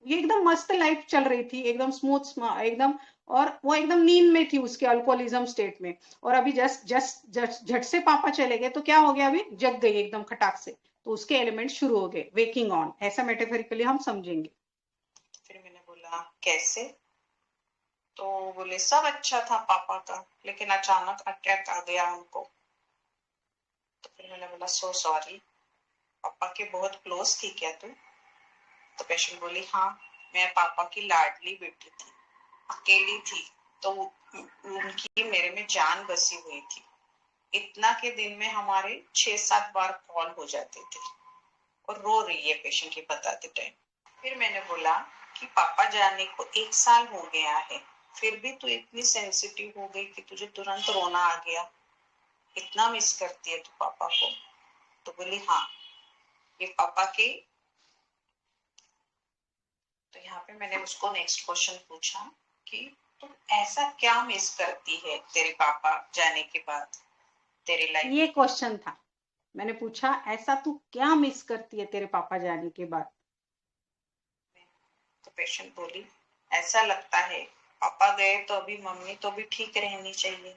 ये एकदम मस्त लाइफ चल रही थी, एकदम स्मूथ एकदम, और वो एकदम नींद में थी उसके अल्कोहलिज्म स्टेट में। और अभी जस्ट जस्ट जस्ट झट से पापा चले गए तो क्या हो गया, अभी जग गई एकदम खटाक से, तो उसके एलिमेंट शुरू हो गए वेकिंग ऑन, ऐसा मेटाफोरिकली हम समझेंगे। फिर मैंने बोला कैसे, तो बोले सब अच्छा था पापा का, लेकिन अचानक अटैक आ गया उनको। तो फिर मैंने बोला सो सॉरी, पापा के बहुत क्लोज थी क्या तू। तो पेशेंट बोली हाँ, मैं पापा की लाडली बेटी थी, अकेली थी, तो उनकी मेरे में जान बसी हुई थी। इतना के दिन में हमारे 6-7 बार कॉल हो जाते थे। और रो रही है पेशेंट के बताते टाइम। फिर मैंने बोला कि पापा जाने को 1 साल हो गया है, फिर भी तू इतनी सेंसिटिव हो गई कि तुझे तुरंत रोना आ गया, इतना मिस करती है तू पापा को। तो बोली हाँ, ये पापा के। तो यहाँ पे मैंने उसको नेक्स्ट क्वेश्चन पूछा कि तुम ऐसा क्या मिस करती है तेरे पापा जाने के बाद तेरी लाइफ। ये क्वेश्चन था, मैंने पूछा ऐसा तू क्या मिस करती है तेरे पापा जाने के बाद। तो पेशेंट बोली ऐसा लगता है पापा गए तो अभी मम्मी तो भी ठीक रहनी चाहिए।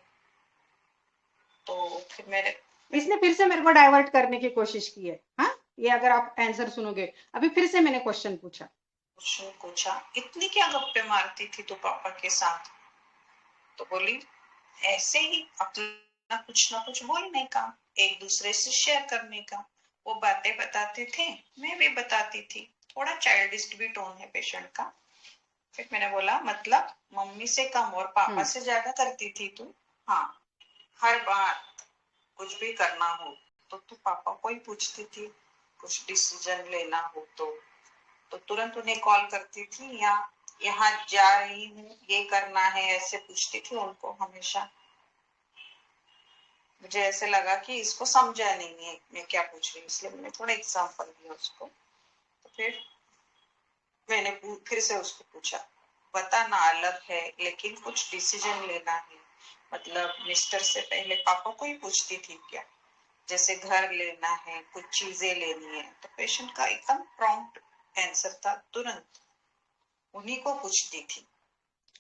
तो फिर मेरे इसने फिर से मेरे को डाइवर्ट करने की कोशिश की है। हाँ, ये अगर आप आंसर सुनोगे, अभी फिर से मैंने क्वेश्चन पूछा, इतनी क्या गप्पे मारती थी तो पापा के साथ। तो बोली ऐसे ही अपना कुछ ना कुछ बोलने का, एक दूसरे से शेयर करने का। वो बातें बताते थे, मैं भी बताती थी, थोड़ा चाइल्डिश भी टोन है पेशेंट का। फिर मैंने बोला मतलब मम्मी से कम और पापा से ज्यादा करती थी तू। हाँ, हर बात कुछ भी करना हो तो तू पापा को ही पूछती थी, कुछ डिसीजन लेना हो तो तुरंत उन्हें कॉल करती थी, या यहाँ जा रही हूँ ये करना है ऐसे पूछती थी उनको हमेशा। मुझे ऐसे लगा कि इसको समझा नहीं है मैं क्या पूछ रही हूँ, इसलिए मैंने थोड़ा एग्जाम्पल दिया उसको। तो फिर मैंने फिर से उसको पूछा बताना अलग है लेकिन कुछ डिसीजन लेना है, मतलब मिस्टर से पहले पापा को ही पूछती थी क्या, जैसे घर लेना है, कुछ चीजें लेनी है। तो पेशेंट का एकदम प्रॉम्प्ट आंसर था, तुरंत उन्हीं को पूछती थी।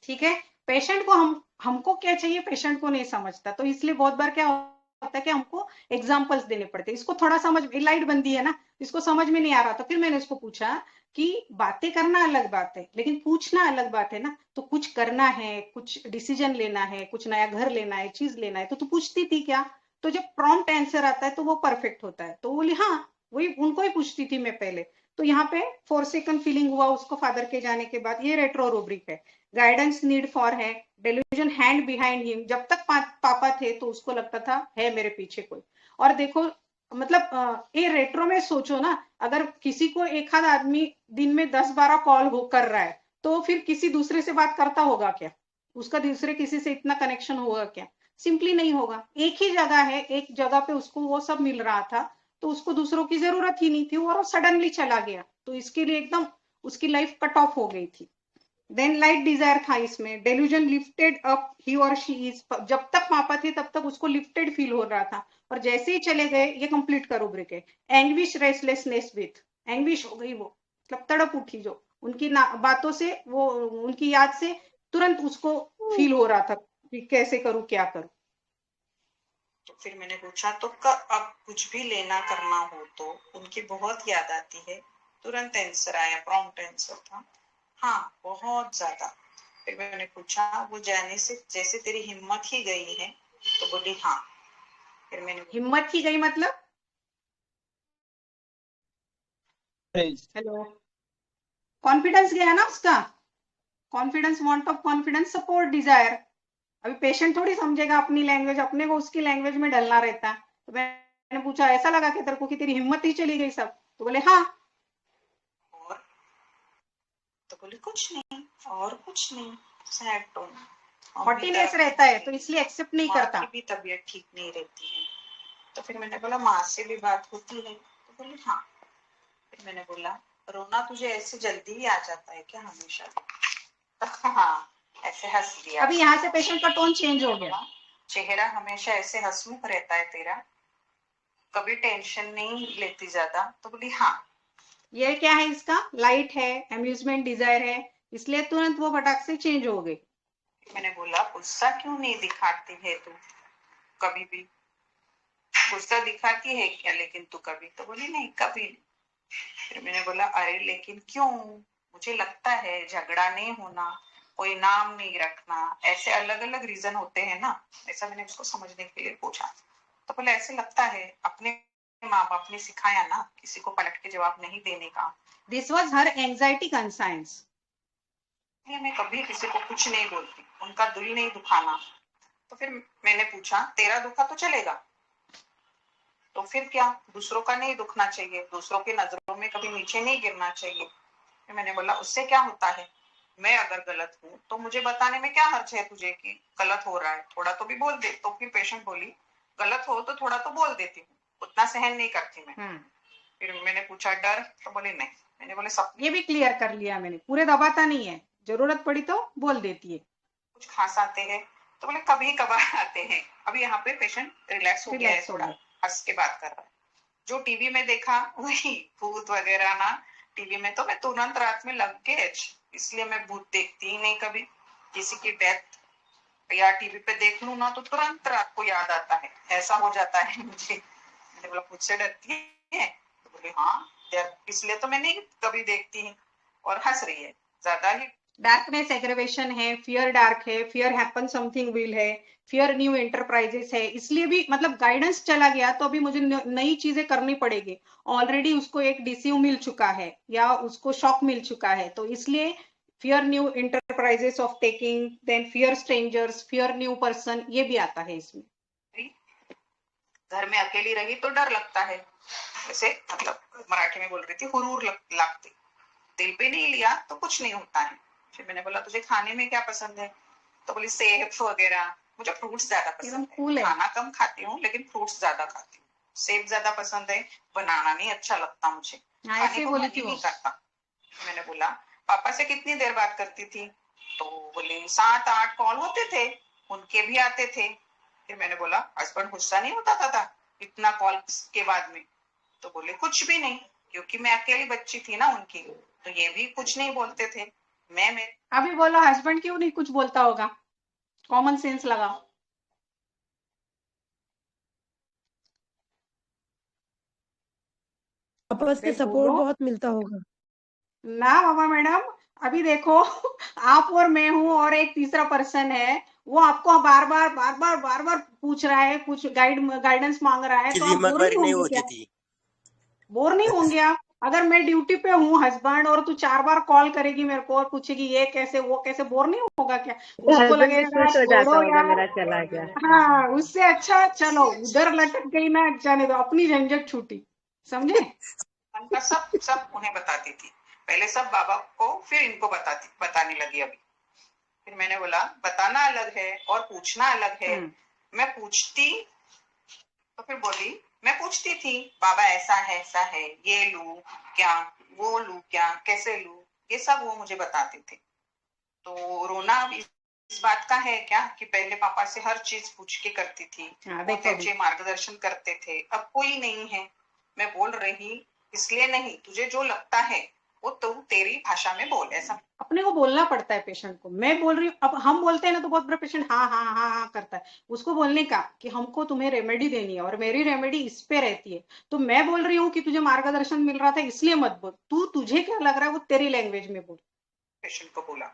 ठीक है, पेशेंट को हमको क्या चाहिए पेशेंट को नहीं समझता, तो इसलिए बहुत बार क्या होता है कि हमको एग्जांपल्स देने पड़ते हैं। इसको थोड़ा समझ, लाइट बंदी है ना, इसको समझ में नहीं आ रहा था। फिर मैंने उसको पूछा कि बातें करना अलग बात है लेकिन पूछना अलग बात है ना, तो कुछ करना है, कुछ डिसीजन लेना है, कुछ नया घर लेना है, चीज लेना है, तो तू पूछती थी क्या? तो जब प्रॉम्प्ट आंसर आता है तो वो परफेक्ट होता है। तो बोली हाँ, वही उनको ही पूछती थी मैं पहले। तो यहाँ पे फोरसेकन फीलिंग हुआ उसको फादर के जाने के बाद, ये रेट्रो रूब्रिक है। गाइडेंस नीड फॉर है, डेल्यूजन हैंड बिहाइंड हिम, जब तक पापा थे तो उसको लगता था है मेरे पीछे कोई। और देखो मतलब ये रेट्रो में सोचो ना, अगर किसी को एक आध आदमी दिन में 10-12 कॉल हो कर रहा है तो फिर किसी दूसरे से बात करता होगा क्या? उसका दूसरे किसी से इतना कनेक्शन होगा क्या? सिंपली नहीं होगा। एक ही जगह है, एक जगह पे उसको वो सब मिल रहा था, तो उसको दूसरों की जरूरत ही नहीं थी और वो सडनली चला गया, तो इसके लिए एकदम उसकी लाइफ कट ऑफ हो गई थी। देन लाइट डिजायर था इसमें, डेल्यूजन लिफ्टेड अप ही और शी इज, जब तक पापा थे तब तक उसको लिफ्टेड फील हो रहा था, और जैसे ही चले गए, ये कंप्लीट का रूब्रिक है। एंग्विश रेस्टलेसनेस विथ, एंग्विश हो गई, वो मतलब तड़प उठी, जो उनकी बातों से, वो उनकी याद से तुरंत उसको फील हो रहा था कि कैसे करूं, क्या करूं। तो फिर मैंने पूछा तो अब कुछ भी लेना करना हो तो उनकी बहुत याद आती है? तुरंत आंसर आया, प्रॉम्प्ट आंसर था हाँ, बहुत ज्यादा। फिर मैंने पूछा वो जाने से जैसे तेरी हिम्मत ही गई है? तो बोली हाँ। फिर मैंने हिम्मत ही गई मतलब? हेलो, कॉन्फिडेंस गया ना उसका, confidence, want of confidence, support, desire. अभी पेशेंट थोड़ी समझेगा अपनी लैंग्वेज, अपने को उसकी लैंग्वेज में डलना रहता। तो मैंने पूछा ऐसा लगा कि तेरे को कि तेरी हिम्मत ही चली गई सब? तो बोले हाँ। और तो बोले कुछ नहीं, और कुछ नहीं। सैड टोन, हॉटीनेस रहता है तो इसलिए एक्सेप्ट नहीं करता। माँ की भी तबीयत ठीक नहीं रहती है। तो फिर मैंने बोला माँ से भी बात होती है? तो बोले हाँ। फिर मैंने बोला रोना तुझे ऐसे जल्दी ही आ जाता है क्या हमेशा? तो हाँ, ऐसे हंस दिया। अभी यहाँ से पेशेंट का टोन चेंज हो गया। चेहरा हमेशा ऐसे हंसमुख रहता है तेरा, कभी टेंशन नहीं लेती ज्यादा? तो बोली हाँ। ये क्या है इसका? लाइट है, अम्यूजमेंट, डिजायर है, इसलिए तुरंत वो फटाक से चेंज हो गई। मैंने बोला गुस्सा क्यों नहीं दिखाती है तू कभी भी? गुस्सा दिखाती है क्या लेकिन तू कभी? तो बोली नहीं, कभी नहीं। फिर मैंने बोला अरे लेकिन क्यों? मुझे लगता है झगड़ा नहीं होना, कोई नाम नहीं रखना, ऐसे अलग अलग रीजन होते हैं ना, ऐसा मैंने उसको समझने के लिए पूछा। तो बोले ऐसे लगता है, अपने माँ बाप ने सिखाया ना किसी को पलट के जवाब नहीं देने का। This was her anxiety conscience. मैं कभी किसी को कुछ नहीं बोलती, उनका दिल नहीं दुखाना। तो फिर मैंने पूछा तेरा दुखा तो चलेगा, तो फिर क्या? दूसरों का नहीं दुखना चाहिए, दूसरों की नजरों में कभी नीचे नहीं गिरना चाहिए। फिर मैंने बोला उससे क्या होता है? मैं अगर गलत हूँ तो मुझे बताने में क्या हर्ज है तुझे कि गलत हो रहा है? थोड़ा तो भी बोल दे। तो फिर पेशेंट बोली गलत हो तो थोड़ा तो बोल देती हूँ, उतना सहन नहीं करती मैं। फिर मैंने पूछा डर? तो बोले नहीं। मैंने बोले सब ये भी क्लियर कर लिया मैंने, पूरे दबाता नहीं है, जरूरत पड़ी तो बोल देती है। कुछ खास आते हैं? तो बोले कभी कभार आते हैं। अभी यहाँ पे पेशेंट रिलैक्स हो गया है, थोड़ा हंस के बात कर रहा है। जो टीवी में देखा वही भूत वगैरह ना, टीवी में तो मैं तुरंत रात में लग के, इसलिए मैं भूत देखती ही नहीं कभी। किसी की डेथ या टीवी पे देख लूं ना तो तुरंत रात को याद आता है, ऐसा हो जाता है मुझे। मैंने बोला मुझसे डरती है? तो बोले हाँ, इसलिए तो मैं नहीं कभी देखती हूँ। और हंस रही है ज्यादा ही। डार्कनेस एग्रेवेशन है, फियर डार्क है, फियर हैपन समथिंग विल है, फियर न्यू एंटरप्राइजेस है, इसलिए भी मतलब गाइडेंस चला गया तो अभी मुझे नई चीजें करनी पड़ेगी। ऑलरेडी उसको एक डीसीयू मिल चुका है या उसको शॉक मिल चुका है, तो इसलिए fear new enterprises of taking, then fear strangers, fear new person, ये भी आता है इसमें। घर में अकेली रही तो डर लगता है, वैसे मतलब मराठी में बोल रही थी, हुरूर लगती। दिल पे नहीं लिया तो कुछ नहीं होता है। फिर मैंने बोला तुझे खाने में क्या पसंद है? तो बोली सेब वगैरह। मुझे फ्रूट्स ज्यादा पसंद है, खाना कम खाती हूँ लेकिन फ्रूट्स ज्यादा खाती हूँ। सेब ज्यादा पसंद है, बनाना नहीं अच्छा लगता मुझे, खाने को मन ही नहीं करता। मैंने बोला पापा से कितनी देर बात करती थी? तो बोले 7-8 कॉल होते थे, उनके भी आते थे। फिर मैंने बोला हस्बैंड गुस्सा नहीं होता था इतना कॉल के बाद में? तो बोले कुछ भी नहीं, क्योंकि मैं अकेली बच्ची थी ना उनकी, तो ये भी कुछ नहीं बोलते थे। मैं अभी बोलो हस्बैंड क्यों नहीं कुछ बोलता होगा, कॉमन सेंस लगाओ। आपस अरे से सपोर्ट बोलो बहुत मिलता होगा। ना बाबा मैडम, अभी देखो आप और मैं हूं और एक तीसरा पर्सन है, वो आपको बार बार पूछ रहा है, कुछ गाइडेंस मांग रहा है, तो एक्चुअली आप बोर नहीं क्वारी नहीं होंगे होती क्या? थी। बोर नहीं होंगे आप? अगर मैं ड्यूटी पे हूँ हस्बैंड और तू 4 बार कॉल करेगी मेरे को और पूछेगी ये कैसे वो कैसे, बोर नहीं होगा क्या? उसको हस्बैंड भी लगेगा खुश हो जाता छोड़ो होगा यार। मेरा चला गया। हाँ, उससे अच्छा चलो उधर लटक गई ना, जाने दो, अपनी झंझट छूटी, समझे? मन का सब सब उन्हें बताती थी, पहले सब बाबा को, फिर इनको बताने लगी। अभी फिर मैंने बोला बताना अलग है और पूछना अलग है। मैं पूछती तो फिर बोली, मैं पूछती थी बाबा ऐसा है, ये लूं क्या, वो लूं क्या, कैसे लूं, ये सब वो मुझे बताते थे। तो रोना इस बात का है क्या कि पहले पापा से हर चीज पूछ के करती थी, वो मुझे मार्गदर्शन करते थे, अब कोई नहीं है। मैं बोल रही इसलिए नहीं, तुझे जो लगता है वो तू तेरी भाषा में बोल, ऐसा अपने को बोलना पड़ता है पेशेंट को। मैं बोल रही हूँ, अब हम बोलते हैं ना तो बहुत बड़ा पेशेंट हाँ हाँ हाँ हाँ करता है। उसको बोलने का कि हमको तुम्हें रेमेडी देनी है और मेरी रेमेडी इस पे रहती है, तो मैं बोल रही हूँ कि तुझे मार्गदर्शन मिल रहा था इसलिए मत बोल, तुझे क्या लग रहा है वो तेरी लैंग्वेज में बोल। पेशेंट को बोला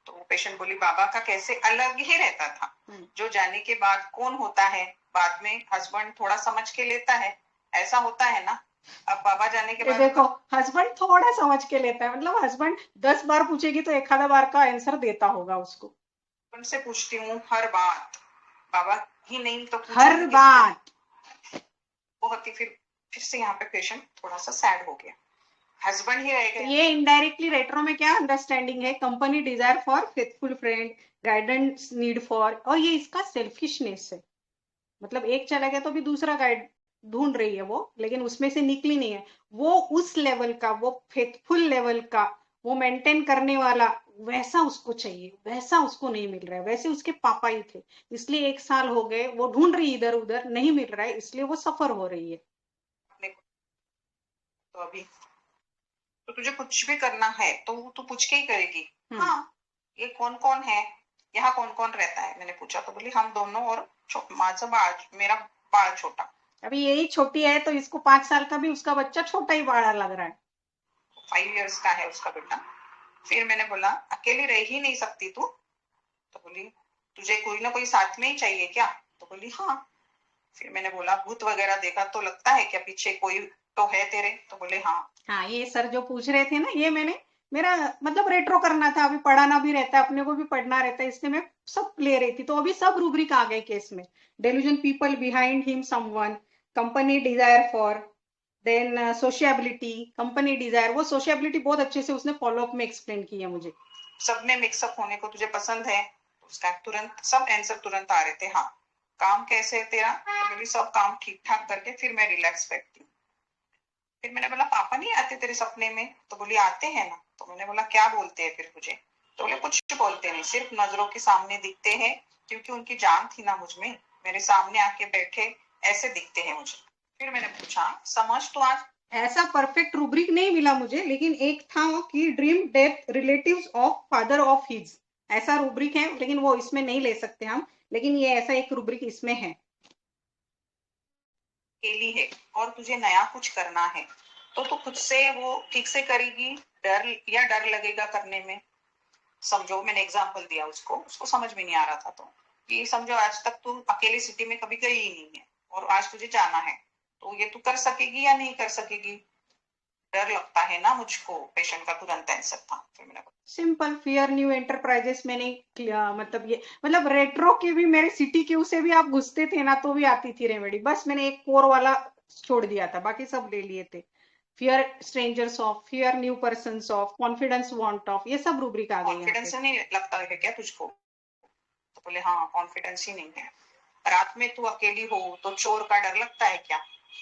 तो पेशेंट बोली बाबा का कैसे अलग ही रहता था, जो जाने के बाद कौन होता है, बाद में हस्बैंड थोड़ा समझ के लेता है, ऐसा होता है ना। अब बाबा जाने के बाद देखो हस्बैंड थोड़ा समझ के लेता है, मतलब हस्बैंड 10 बार पूछेगी तो एक आधा बार का आंसर देता होगा उसको। उनसे पूछती हूँ हर बात, बाबा ही नहीं तो हर बात बहुत ही। फिर से यहाँ पे पेशेंट थोड़ा सा सैड हो गया, हस्बैंड ही रह गए। ये इनडायरेक्टली रेट्रो में क्या अंडरस्टैंडिंग है, company desire for faithful friend, guidance need for, और ये इसका सेल्फिशनेस है। मतलब एक चला गया तो भी दूसरा गाइड ढूंढ रही है वो, लेकिन उसमें से निकली नहीं है वो। उस लेवल का, वो फेथफुल लेवल का, वो मेंटेन करने वाला, वैसा उसको चाहिए, वैसा उसको नहीं मिल रहा है। वैसे उसके पापा ही थे, इसलिए 1 साल हो गए वो ढूंढ रही इधर उधर, नहीं मिल रहा है, इसलिए वो सफर हो रही है। तो अभी तो तुझे कुछ भी करना है तो तू पूछ के ही करेगी। हाँ, ये कौन कौन है, यहाँ कौन कौन रहता है, मैंने पूछा तो बोली हम दोनों और मेरा बाल छोटा। अभी यही छोटी है तो इसको 5 साल का भी उसका बच्चा छोटा ही बड़ा लग रहा है। 5 इयर्स का है उसका बेटा। फिर मैंने बोला अकेली रह ही नहीं सकती तू, तो बोली तुझे कोई ना कोई साथ में ही चाहिए क्या, तो बोली हाँ। फिर मैंने बोला भूत वगैरह देखा तो लगता है क्या पीछे कोई तो है तेरे, तो बोले हाँ। ये सर जो पूछ रहे थे ना, ये मेरा मतलब रेट्रो करना था, अभी पढ़ाना भी रहता है, अपने को भी पढ़ना रहता है, इसलिए मैं सब ले रही थी। तो अभी सब रूब्रिक आ गए केस में, delusion people behind him someone, company desire for, then sociability, company desire. वो सोशियबिलिटी बहुत अच्छे से उसने फॉलोअप में एक्सप्लेन की है मुझे। सब में मिक्सअप होने को तुझे पसंद है, उसका तुरंत सब आंसर तुरंत आ रहे थे। हाँ, काम कैसे है तेरा, तो मेरी सब काम ठीक ठाक करके फिर मैं रिलैक्स बैठती हूँ। फिर मैंने बोला पापा नहीं आते तेरे सपने में, तो बोली आते हैं ना। तो मैंने बोला क्या बोलते हैं फिर तुझे, तो बोले कुछ बोलते नहीं, सिर्फ नजरों के सामने दिखते हैं, क्योंकि उनकी जान थी ना मुझ में, मेरे सामने आके बैठे ऐसे दिखते हैं मुझे। फिर मैंने पूछा समझ तो आज ऐसा परफेक्ट रूब्रिक नहीं मिला मुझे, लेकिन एक था कि dream death relatives of father of his, ऐसा रूब्रिक है, लेकिन वो इसमें नहीं ले सकते हम, लेकिन ये ऐसा एक रूब्रिक इसमें है। अकेली है और तुझे नया कुछ करना है तो तू खुद से वो ठीक से करेगी, डर लगेगा करने में। समझो मैंने एग्जांपल दिया उसको समझ में नहीं आ रहा था, तो ये समझो आज तक तू अकेले सिटी में कभी गई ही नहीं है और आज तुझे जाना है, तो ये तू कर सकेगी या नहीं कर सकेगी, डर लगता है ना मुझको। पेशेंट का तुरंत आंसर था। फिर मैंने सिंपल फियर न्यू एंटरप्राइजेस मैंने मतलब ये मतलब रेट्रो के भी, मेरे सिटी के उसे भी आप घुसते थे ना तो भी आती थी रेमेडी, बस मैंने एक कोर वाला छोड़ दिया था, बाकी सब ले लिए थे। Fear strangers of, fear new person of, confidence want of, ये सब रूब्रिक आ गई। कॉन्फिडेंस नहीं लगता है क्या तुझको, तो बोले हाँ कॉन्फिडेंस ही नहीं है। रात में तू अकेली हो तो चोर का डर लगता है क्या,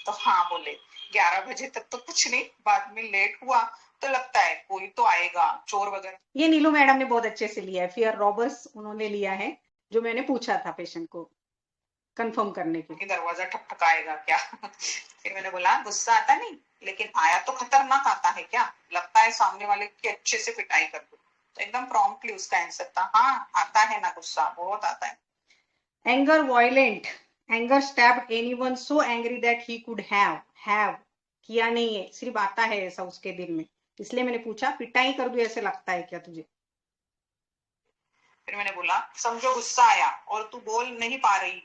तो हाँ बोले 11 बजे तक तो कुछ नहीं, बाद में लेट हुआ तो लगता है कोई तो आएगा, चोर वगैरह। ये नीलू मैडम ने बहुत अच्छे से लिया है, फियर रॉबर्स उन्होंने लिया है, जो मैंने पूछा था पेशेंट को कंफर्म करने के लिए। दरवाजा ठकठकाएगा क्या फिर मैंने बोला गुस्सा आता नहीं, लेकिन आया तो खतरनाक आता है क्या, लगता है सामने वाले की अच्छे से पिटाई कर दूं, तो एकदम प्रॉम्प्टली उसका आंसर था हाँ आता है ना, गुस्सा बहुत आता है। Anger violent, anger stabbed anyone so angry that he could have किया नहीं है, सिर्फ आता है ऐसा उसके दिल में, इसलिए मैंने पूछा पिटाई कर दूं ऐसे लगता है क्या तुझे? फिर मैंने बोला समझो गुस्सा आया और तू बोल नहीं पा रही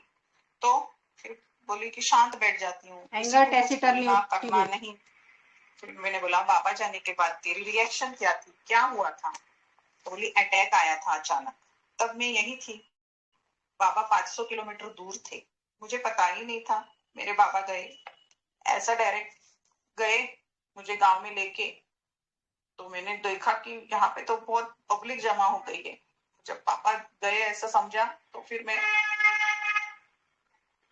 तो फिर बोली कि शांत बैठ जाती हूँ, एंगर टैसिटर्नली करना नहीं। फिर मैंने बोला बाबा जाने के बाद तेरी रिएक्शन क्या थी, क्या हुआ था? तो बोली अटैक आया था अचानक, तब मैं यही थी, बाबा 500 किलोमीटर दूर थे, मुझे पता ही नहीं था। मेरे बाबा गए, ऐसा डायरेक्ट गए मुझे गांव में लेके, तो मैंने देखा कि यहाँ पे तो बहुत पब्लिक जमा हो गई है। जब पापा गए ऐसा समझा, तो फिर मैं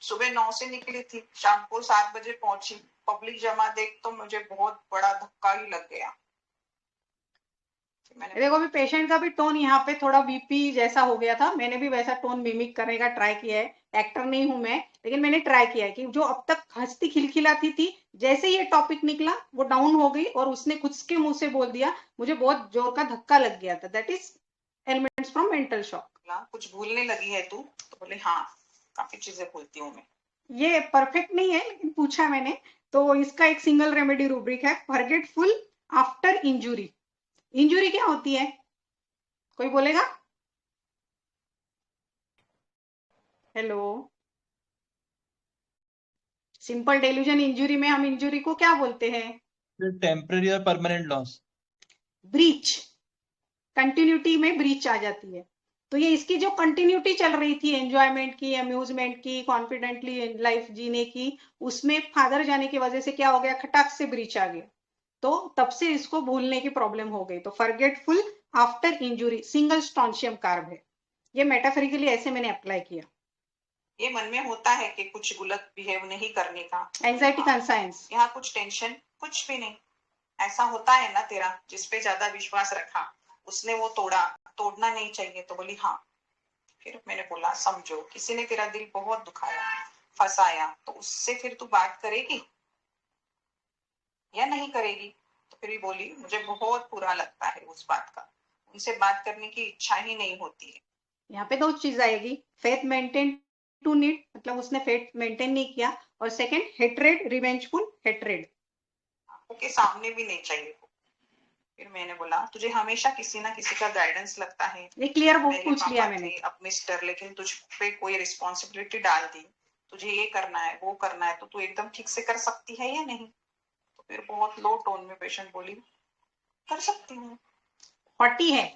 सुबह 9 से निकली थी, शाम को 7 बजे पहुंची। पब्लिक जमा देख तो मुझे बहुत बड़ा धक्का ही लग गया। देखो अभी पेशेंट का भी टोन यहाँ पे थोड़ा बीपी जैसा हो गया था, मैंने भी वैसा टोन मिमिक करने का ट्राई किया है। एक्टर नहीं हूं मैं, लेकिन मैंने ट्राई किया है कि जो अब तक हंसती खिलखिलाती थी, जैसे ये टॉपिक निकला वो डाउन हो गई और उसने खुद के मुंह से बोल दिया मुझे बहुत जोर का धक्का लग गया था। That is elements from mental shock. कुछ भूलने लगी है तू? तो बोले हाँ काफी चीजें भूलती हूँ मैं। ये परफेक्ट नहीं है लेकिन पूछा मैंने, तो इसका एक सिंगल रेमेडी रूब्रिक है, फॉरगेटफुल आफ्टर इंजुरी। इंजुरी क्या होती है, कोई बोलेगा? हेलो, सिंपल डेल्यूजन इंजुरी में हम इंजुरी को क्या बोलते हैं? टेम्पररी और परमानेंट लॉस। ब्रीच, कंटिन्यूटी में ब्रीच आ जाती है। तो ये इसकी जो कंटिन्यूटी चल रही थी एंजॉयमेंट की, अम्यूजमेंट की, कॉन्फिडेंटली लाइफ जीने की, उसमें फादर जाने की वजह से क्या हो गया, खटाक से ब्रीच आ गया, तो तब से इसको भूलने की प्रॉब्लम हो गई। तो forgetful after injury single strontium carb है। ये मेटाफोरिकली ऐसे मैंने अप्लाई किया। ये मन में होता है कि कुछ गलत बिहेव नहीं करने का, एंजाइटी कंसाइंस, यहाँ कुछ टेंशन कुछ भी नहीं, ऐसा होता है ना तेरा जिसपे ज्यादा विश्वास रखा उसने वो तोड़ा, तोड़ना नहीं चाहिए। तो बोली हाँ। फिर मैंने बोला समझो किसी ने तेरा दिल बहुत दुखाया, फंसाया, तो उससे फिर तू बात करेगी या नहीं करेगी? तो फिर भी बोली मुझे बहुत बुरा लगता है उस बात का, उनसे बात करने की इच्छा ही नहीं होती है। यहाँ पे दो चीज आएगी, फेथ मेंटेन टू नीड, मतलब उसने फेथ मेंटेन नहीं किया, और सेकंड हेट्रेड, रिवेंजफुल हेट्रेड, के सामने भी नहीं चाहिए। फिर मैंने बोला तुझे हमेशा किसी ना किसी का गाइडेंस लगता है, ये क्लियर पूछ लिया मैंने। अब मिस्टर, लेकिन तुझ पे कोई रिस्पॉन्सिबिलिटी डाल दी, तुझे ये करना है वो करना है, तो तू एकदम ठीक से कर सकती है या नहीं? तो फिर बहुत लो टोन में पेशेंट बोली कर सकती हूँ। 40 है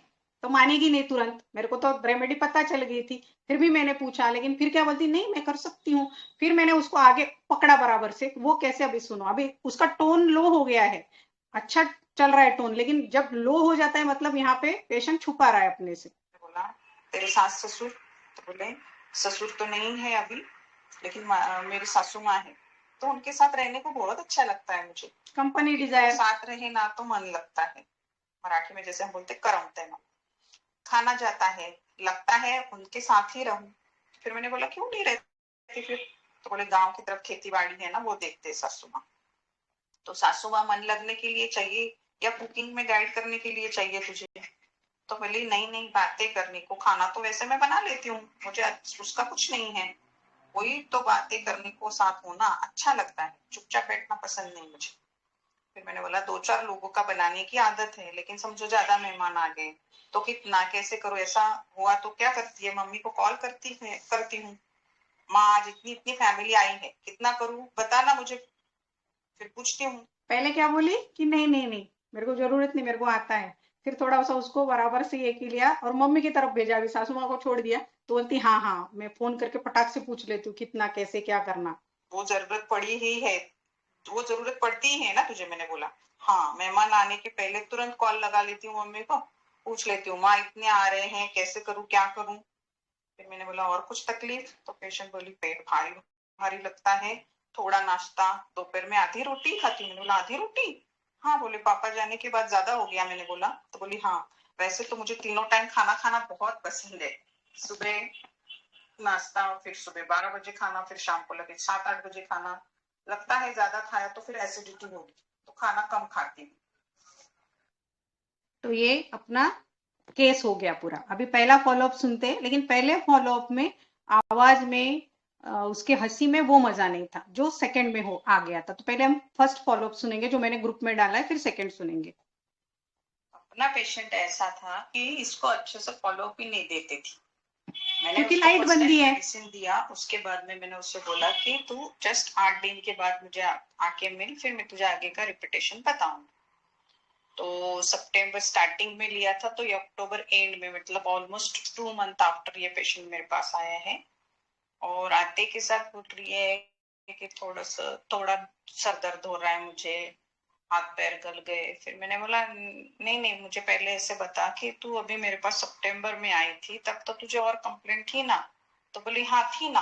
तो मानेगी नहीं तुरंत, मेरे को तो रेमेडी पता चल गई थी, फिर भी मैंने पूछा, लेकिन फिर क्या बोलती, नहीं मैं कर सकती हूँ। फिर मैंने उसको आगे पकड़ा बराबर से, वो कैसे, अभी सुनो, अभी उसका टोन लो हो गया है, अच्छा चल रहा है टोन, लेकिन जब लो हो जाता है मतलब यहाँ पे पेशेंट छुपा रहा है अपने से। बोला तेरे सास ससुर? तो बोले ससुर तो नहीं है अभी, लेकिन मेरी सासू माँ है, तो उनके साथ रहने को बहुत अच्छा लगता है मुझे, कंपनी डिजायर, साथ रहे ना तो मन लगता है, मराठी में जैसे हम बोलते करमते ना, खाना जाता है, लगता है उनके साथ ही रहूं। फिर मैंने बोला क्यों नहीं रहती फिर? तो बोले गांव की तरफ खेती बाड़ी है ना, वो देखते सासू माँ, तो सासू माँ मन लगने के लिए चाहिए या कुकिंग में गाइड करने के लिए चाहिए तुझे? तो बोली नहीं नहीं बातें करने को, खाना तो वैसे मैं बना लेती हूँ, मुझे उसका कुछ नहीं है, वही तो बातें करने को साथ होना अच्छा लगता है, चुपचाप बैठना पसंद नहीं मुझे। फिर मैंने बोला 2-4 लोगों का बनाने की आदत है, लेकिन समझो ज्यादा मेहमान आ गए तो कितना कैसे करो, ऐसा हुआ तो क्या करती है? मम्मी को कॉल करती हूँ, माँ आज इतनी इतनी फैमिली आई है, कितना करूँ बताना मुझे। फिर पूछती हूँ, पहले क्या बोली कि नहीं नहीं नहीं मेरे को जरूरत नहीं, मेरे को आता है, फिर थोड़ा सा उसको बराबर से ये की लिया और मम्मी की तरफ भेजा, अभी सासू माँ को छोड़ दिया, तो बोलती हाँ हाँ मैं फोन करके फटाक से पूछ लेती हूँ कितना कैसे क्या करना। वो जरूरत पड़ी ही है, वो जरूरत पड़ती है ना तुझे? मैंने बोला हाँ, मेहमान आने के पहले तुरंत कॉल लगा लेती हूँ मम्मी को, पूछ लेती हूँ माँ इतने आ रहे हैं कैसे करूँ क्या करूँ। फिर मैंने बोला और कुछ तकलीफ? तो पेशेंट बोली पेट भारी भारी लगता है, थोड़ा नाश्ता, दोपहर में आधी रोटी खाती हूँ। मैंने बोला आधी रोटी? हाँ। बोले पापा जाने के बाद ज्यादा हो गया? मैंने बोला, तो बोली हाँ वैसे तो मुझे तीनों टाइम खाना खाना बहुत पसंद है, सुबह नाश्ता, फिर सुबह 12 बजे खाना, फिर शाम को लगे 7-8 बजे खाना, लगता है ज्यादा खाया तो फिर एसिडिटी होगी, तो खाना कम खाती हूँ। तो ये अपना केस हो गया पूरा। अभी पहला फॉलोअप सुनते हैं, लेकिन पहले फॉलोअप में आवाज में उसके हंसी में वो मजा नहीं था जो सेकंड में हो आ गया था। तो पहले हम फर्स्ट फॉलोअप सुनेंगे जो मैंने ग्रुप में डाला है, फिर सेकंड सुनेंगे। अपना पेशेंट ऐसा था कि इसको अच्छे से फॉलोअप ही नहीं देते थी। मैंने क्योंकि उसको लाइट फर्स्ट बंदी टाइम है। मेडिसिन दिया, उसके बाद में मैंने उससे बोला कि तू जस्ट 8 दिन के बाद मुझे आके मिल, फिर मैं तुझे आगे का रिपीटेशन बताऊंगी। तो सितंबर स्टार्टिंग में लिया था, तो ये अक्टूबर एंड में, मतलब ऑलमोस्ट 2 मंथ आफ्टर ये पेशेंट मेरे पास आया है। और आते के साथ बोल रही है कि थोड़ा सर दर्द हो रहा है, मुझे हाथ पैर गल गए। फिर मैंने बोला नहीं मुझे पहले ऐसे बता कि तू अभी मेरे पास सितंबर में आई थी, तब तो तुझे और कंप्लेंट थी ना? तो बोली हाँ थी ना।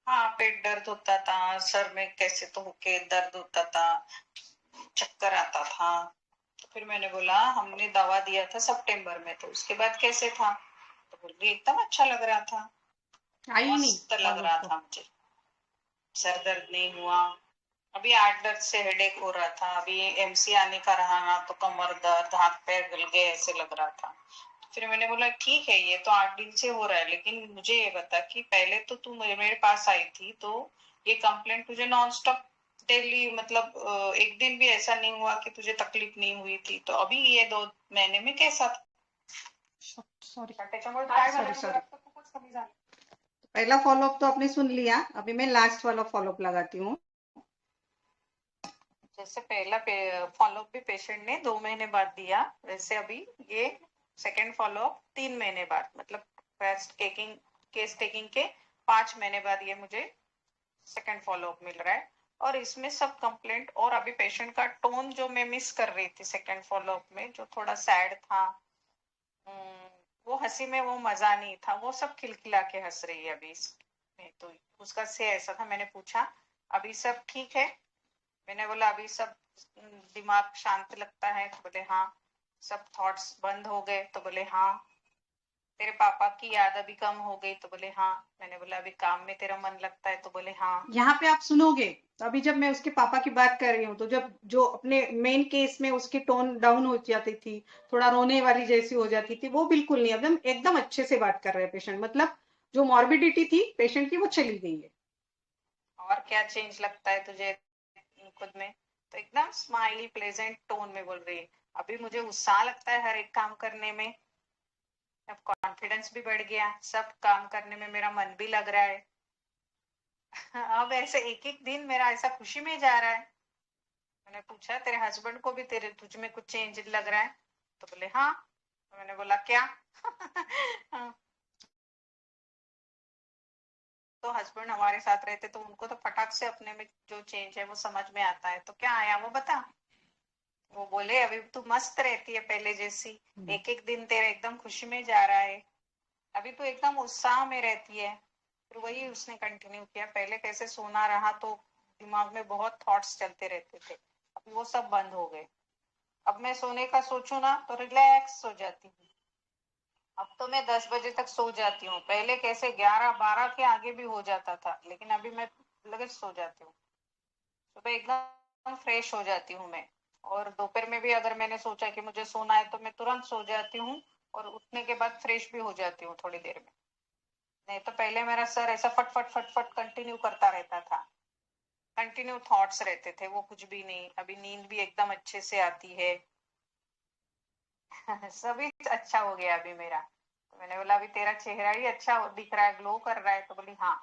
हाँ, पेट दर्द होता था, सर में कैसे तो होके दर्द होता था, चक्कर आता था। तो फिर मैंने बोला हमने दवा दिया था सितंबर में, तो उसके बाद कैसे था? तो बोली एकदम अच्छा लग रहा था, आई नहीं मस्त लग रहा था मुझे, सर दर्द नहीं हुआ। अभी 8 दिन से हेडेक हो रहा था, अभी एमसी आने का रहा ना, तो कमर दर्द, हाथ पैर गल गए, ऐसे लग रहा था। फिर मैंने बोला ठीक है, ये तो 8 दिन से हो रहा है, लेकिन मुझे ये बता कि पहले तो तू मेरे पास आई थी तो ये कंप्लेंट तुझे नॉन स्टॉप डेली, मतलब एक दिन भी ऐसा नहीं हुआ कि तुझे तकलीफ नहीं हुई थी, तो अभी ये 2 महीने में कैसा था? Sorry sorry. पहला फॉलोअप तो आपने सुन लिया, अभी मैं लास्ट वाला फॉलोअप लगाती हूँ। जैसे पहला फॉलोअप भी पेशेंट ने 2 महीने बाद दिया, वैसे अभी ये सेकेंड फॉलोअप 3 महीने बाद, मतलब केस टेकिंग के 5 महीने बाद ये मुझे सेकेंड फॉलोअप मिल रहा है। और इसमें सब कंप्लेंट, और अभी पेशेंट का टोन जो मैं मिस कर रही थी सेकेंड फॉलोअप में, जो थोड़ा सैड था, वो हंसी में वो मजा नहीं था, वो सब खिलखिला के हंस रही है अभी इसमें। तो उसका से ऐसा था, मैंने पूछा अभी सब ठीक है? मैंने बोला अभी सब दिमाग शांत लगता है? तो बोले हाँ। सब थॉट्स बंद हो गए? तो बोले हाँ। तेरे पापा की याद अभी कम हो गई? तो बोले हाँ। मैंने बोला अभी काम में तेरा मन लगता है? तो बोले हाँ। यहाँ पे आप सुनोगे तो अभी जब मैं उसके पापा की बात कर रही हूँ, तो जब जो अपने मेन केस में उसकी टोन डाउन हो जाती थी, थोड़ा रोने वाली जैसी हो जाती थी, वो बिल्कुल नहीं, एकदम अच्छे से बात कर रहे हैं पेशेंट। मतलब जो मॉर्बिडिटी थी पेशेंट की वो चली गई है। और क्या चेंज लगता है तुझे खुद में? तो एकदम स्माइली प्लेजेंट टोन में बोल रही है। अभी मुझे उत्साह लगता है हर एक काम करने में, अब कॉन्फिडेंस भी बढ़ गया, सब काम करने में मेरा मन भी लग रहा है। अब ऐसे एक एक दिन मेरा ऐसा खुशी में जा रहा है। मैंने पूछा तेरे हस्बैंड को भी तुझ में कुछ चेंज लग रहा है? तो बोले हाँ। तो मैंने बोला क्या? तो हस्बैंड हमारे साथ रहते तो उनको तो फटाक से अपने में जो चेंज है वो समझ में आता है। तो क्या आया वो बता। वो बोले अभी तू मस्त रहती है पहले जैसी, एक एक दिन तेरा एकदम खुशी में जा रहा है, अभी तो एकदम उत्साह में रहती है। फिर वही उसने कंटिन्यू किया, पहले कैसे सोना रहा तो दिमाग में बहुत थॉट्स चलते रहते थे, अभी वो सब बंद हो गए। अब मैं सोने का सोचूं ना तो रिलैक्स हो जाती हूँ। अब तो मैं 10 बजे तक सो जाती हूँ, पहले कैसे 11-12 के आगे भी हो जाता था, लेकिन अभी मैं लगे सो जाती हूँ। सुबह एकदम फ्रेश हो जाती हूँ मैं। और दोपहर में भी अगर मैंने सोचा कि मुझे सोना है तो मैं तुरंत सो जाती हूँ, और उठने के बाद फ्रेश भी हो जाती हूँ थोड़ी देर में। नहीं तो पहले मेरा सर ऐसा फट फट फट फट कंटिन्यू करता रहता था, कंटिन्यू थॉट्स रहते थे, वो कुछ भी नहीं। अभी नींद भी एकदम अच्छे से आती है। सभी अच्छा हो गया अभी मेरा। तो मैंने बोला अभी तेरा चेहरा ही अच्छा दिख रहा है, ग्लो कर रहा है? तो बोली हाँ।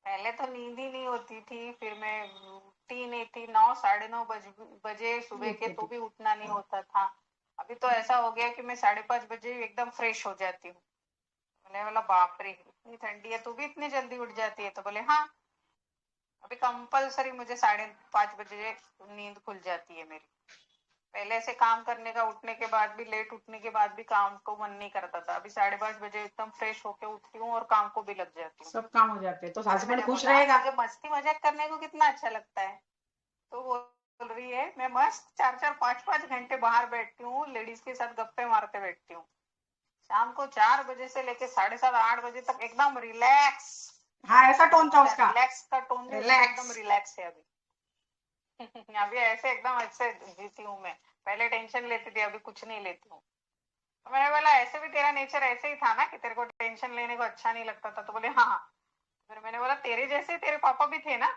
पहले तो नींद ही नहीं होती थी, फिर मैं उठती नहीं थी, 9-9:30 बजे सुबह के, तो भी उठना नहीं होता था। अभी तो ऐसा हो गया कि मैं 5:30 बजे एकदम फ्रेश हो जाती हूँ। मैंने बोला बाप रे, इतनी ठंडी है तू भी इतनी जल्दी उठ जाती है? तो बोले हाँ। अभी कंपलसरी मुझे 5:30 बजे नींद खुल जाती है मेरी। पहले से काम करने का, उठने के बाद भी, लेट उठने के बाद भी काम को मन नहीं करता था, अभी 5:30 बजे एकदम फ्रेश होके उठती हूँ और काम को भी लग जाती हूँ। सब काम हो जाते हैं तो हस्बैंड मैंने खुश बोला रहेगा। मुझे मस्ती मजाक करने को कितना अच्छा लगता है। तो वो बोल रही है मैं मस्त 4-4 5-5 घंटे बाहर बैठती हूँ, लेडीज के साथ गप्पे मारते बैठती हूँ। शाम को 4 बजे से लेके 7:30-8 बजे तक एकदम रिलैक्स। हाँ, ऐसा टोन था उसका, रिलैक्स का टोन भी एकदम रिलैक्स है अभी। अभी ऐसे एकदम अच्छे जीती हूँ मैं, पहले टेंशन लेती थी, अभी कुछ नहीं लेती हूँ। तो मैंने बोला ऐसे भी तेरा नेचर ऐसे ही था ना कि तेरे को टेंशन लेने को अच्छा नहीं लगता था? तो बोले हाँ। फिर मैंने बोला तेरे जैसे तेरे पापा भी थे ना,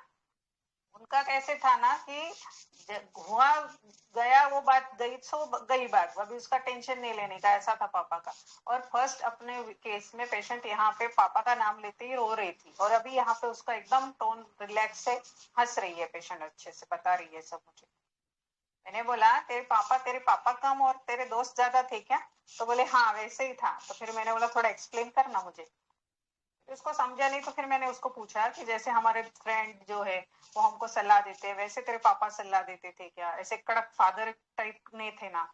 उनका कैसे था ना कि हुआ गया वो बात गई सो गई बात, अभी उसका टेंशन नहीं लेने का, ऐसा था पापा का। और फर्स्ट अपने केस में पेशेंट यहाँ पे पापा का नाम लेते ही रो रही थी, और अभी यहाँ पे उसका एकदम टोन रिलैक्स से हंस रही है पेशेंट, अच्छे से बता रही है सब मुझे। मैंने बोला तेरे पापा कम और तेरे दोस्त ज्यादा थे क्या? तो बोले हाँ वैसे ही था। तो फिर मैंने बोला थोड़ा एक्सप्लेन करना मुझे। उसको समझा नहीं तो फिर मैंने उसको पूछा कि जैसे हमारे फ्रेंड जो है वो हमको सलाह देते हैं, वैसे तेरे पापा सलाह देते थे क्या? ऐसे कड़क फादर टाइप नहीं थे ना,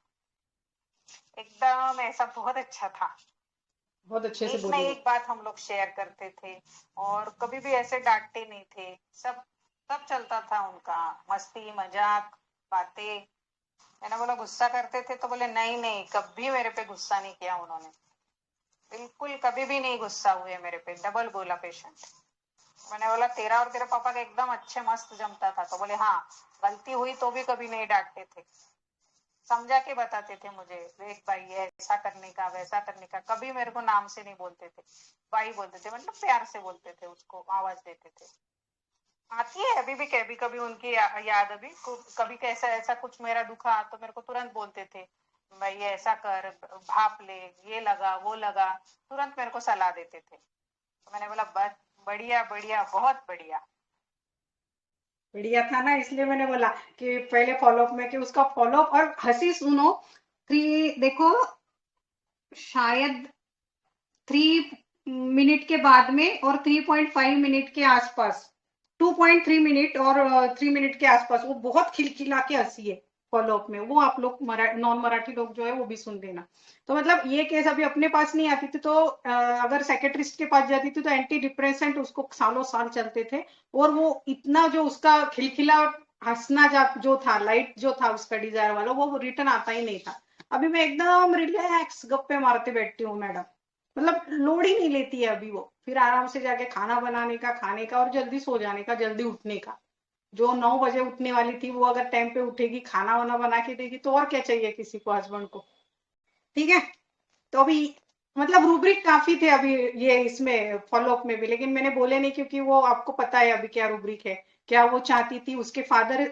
एकदम ऐसा बहुत अच्छा था, बहुत अच्छे से बोले। एक बात हम लोग शेयर करते थे और कभी भी ऐसे डांटते नहीं थे, सब सब चलता था उनका, मस्ती मजाक बातें। मैंने बोला गुस्सा करते थे? तो बोले नहीं नहीं, कभी मेरे पे गुस्सा नहीं किया उन्होंने, बिल्कुल कभी भी नहीं गुस्सा हुए मेरे पे। डबल बोला पेशेंट। मैंने बोला तेरा और तेरे पापा का एकदम अच्छे मस्त जमता था? तो बोले हाँ, गलती हुई तो भी कभी नहीं डांटते थे, समझा के बताते थे मुझे, देख भाई ऐसा करने का वैसा करने का। कभी मेरे को नाम से नहीं बोलते थे, भाई बोलते थे, मतलब प्यार से बोलते थे, उसको आवाज देते थे। आती है अभी भी कभी कभी उनकी याद, अभी कभी कैसा ऐसा कुछ मेरा दुखा तो मेरे को तुरंत बोलते थे भाई ऐसा कर, भाप ले, ये लगा वो लगा, तुरंत मेरे को सलाह देते थे। तो मैंने बोला बस बढ़िया बढ़िया, बहुत बढ़िया बढ़िया था ना, इसलिए मैंने बोला कि पहले फॉलोअप में, कि उसका फॉलोअप और हंसी सुनो। देखो शायद 3 मिनट के बाद में और 3.5 मिनट के आसपास, 2.3 मिनट और 3 मिनट के आसपास वो बहुत खिलखिला के हंसी है फॉलोअप में। वो आप लोग नॉन मराठी लोग जो है वो भी सुन लेना। तो मतलब ये केस अभी अपने पास नहीं आती थी, तो अगर साइकेट्रिस्ट के पास जाती थी तो एंटी डिप्रेसेंट उसको सालों साल चलते थे, और वो इतना जो उसका खिलखिला हंसना जो था, लाइट जो था उसका डिजायर वाला, वो रिटर्न आता ही नहीं था। अभी मैं एकदम रिलैक्स गप्पे मारते बैठती हूँ मैडम, मतलब लोड ही नहीं लेती है अभी वो। फिर आराम से जाके खाना बनाने का, खाने का, और जल्दी सो जाने का, जल्दी उठने का। जो 9 बजे उठने वाली थी वो अगर टाइम पे उठेगी, खाना वाना बना के देगी, तो और क्या चाहिए किसी को, हस्बैंड को। ठीक है। तो अभी मतलब रूब्रिक काफी थे अभी ये इसमें फॉलोअप में भी, लेकिन मैंने बोले नहीं क्योंकि वो आपको पता है अभी क्या रूब्रिक है। क्या वो चाहती थी, उसके फादर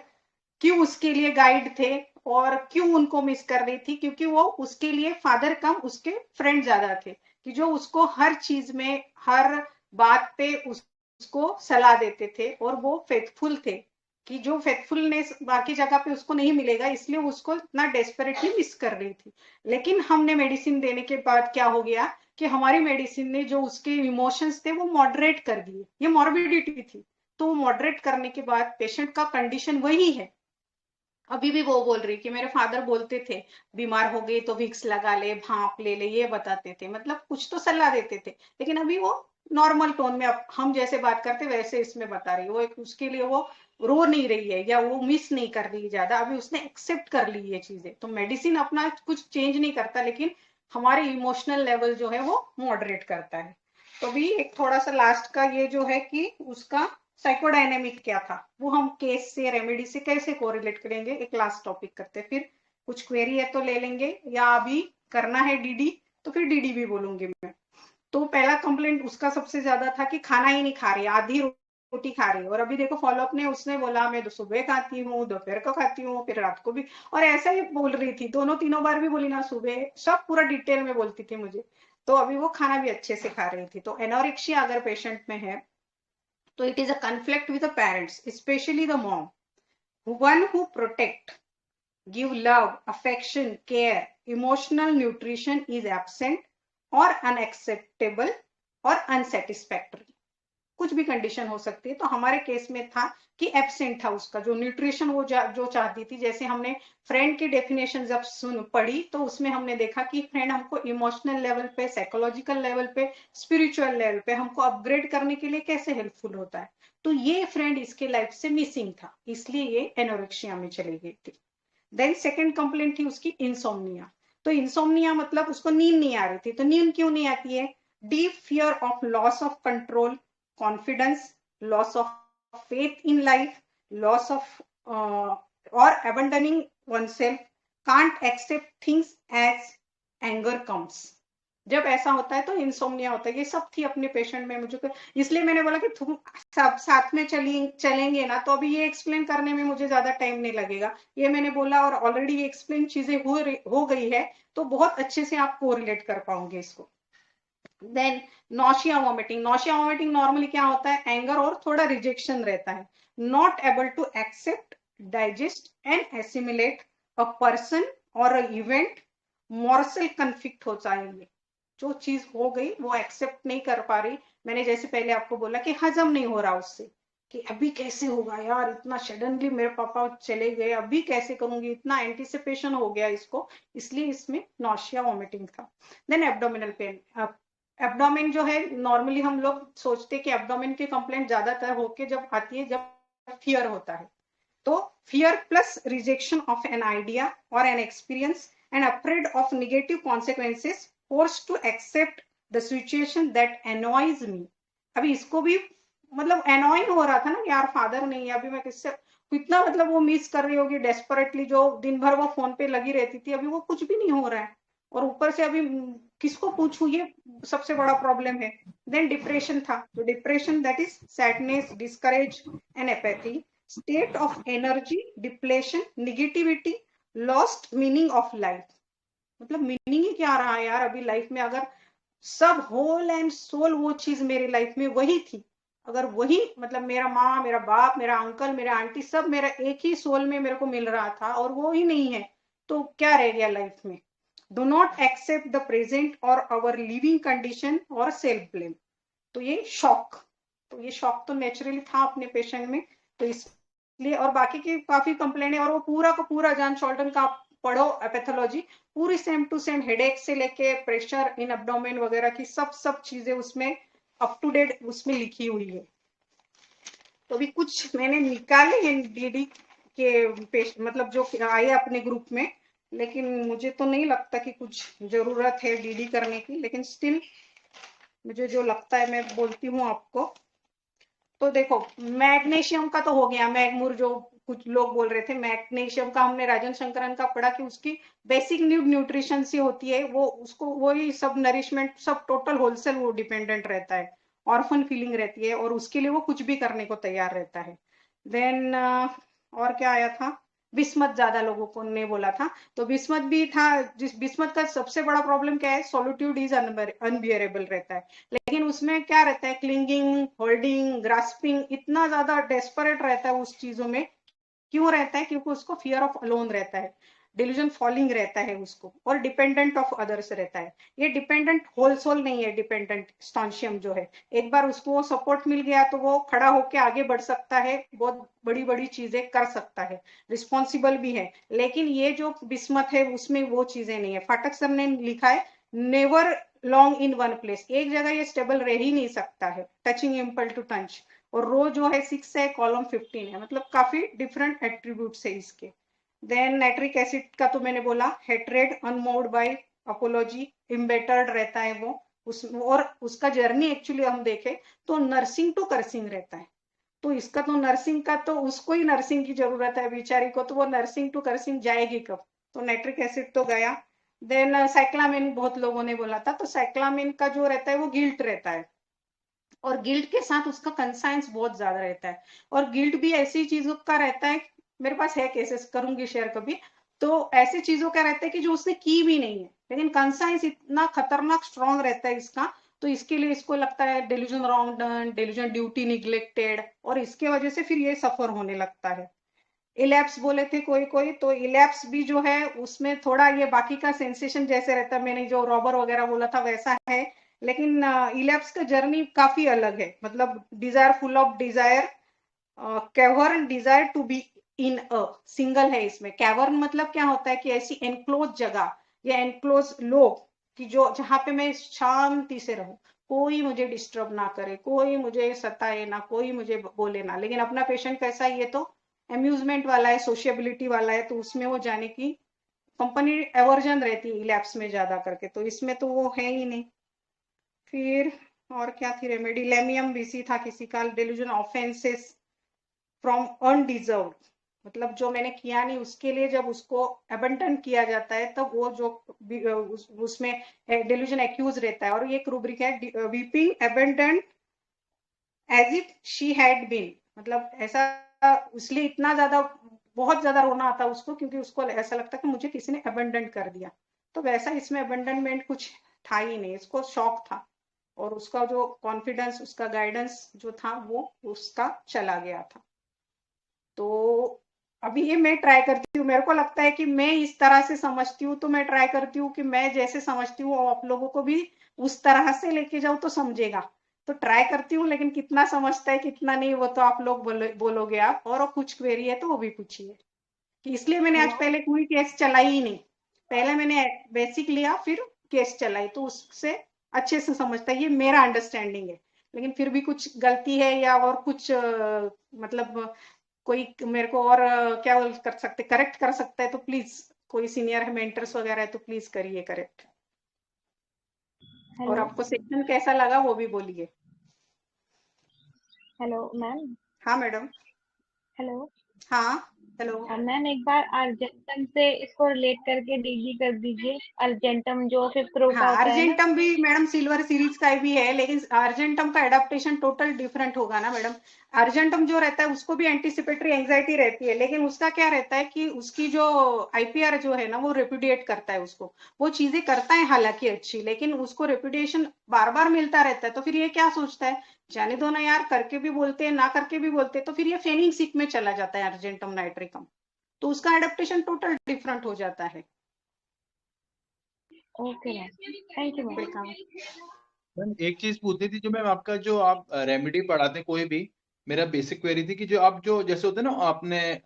क्यों उसके लिए गाइड थे और क्यों उनको मिस कर रही थी, क्योंकि वो उसके लिए फादर कम उसके फ्रेंड ज्यादा थे, कि जो उसको हर चीज में, हर बात पे उसको सलाह देते थे, और वो फेथफुल थे, कि जो फेथफुलनेस बाकी जगह पे उसको नहीं मिलेगा, इसलिए उसको इतना डेस्परेटली मिस कर रही थी। लेकिन हमने मेडिसिन देने के बाद क्या हो गया कि हमारी मेडिसिन ने जो उसके इमोशंस थे वो मॉडरेट कर दिए। ये मॉर्बिडिटी थी, तो वो मॉडरेट करने के बाद पेशेंट का कंडीशन वही है। अभी भी वो बोल रही कि मेरे फादर बोलते थे बीमार हो गए तो विक्स लगा ले, भाप ले ले, ये बताते थे, मतलब कुछ तो सलाह देते थे। लेकिन अभी वो नॉर्मल टोन में, अब हम जैसे बात करते वैसे इसमें बता रही है। वो उसके लिए वो रो नहीं रही है या वो मिस नहीं कर रही है ज्यादा, अभी उसने एक्सेप्ट कर ली ये चीजें। तो मेडिसिन अपना कुछ चेंज नहीं करता, लेकिन हमारे इमोशनल लेवल जो है वो मॉडरेट करता है। तो भी एक थोड़ा सा लास्ट का ये जो है कि उसका साइकोडायनेमिक क्या था, वो हम केस से, रेमेडी से कैसे कोरिलेट करेंगे, एक लास्ट टॉपिक करते हैं। फिर कुछ क्वेरी है तो ले लेंगे, या अभी करना है डीडी तो फिर डीडी भी बोलूंगी मैं। तो पहला कंप्लेंट उसका सबसे ज्यादा था कि खाना ही नहीं खा रही, आधी रोटी खा रही है। और अभी देखो फॉलोअप ने उसने बोला मैं तो सुबह खाती हूँ, दोपहर को खाती हूँ, फिर रात को भी, और ऐसा ही बोल रही थी, दोनों तीनों बार भी बोली ना, सुबह सब पूरा डिटेल में बोलती थी मुझे। तो अभी वो खाना भी अच्छे से खा रही थी। तो एनोरेक्सिया अगर पेशेंट में है तो it is a conflict with the parents, especially the mom, one who protect, give love, affection, care, emotional nutrition is absent or unacceptable or unsatisfactory. कुछ भी कंडीशन हो सकती है। तो हमारे केस में था कि एब्सेंट था उसका जो न्यूट्रिशन, वो जो चाहती थी। जैसे हमने फ्रेंड की डेफिनेशन जब पढ़ी तो उसमें हमने देखा कि फ्रेंड हमको इमोशनल लेवल पे, साइकोलॉजिकल लेवल पे, स्पिरिचुअल लेवल पे हमको अपग्रेड करने के लिए कैसे हेल्पफुल होता है। तो ये फ्रेंड इसके लाइफ से मिसिंग था, इसलिए ये एनोरेक्सिया में चली गई थी। देन सेकेंड कंप्लेंट थी उसकी इंसोम्निया। तो इंसोम्निया मतलब उसको नींद नहीं आ रही थी। तो नींद क्यों नहीं आती है? Deep fear of loss of control, confidence, loss of faith in life, loss of or abandoning oneself, can't accept things as anger comes. जब ऐसा होता है तो इंसोम्निया होता है। ये सब थी अपने पेशेंट में मुझे, इसलिए मैंने बोला कि तुम सब साथ में चलेंगे ना, तो अभी ये एक्सप्लेन करने में मुझे ज्यादा टाइम नहीं लगेगा। ये मैंने बोला और ऑलरेडी ये एक्सप्लेन चीजें हो गई है, तो बहुत अच्छे से आप कोरिलेट कर पाओगे इसको। Then nausea vomiting, nausea vomiting normally क्या होता है, एंगर और थोड़ा रिजेक्शन रहता है। Not able to accept, digest and assimilate a person और इवेंट, मॉर्सल कन्फ्लिक्ट हो जाएंगे। जो चीज हो गई वो एक्सेप्ट नहीं कर पा रही। मैंने जैसे पहले आपको बोला कि हजम नहीं हो रहा उससे, कि अभी कैसे होगा यार, इतना सडनली मेरे पापा चले गए, अभी कैसे करूंगी, इतना एंटिसिपेशन हो गया इसको, इसलिए इसमें नॉशिया वॉमिटिंग था। देन एब्डोमिनल पेन, एब्डोमेन जो है नॉर्मली हम लोग सोचते कि एब्डोमेन की कंप्लेंट ज्यादातर होके जब आती है जब फियर होता है, तो fear plus rejection of an idea और an experience and afraid of negative consequences, force to accept the situation that annoys me. अभी इसको भी मतलब एनॉइंग हो रहा था ना, यार फादर नहीं है, अभी मैं किससे इतना मतलब वो मिस कर रही होगी डेस्परेटली, जो दिन भर वो फोन पे लगी रहती थी, अभी वो कुछ भी नहीं हो रहा है, और ऊपर से अभी किसको पूछूं, ये सबसे बड़ा प्रॉब्लम है। देन डिप्रेशन था, तो depression that is sadness, discourage and apathy, state of energy depletion, negativity, lost meaning of life. मतलब मीनिंग ही क्या रहा है यार अभी लाइफ में, अगर सब होल एंड सोल वो चीज मेरी लाइफ में वही थी, अगर वही मतलब मेरा माँ, मेरा बाप, मेरा अंकल, मेरा आंटी, सब मेरा एक ही सोल में मेरे को मिल रहा था, और वो ही नहीं है, तो क्या रह गया लाइफ में। Do not accept the present और अवर लिविंग कंडीशन और सेल्फ ब्लेम। तो ये शॉक, तो ये शॉक तो नेचुरली था अपने पेशेंट में, तो इसलिए, और बाकी की काफी कंप्लेंट है, और वो पूरा का पूरा जॉन शॉल्टन का पढ़ो पैथोलॉजी, पूरी सेम टू सेम, हेडेक से लेके प्रेशर इन एब्डोमेन वगैरह की सब चीजें उसमें अप टू डेट उसमें लिखी हुई है। तो भी कुछ मैंने निकाले हैं डीडी के मतलब जो आए अपने ग्रुप में, लेकिन मुझे तो नहीं लगता कि कुछ जरूरत है डीडी करने की, लेकिन स्टिल मुझे जो लगता है मैं बोलती हूँ आपको। तो देखो मैग्नीशियम का तो हो गया, मैग्मूर जो कुछ लोग बोल रहे थे, मैग्नीशियम का हमने राजन शंकरन का पढ़ा कि उसकी बेसिक नीड न्यूट्रिशन से होती है, वो उसको वही सब नरिशमेंट सब टोटल होलसेल वो डिपेंडेंट रहता है, ऑर्फन फीलिंग रहती है, और उसके लिए वो कुछ भी करने को तैयार रहता है। देन और क्या आया था, बिस्मत ज्यादा लोगों को ने बोला था, तो बिस्मत भी था। जिस बिस्मत का सबसे बड़ा प्रॉब्लम क्या है, सॉलिट्यूड इज अनबियरेबल रहता है, लेकिन उसमें क्या रहता है, क्लिंगिंग, होल्डिंग, ग्रास्पिंग, इतना ज्यादा डेस्परेट रहता है उस चीजों में। क्यों रहता है, क्योंकि उसको फियर ऑफ अलोन रहता है, डिल्यूजन फॉलिंग रहता है उसको, और डिपेंडेंट ऑफ अदर्स रहता है। ये डिपेंडेंट होल सोल नहीं है, डिपेंडेंट स्टॉन्शियम जो है, एक बार उसको सपोर्ट मिल गया तो वो खड़ा होकर आगे बढ़ सकता है, बहुत बड़ी बड़ी चीजें कर सकता है, रिस्पॉन्सिबल भी है। लेकिन ये जो बिस्मत है उसमें वो चीजें नहीं है। फाटक सर ने लिखा है never long in one place, एक जगह ये स्टेबल रह ही नहीं सकता है, टचिंग इम्पल टू टच। और रो जो है 6 है, कॉलम 15 है, मतलब काफी डिफरेंट एट्रीब्यूट्स है इसके। देन नाइट्रिक एसिड का तो मैंने बोला, हेट्रेड, अनमोड बाय अपोलॉजी, इम्बेटर्ड रहता है वो और उसका जर्नी एक्चुअली हम देखें तो नर्सिंग टू कर्सिंग रहता है। तो इसका तो नर्सिंग का तो उसको ही नर्सिंग की जरूरत है बेचारी को, तो वो नर्सिंग टू कर्सिंग जाएगी कब, तो नाइट्रिक एसिड तो गया। देन साइक्लामिन बहुत लोगों ने बोला था, तो साइक्लामिन का जो रहता है वो गिल्ट रहता है, और गिल्ट के साथ उसका कंसाइंस बहुत ज्यादा रहता है। और गिल्ट भी ऐसी चीजों का रहता है, मेरे पास है केसेस, करूंगी शेयर कभी, तो ऐसी चीजों का रहता है कि जो उसने की भी नहीं है, लेकिन कंसाइंस इतना खतरनाक स्ट्रॉन्ग रहता है इसका, तो इसके लिए इसको लगता है delusion wrong done, delusion duty neglected, और इसके वजह से फिर ये सफर होने लगता है। इलैप्स बोले थे कोई कोई, तो इलैप्स भी जो है उसमें थोड़ा ये बाकी का सेंसेशन जैसे रहता है, मैंने जो रॉबर वगैरह बोला था वैसा है, लेकिन इलैप्स का जर्नी काफी अलग है। मतलब desire, full of desire, cavern, desire to be in a single है इसमें। कैवर्न मतलब क्या होता है कि ऐसी एनक्लोज जगह या एनक्लोज लोग कि जो जहां पे मैं शांति से रहूं, कोई मुझे डिस्टर्ब ना करे, कोई मुझे सताए ना, कोई मुझे बोले ना। लेकिन अपना पेशेंट कैसा है, ये तो अम्यूजमेंट वाला है, सोशियबिलिटी वाला है, तो उसमें वो जाने की कंपनी एवर्जन रहती है लैब्स में ज्यादा करके, तो इसमें तो वो है ही नहीं। फिर और क्या थी रेमेडी, लेमियम बीसी था किसी का, डेल्यूजन ऑफेंसेस फ्रॉम अनडिजर्व्ड, मतलब जो मैंने किया नहीं उसके लिए जब उसको अबंडन किया जाता है तब वो जो उसमें डिल्यूजन एक्यूज रहता है, और ये एक रूब्रिक है weeping abandon as if she had been, मतलब ऐसा, इसलिए इतना ज्यादा, बहुत ज्यादा रोना आता उसको क्योंकि उसको ऐसा लगता कि मुझे किसी ने अबंडन कर दिया। तो वैसा इसमें अबंडनमेंट कुछ था ही नहीं, इसको शौक था, और उसका जो कॉन्फिडेंस, उसका गाइडेंस जो था वो उसका चला गया था। तो अभी ये मैं ट्राई करती हूँ, मेरे को लगता है कि मैं इस तरह से समझती हूँ, तो मैं ट्राई करती हूँ कि मैं जैसे समझती हूँ आप लोगों को भी उस तरह से लेके जाऊँ तो समझेगा। तो ट्राई करती हूँ, लेकिन कितना समझता है कितना नहीं वो तो आप लोग बोलोगे आप, और कुछ क्वेरी है तो वो भी पूछिए। कि इसलिए मैंने आज पहले कोई केस चलाई ही नहीं, पहले मैंने बेसिक लिया फिर केस चलाई, तो उससे अच्छे से समझता है, ये मेरा अंडरस्टैंडिंग है। लेकिन फिर भी कुछ गलती है या और कुछ मतलब कोई मेरे को और क्या कर सकते, करेक्ट कर सकता है तो प्लीज, कोई सीनियर है मेंटर्स वगैरह है तो प्लीज करिए करेक्ट। और हेलो आपको सेक्शन कैसा लगा वो भी बोलिए। Hello ma'am. हाँ मैडम। हेलो हाँ हेलो। मैम, एक बार अर्जेंटम से इसको रिलेट करके डीडी कर दीजिए। अर्जेंटम जो 5th रो का हाँ होता है ना। अर्जेंटम भी मैडम सिल्वर सीरीज का भी है, लेकिन अर्जेंटम का एडाप्टेशन टोटल डिफरेंट होगा ना मैडम। अर्जेंटम जो रहता है उसको भी एंटीसिपेटरी एंजाइटी रहती है, लेकिन उसका क्या रहता है कि उसकी जो आईपीआर जो है ना वो रेपुडिएट करता है उसको, वो चीजें करता है हालांकि अच्छी, लेकिन उसको रेपुडिएशन बार बार मिलता रहता है। तो फिर ये क्या सोचता है, जाने दो ना यार, करके भी बोलते हैं ना करके भी बोलते हैं, तो फिर ये फेनिंग सिक में चला जाता है अर्जेंटम नाइट्रिकम, तो उसका एडेप्टेशन टोटल डिफरेंट हो जाता है। Okay ma'am, thank you ma'am. Welcome. Ma'am एक चीज पूछनी थी, जो मैम आपका जो आप रेमेडी पढ़ाते हैं कोई भी, मेरा बेसिक क्वेरी थी कि जो आप जो जैसे होते हैं ना आपने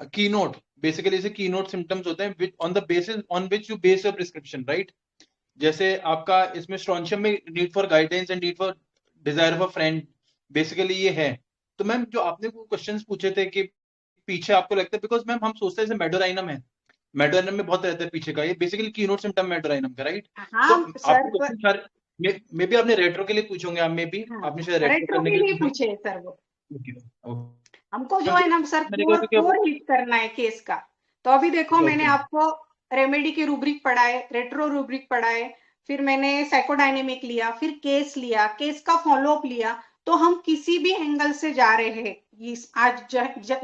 की नोट, बेसिकली जैसे की नोट सिम्टम्स होते हैं on the basis on which you base your prescription, right? जैसे आपका इसमें स्ट्रॉन्शियम में need for guidance and need for desire of a friend, basically ये है। तो मैम जो आपने वो क्वेश्चंस पूछे थे कि पीछे आपको लगता है, बिकॉज मैम हम सोचते हैं जैसे मेडोराइनम है, मेडोराइनम में बहुत रहता है पीछे का, ये बेसिकली कीनोट सिम्टम मेडोराइनम का, राइट? तो हाँ सर आपको क्वेश्चन सारे मे बी आपने रेट्रो के लिए पूछे होंगे, आप मे बी हाँ आपने शायद रेट्रो रेट्रो करने के के लिए लिए पूछे है सर वो, ओके ओके हमको जो है ना सर मैंने कोर कहा कि कोर हिट करना है केस का। तो अभी देखो मैंने ओके आपको रेमेडी की रूब्रिक पढ़ाए, रेट्रो रूब्रिक पढ़ाए, फिर मैंने साइकोडायनेमिक लिया, फिर केस लिया, केस का फॉलोअप लिया। तो हम किसी भी एंगल से जा रहे हैं, आज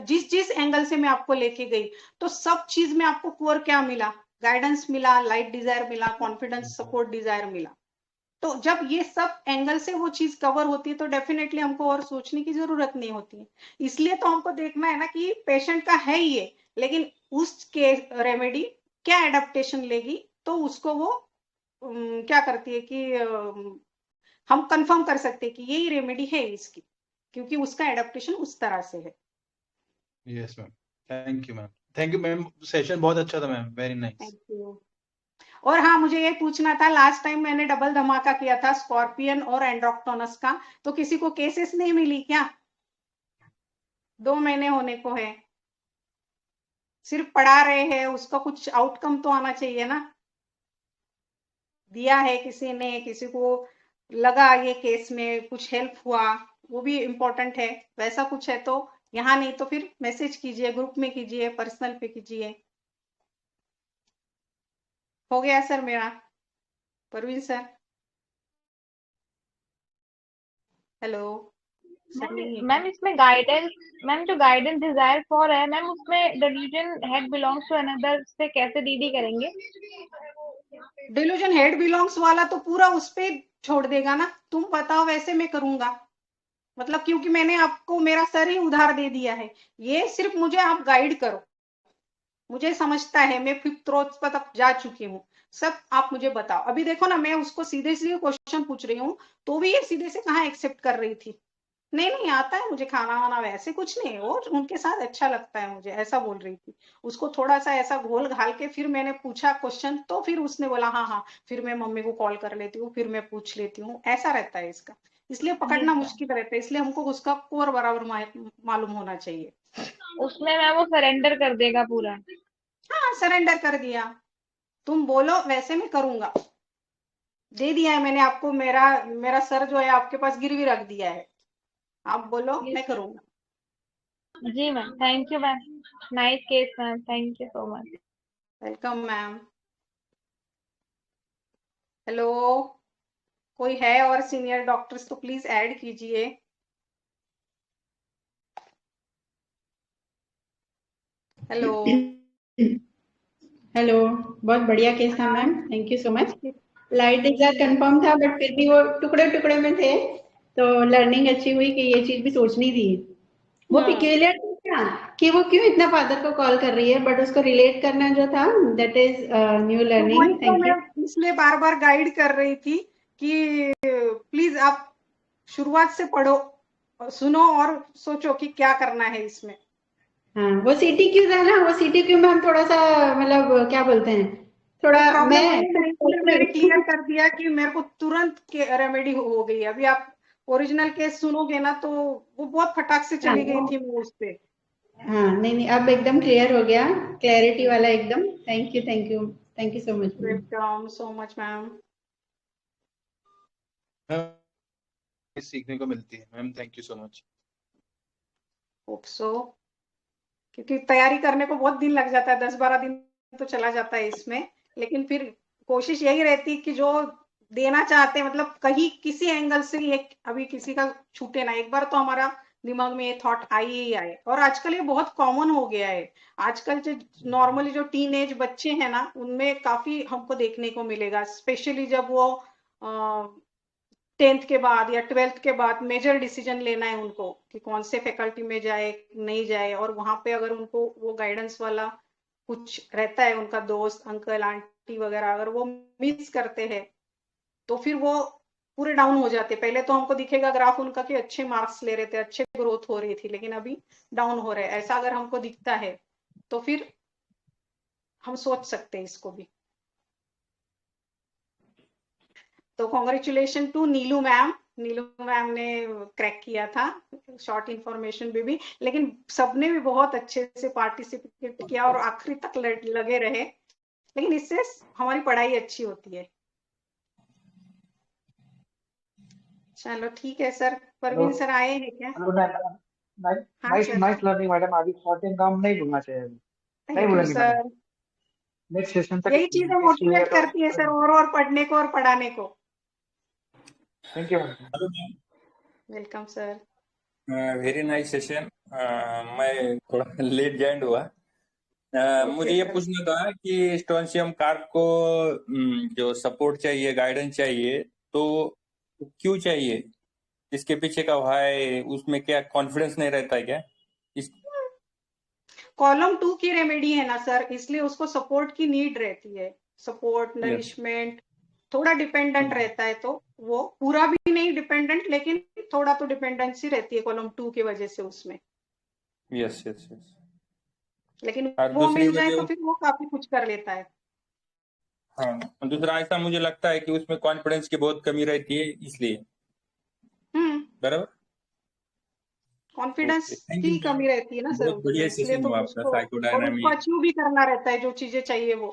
जिस जिस एंगल से मैं आपको लेके गई, तो सब चीज में आपको कोर क्या मिला, गाइडेंस मिला, लाइट डिजायर मिला, कॉन्फिडेंस सपोर्ट डिजायर मिला। तो जब ये सब एंगल से वो चीज कवर होती है तो डेफिनेटली हमको और सोचने की जरूरत नहीं होती है। इसलिए तो हमको देखना है ना कि पेशेंट का है ये, लेकिन उसके रेमेडी क्या एडेप्टेशन लेगी, तो उसको वो क्या करती है कि हम कंफर्म कर सकते हैं कि यही रेमेडी है इसकी, क्योंकि उसका एडेप्टेशन उस तरह से है। Yes ma'am, thank you ma'am, thank you ma'am, session बहुत अच्छा था ma'am, very nice. Thank you. और हाँ मुझे ये पूछना था, लास्ट टाइम मैंने डबल धमाका किया था स्कॉर्पियन और एंड्रोक्टोनस का, तो किसी को केसेस नहीं मिली क्या? 2 महीने होने को है, सिर्फ पढ़ा रहे हैं, उसका कुछ आउटकम तो आना चाहिए ना। दिया है किसी ने, किसी को लगा ये केस में कुछ हेल्प हुआ, वो भी इम्पोर्टेंट है। वैसा कुछ है तो यहाँ, नहीं तो फिर मैसेज कीजिए, ग्रुप में कीजिए, पर्सनल पे कीजिए। हो गया सर मेरा। परवीन सर, हेलो सर नहीं है क्या? मैम इसमें गाइडेंस, मैम जो गाइडेंस डिजायर फॉर है मैम, उसमें delusion head belongs to another से कैसे डीडी करेंगे? डिल्यूजन हेड बिलोंग्स वाला तो पूरा उस पे छोड़ देगा ना, तुम बताओ वैसे मैं करूंगा, मतलब क्योंकि मैंने आपको मेरा सर ही उधार दे दिया है, ये सिर्फ मुझे आप गाइड करो, मुझे समझता है, मैं 5th रो तक जा चुकी हूँ, सब आप मुझे बताओ। अभी देखो ना, मैं उसको सीधे सीधे क्वेश्चन पूछ रही हूँ तो भी ये सीधे से कहाँ एक्सेप्ट कर रही थी, नहीं नहीं आता है मुझे खाना वाना, वैसे कुछ नहीं, वो उनके साथ अच्छा लगता है मुझे, ऐसा बोल रही थी। उसको थोड़ा सा ऐसा घोल घाल के फिर मैंने पूछा क्वेश्चन, तो फिर उसने बोला हाँ हाँ फिर मैं मम्मी को कॉल कर लेती हूँ, फिर मैं पूछ लेती हूँ, ऐसा रहता है इसका। इसलिए पकड़ना मुश्किल रहता है, इसलिए हमको उसका कोर बराबर मालूम होना चाहिए। उसमें मैम वो सरेंडर कर देगा पूरा। हाँ सरेंडर कर दिया, तुम बोलो वैसे मैं करूंगा, दे दिया है मैंने आपको, मेरा मेरा सर जो है आपके पास गिरवी रख दिया है, आप बोलो मैं करूंगा। जी ma'am, thank you ma'am, nice case ma'am, thank you so much. Welcome ma'am. Hello, कोई है और सीनियर डॉक्टर्स तो प्लीज ऐड कीजिए। हेलो। हेलो, बहुत बढ़िया केस था ma'am, thank you so much. Light exact confirm था बट फिर भी वो टुकड़े टुकड़े में थे, तो लर्निंग अच्छी हुई कि ये चीज भी सोचनी थी। वो पिक्यूलियर था कि वो क्यों इतना फादर को कॉल कर रही है, बट उसको रिलेट करना जो था दैट इज न्यू लर्निंग। तो थैंक यू। मैं इसलिए बार बार गाइड कर रही थी कि प्लीज आप शुरुआत से पढ़ो, सुनो और सोचो कि क्या करना है इसमें। हाँ, वो सीटी क्यू था ना, वो सीटी क्यू में हम थोड़ा सा मतलब क्या बोलते हैं, थोड़ा मैंने क्लियर कर दिया कि मेरे को तुरंत रेमेडी हो गई। अभी आप ओरिजिनल केस सुनोगे ना तो वो बहुत फटाक से चली गई थी मैं उस पे। हाँ, नहीं अब एकदम क्लियर हो गया, क्लैरिटी वाला एकदम। Thank you thank you thank you so much. Welcome so much ma'am. सीखने को मिलती है ma'am, thank you so much. Hope so, क्योंकि तैयारी करने को बहुत दिन लग जाता है, 10-12 दिन तो चला जाता है इसमें, लेकिन फिर कोशिश यही रहती कि जो देना चाहते हैं मतलब कहीं किसी एंगल से एक अभी किसी का छूटे ना। एक बार तो हमारा दिमाग में ये थॉट आई ही आए, और आजकल ये बहुत कॉमन हो गया है। आजकल जो नॉर्मली जो टीन एज बच्चे हैं ना, उनमें काफी हमको देखने को मिलेगा, स्पेशली जब वो 10th के बाद या 12th के बाद मेजर डिसीजन लेना है उनको कि कौन से फैकल्टी में जाए नहीं जाए, और वहां पे अगर उनको वो गाइडेंस वाला कुछ रहता है, उनका दोस्त अंकल आंटी वगैरह अगर वो मिस करते हैं तो फिर वो पूरे डाउन हो जाते। पहले तो हमको दिखेगा ग्राफ उनका कि अच्छे मार्क्स ले रहे थे, अच्छे ग्रोथ हो रही थी, लेकिन अभी डाउन हो रहे हैं, ऐसा अगर हमको दिखता है तो फिर हम सोच सकते हैं इसको भी। तो congratulation to Neelu ma'am. Neelu ma'am ने क्रैक किया था शॉर्ट इंफॉर्मेशन भी, लेकिन सबने भी बहुत अच्छे से पार्टिसिपेट किया और आखिरी तक लगे रहे, लेकिन इससे हमारी पढ़ाई अच्छी होती है। चलो ठीक है सर। परवीन सर आए हैं क्या? नाइस लर्निंग मैडम, आगे शॉर्टिंग काम नहीं भूलना चाहिए, नहीं थैंक यू भूलेंगे मैडम। सर। नेक्स्ट सेशन तक यही चीजें मोटिवेट करती है सर और पढ़ने को और पढ़ाने को। Thank you madam. Welcome sir. Very nice session. मैं थोड़ा लेट ज्वाइन हुआ। मुझे ये पूछना था कि स्टोनशियम कार्प को जो सपोर्ट चाहिए, गाइडेंस चाहिए, तो क्यों चाहिए? इसके पीछे का व्हाई, उसमें क्या कॉन्फिडेंस नहीं रहता है क्या? कॉलम 2 की रेमेडी है ना सर, इसलिए उसको सपोर्ट की नीड रहती है। सपोर्ट, नरिशमेंट, थोड़ा डिपेंडेंट रहता है, तो वो पूरा भी नहीं डिपेंडेंट, लेकिन थोड़ा तो डिपेंडेंसी रहती है कॉलम 2 की वजह से उसमें। Yes yes yes. लेकिन वो मिल जाए तो फिर वो काफी कुछ कर लेता है। हाँ, दूसरा ऐसा मुझे लगता है कि उसमें कॉन्फिडेंस की बहुत कमी रहती है, इसलिए। बराबर, कॉन्फिडेंस की कमी रहती है ना सर, इसलिए तो उसको अचीव भी करना रहता है जो चीजें चाहिए वो।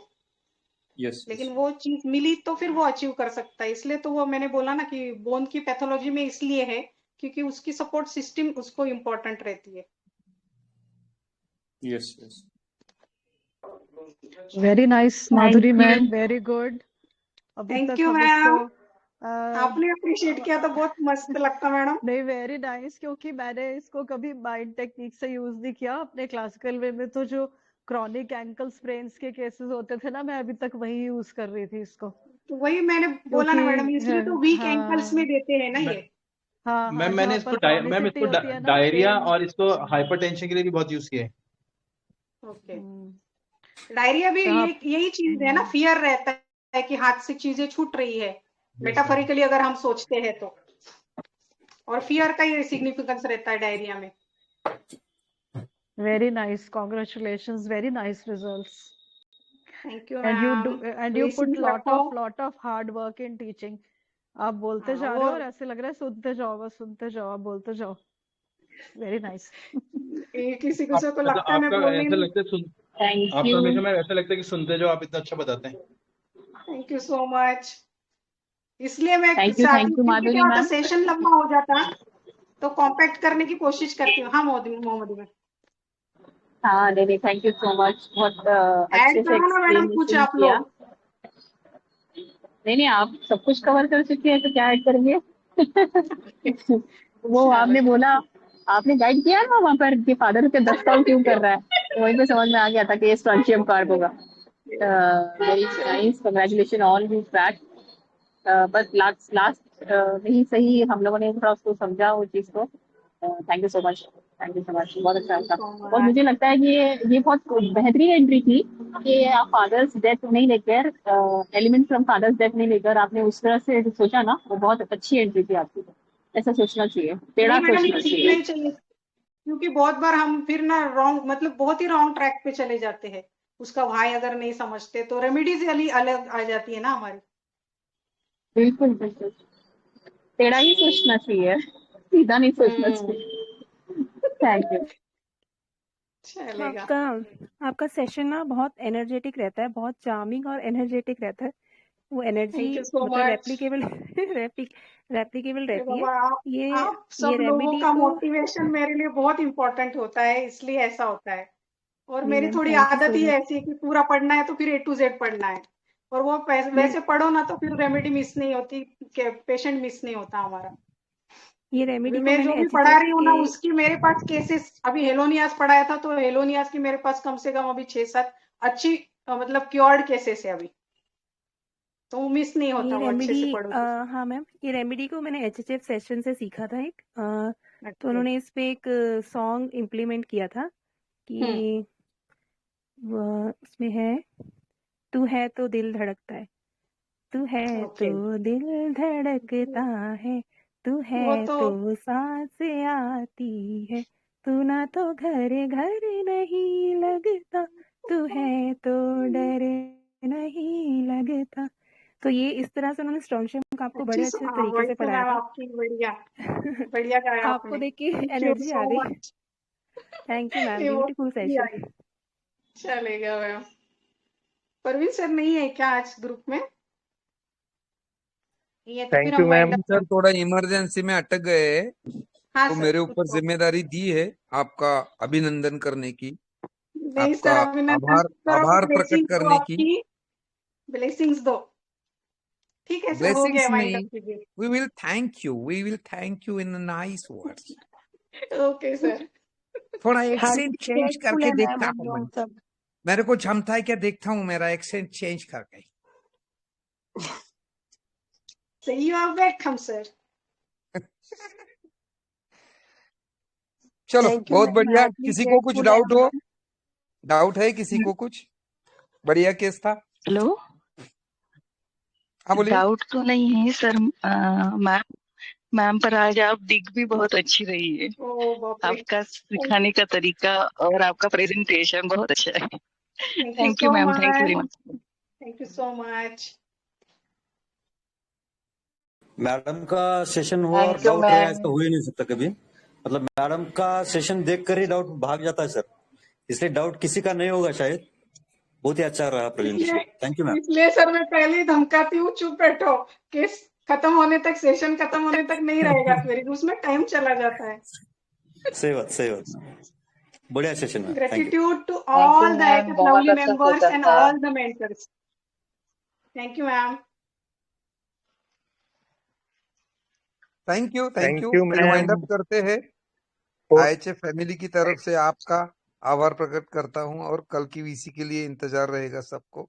लेकिन वो चीज मिली तो फिर वो अचीव कर सकता है, इसलिए तो वो मैंने बोला ना कि बोन की पैथोलॉजी में इसलिए है क्योंकि उसकी सपोर्ट सिस्टम उसको इम्पोर्टेंट रहती है। Yes yes. Very nice Madhuri ma'am, very good. Thank you ma'am, आपने अप्रिशिएट किया तो बहुत मस्त लगता मैडम। नहीं, वेरी नाइस, क्योंकि मैंने इसको कभी माइंड टेक्निक से यूज नहीं किया अपने क्लासिकल वे में। तो जो क्रॉनिक एंकल स्प्रेन्स के केसेस होते थे ना, मैं अभी तक वही यूज कर रही थी इसको। तो वही मैंने बोला ना मैडम, इसलिए तो वीक एंकल्स में देते हैं ना ये। हाँ, मैम मैंने इसको डायरिया और इसको हाइपरटेंशन के लिए भी बहुत यूज किया है। ओके, डायरिया भी यही चीज है ना, फियर रहता है कि हाथ से चीजें छूट रही है, मेटाफोरिकली अगर हम सोचते हैं तो, और फियर का ही सिग्निफिकेंस रहता है डायरिया में। Very nice, congratulations, very nice results. Thank you and you put lot of hard work in teaching. आप बोलते जा रहे हो और ऐसे लग रहा है सुनते जाओ, बस सुनते जाओ, आप बोलते जाओ। Very nice. किसी को लगता है मैं बोलने ऐसा लगता है आपको हमेशा मैं ऐसा लगता है कि सुनते जाओ, आप इतना अच्छा बताते हैं। Thank you so much. इसलिए मैं सेशन लंबा हो जाता तो कॉम्पैक्ट करने की कोशिश करती हूँ। हाँ मोहम्मद में हाँ नहीं, थैंक यू सो मच, बहुत अच्छे ऐड से करो ना मैडम कुछ एक्सप्लेनेशन आप किया। लोग। नहीं, आप सब कुछ कवर कर चुके हैं, तो क्या ऐड करेंगे? वो आपने चलो बोला, आपने गाइड किया ना वहाँ पर कि फादर के 10 साल क्यों कर रहा है, तो वहीं पे समझ में आ गया था कि ये स्ट्रॉन्शियम कार्ब होगा। Very nice, congratulation all you track. बस लास्ट नहीं सही, हम लोगों ने थोड़ा उसको समझा वो चीज को। Thank you so much, thank you so much, बहुत अच्छा था। और मुझे लगता है कि ये बहुत बेहतरीन एंट्री थी कि आप फादर्स डेथ नहीं लेकर, एलिमेंट फ्रॉम फादर्स डेथ नहीं लेकर आपने उस तरह से सोचा ना, वो बहुत अच्छी एंट्री थी आपकी। ऐसा सोचना चाहिए, टेढ़ा नहीं मैडम, सोचना ये सीखना चाहिए। ही चाहिए, क्योंकि बहुत बार हम फिर ना रॉन्ग, मतलब बहुत ही रॉन्ग ट्रैक पे चले जाते हैं। उसका भाई अगर नहीं समझते तो रेमेडीज अलग आ जाती है ना हमारी। बिल्कुल बिल्कुल, टेढ़ा ही सोचना चाहिए, सीधा नहीं सोचना हम्म, चाहिए। Thank you. चलेगा। आपका सेशन ना बहुत एनर्जेटिक रहता है, बहुत चार्मिंग और एनर्जेटिक रहता है। वो एनर्जी थैंक यू सो मतलब मच। रेप्लिकेबल रेप्लिकेबल अरे रहती है। बाबा, ये आप सब लोगों रेमेडी का को मोटिवेशन मेरे लिए बहुत इंपॉर्टेंट होता है, इसलिए ऐसा होता है। और जी मेरी मैम, थोड़ी थैंक यू आदत सो ही मच। ऐसी है कि पूरा पढ़ना है तो फिर A to Z पढ़ना है। और वो वैसे पढ़ो ना तो फिर रेमेडी मिस नहीं होती, पेशेंट मिस नहीं होता हमारा। ये अभी रेमेडी को मैं जो मैंने भी पढ़ा एचएचएफ रही हूँ ना, के उसकी मेरे पास केसेस, अभी हेलोनियास पढ़ाया था तो हेलोनियास की मेरे पास कम से कम अभी 6-7 अच्छी मतलब क्योर्ड केसेस है अभी, तो वो मिस नहीं होता, ये वो अच्छे रेमेडी से पढ़ो तो। हाँ मैम, ये रेमेडी को मैंने एचएचएफ सेशन से सीखा था एक तो अच्छा। उन्होंने इस पे एक सॉन्ग इम्प्लीमेंट किया था कि उसमें है, तू है तो दिल धड़कता है, तू है ओके, तो दिल धड़कता है, तू वो है तो तो सांसें आती है, तू ना तो घर घर नहीं लगता, तू है तो डर नहीं लगता। तो ये इस तरह से उन्होंने स्ट्रॉन्शियम का आपको बड़े अच्छे हाँ, तरीके वही से तो पढ़ाया मैम था। आपकी बढ़िया बढ़िया गाया आपको आपने। देख के थैंक यू एनर्जी आ सो गई। मच। थैंक यू मैम, वो ब्यूटीफुल भी आई। सेशन। चलेगा मैम। परवीन सर नहीं है क्या आज ग्रुप में? ये तो फिर थैंक हम you wind ma'am. Up sir थोड़ा इमरजेंसी में अटक गए हैं, हाँ तो सर, मेरे कुछ ऊपर प्रॉब्लम जिम्मेदारी दी है आपका अभिनंदन करने की, नहीं आपका सर, अभिनंदन करो, आभार प्रकट ब्लेसिंग दो करने की। आपकी, ब्लेसिंग्स दो। ठीक है सर, हो ब्लेसिंग्स गया, वाइंड नहीं, अप कीजिए। We will thank you in nice words. Okay sir. थोड़ा हाँ, एक्सेंट चेंज ग्रेटफुल करके है मैम देखता हम हूँ मैं, लोग सब। मेरे को क्षमता है क्या, देखता हूँ मेरा एक्सेंट चेंज करके। So you are welcome sir. चलो थैंक यू बहुत मैम, बढ़िया। हार्टली किसी को कुछ ग्रेटफुल है डाउट हम हो? लोग। डाउट है किसी को कुछ? बढ़िया केस था। हेलो, हाँ बोलिए। डाउट तो नहीं है सर। मैम पर आज आप दिख भी बहुत अच्छी रही है। ओ बाप रे, आपका सिखाने का तरीका और आपका प्रेजेंटेशन बहुत अच्छा है। Thank you thank you so ma'am, thank you very much, much. Thank you so much. Madam का सेशन हो और थैंक यू डाउट रहे, ऐसा मैम। हो ही नहीं सकता कभी। मतलब मैडम का सेशन देख कर ही डाउट भाग जाता है सर, इसलिए डाउट किसी का नहीं होगा शायद। बहुत ही अच्छा रहा प्रेजेंटेशन, थैंक यू मैम। इसलिए सर मैं पहले ही धमकाती हूँ, चुप बैठो, केस खत्म होने तक, सेशन खत्म होने तक नहीं रहेगा, फिर उसमें टाइम चला जाता है। सही बात। बढ़िया सेशन है, thank you. Gratitude to thank you all the ma'am, HF बहुत lovely अच्छा members सेशन and था। all the mentors. Thank you ma'am. Thank you thank you फिर वाइंड मैम। अप करते हैं। IHF फैमिली की तरफ से आपका आभार प्रकट करता हूं और कल की VC के लिए इंतजार रहेगा सबको।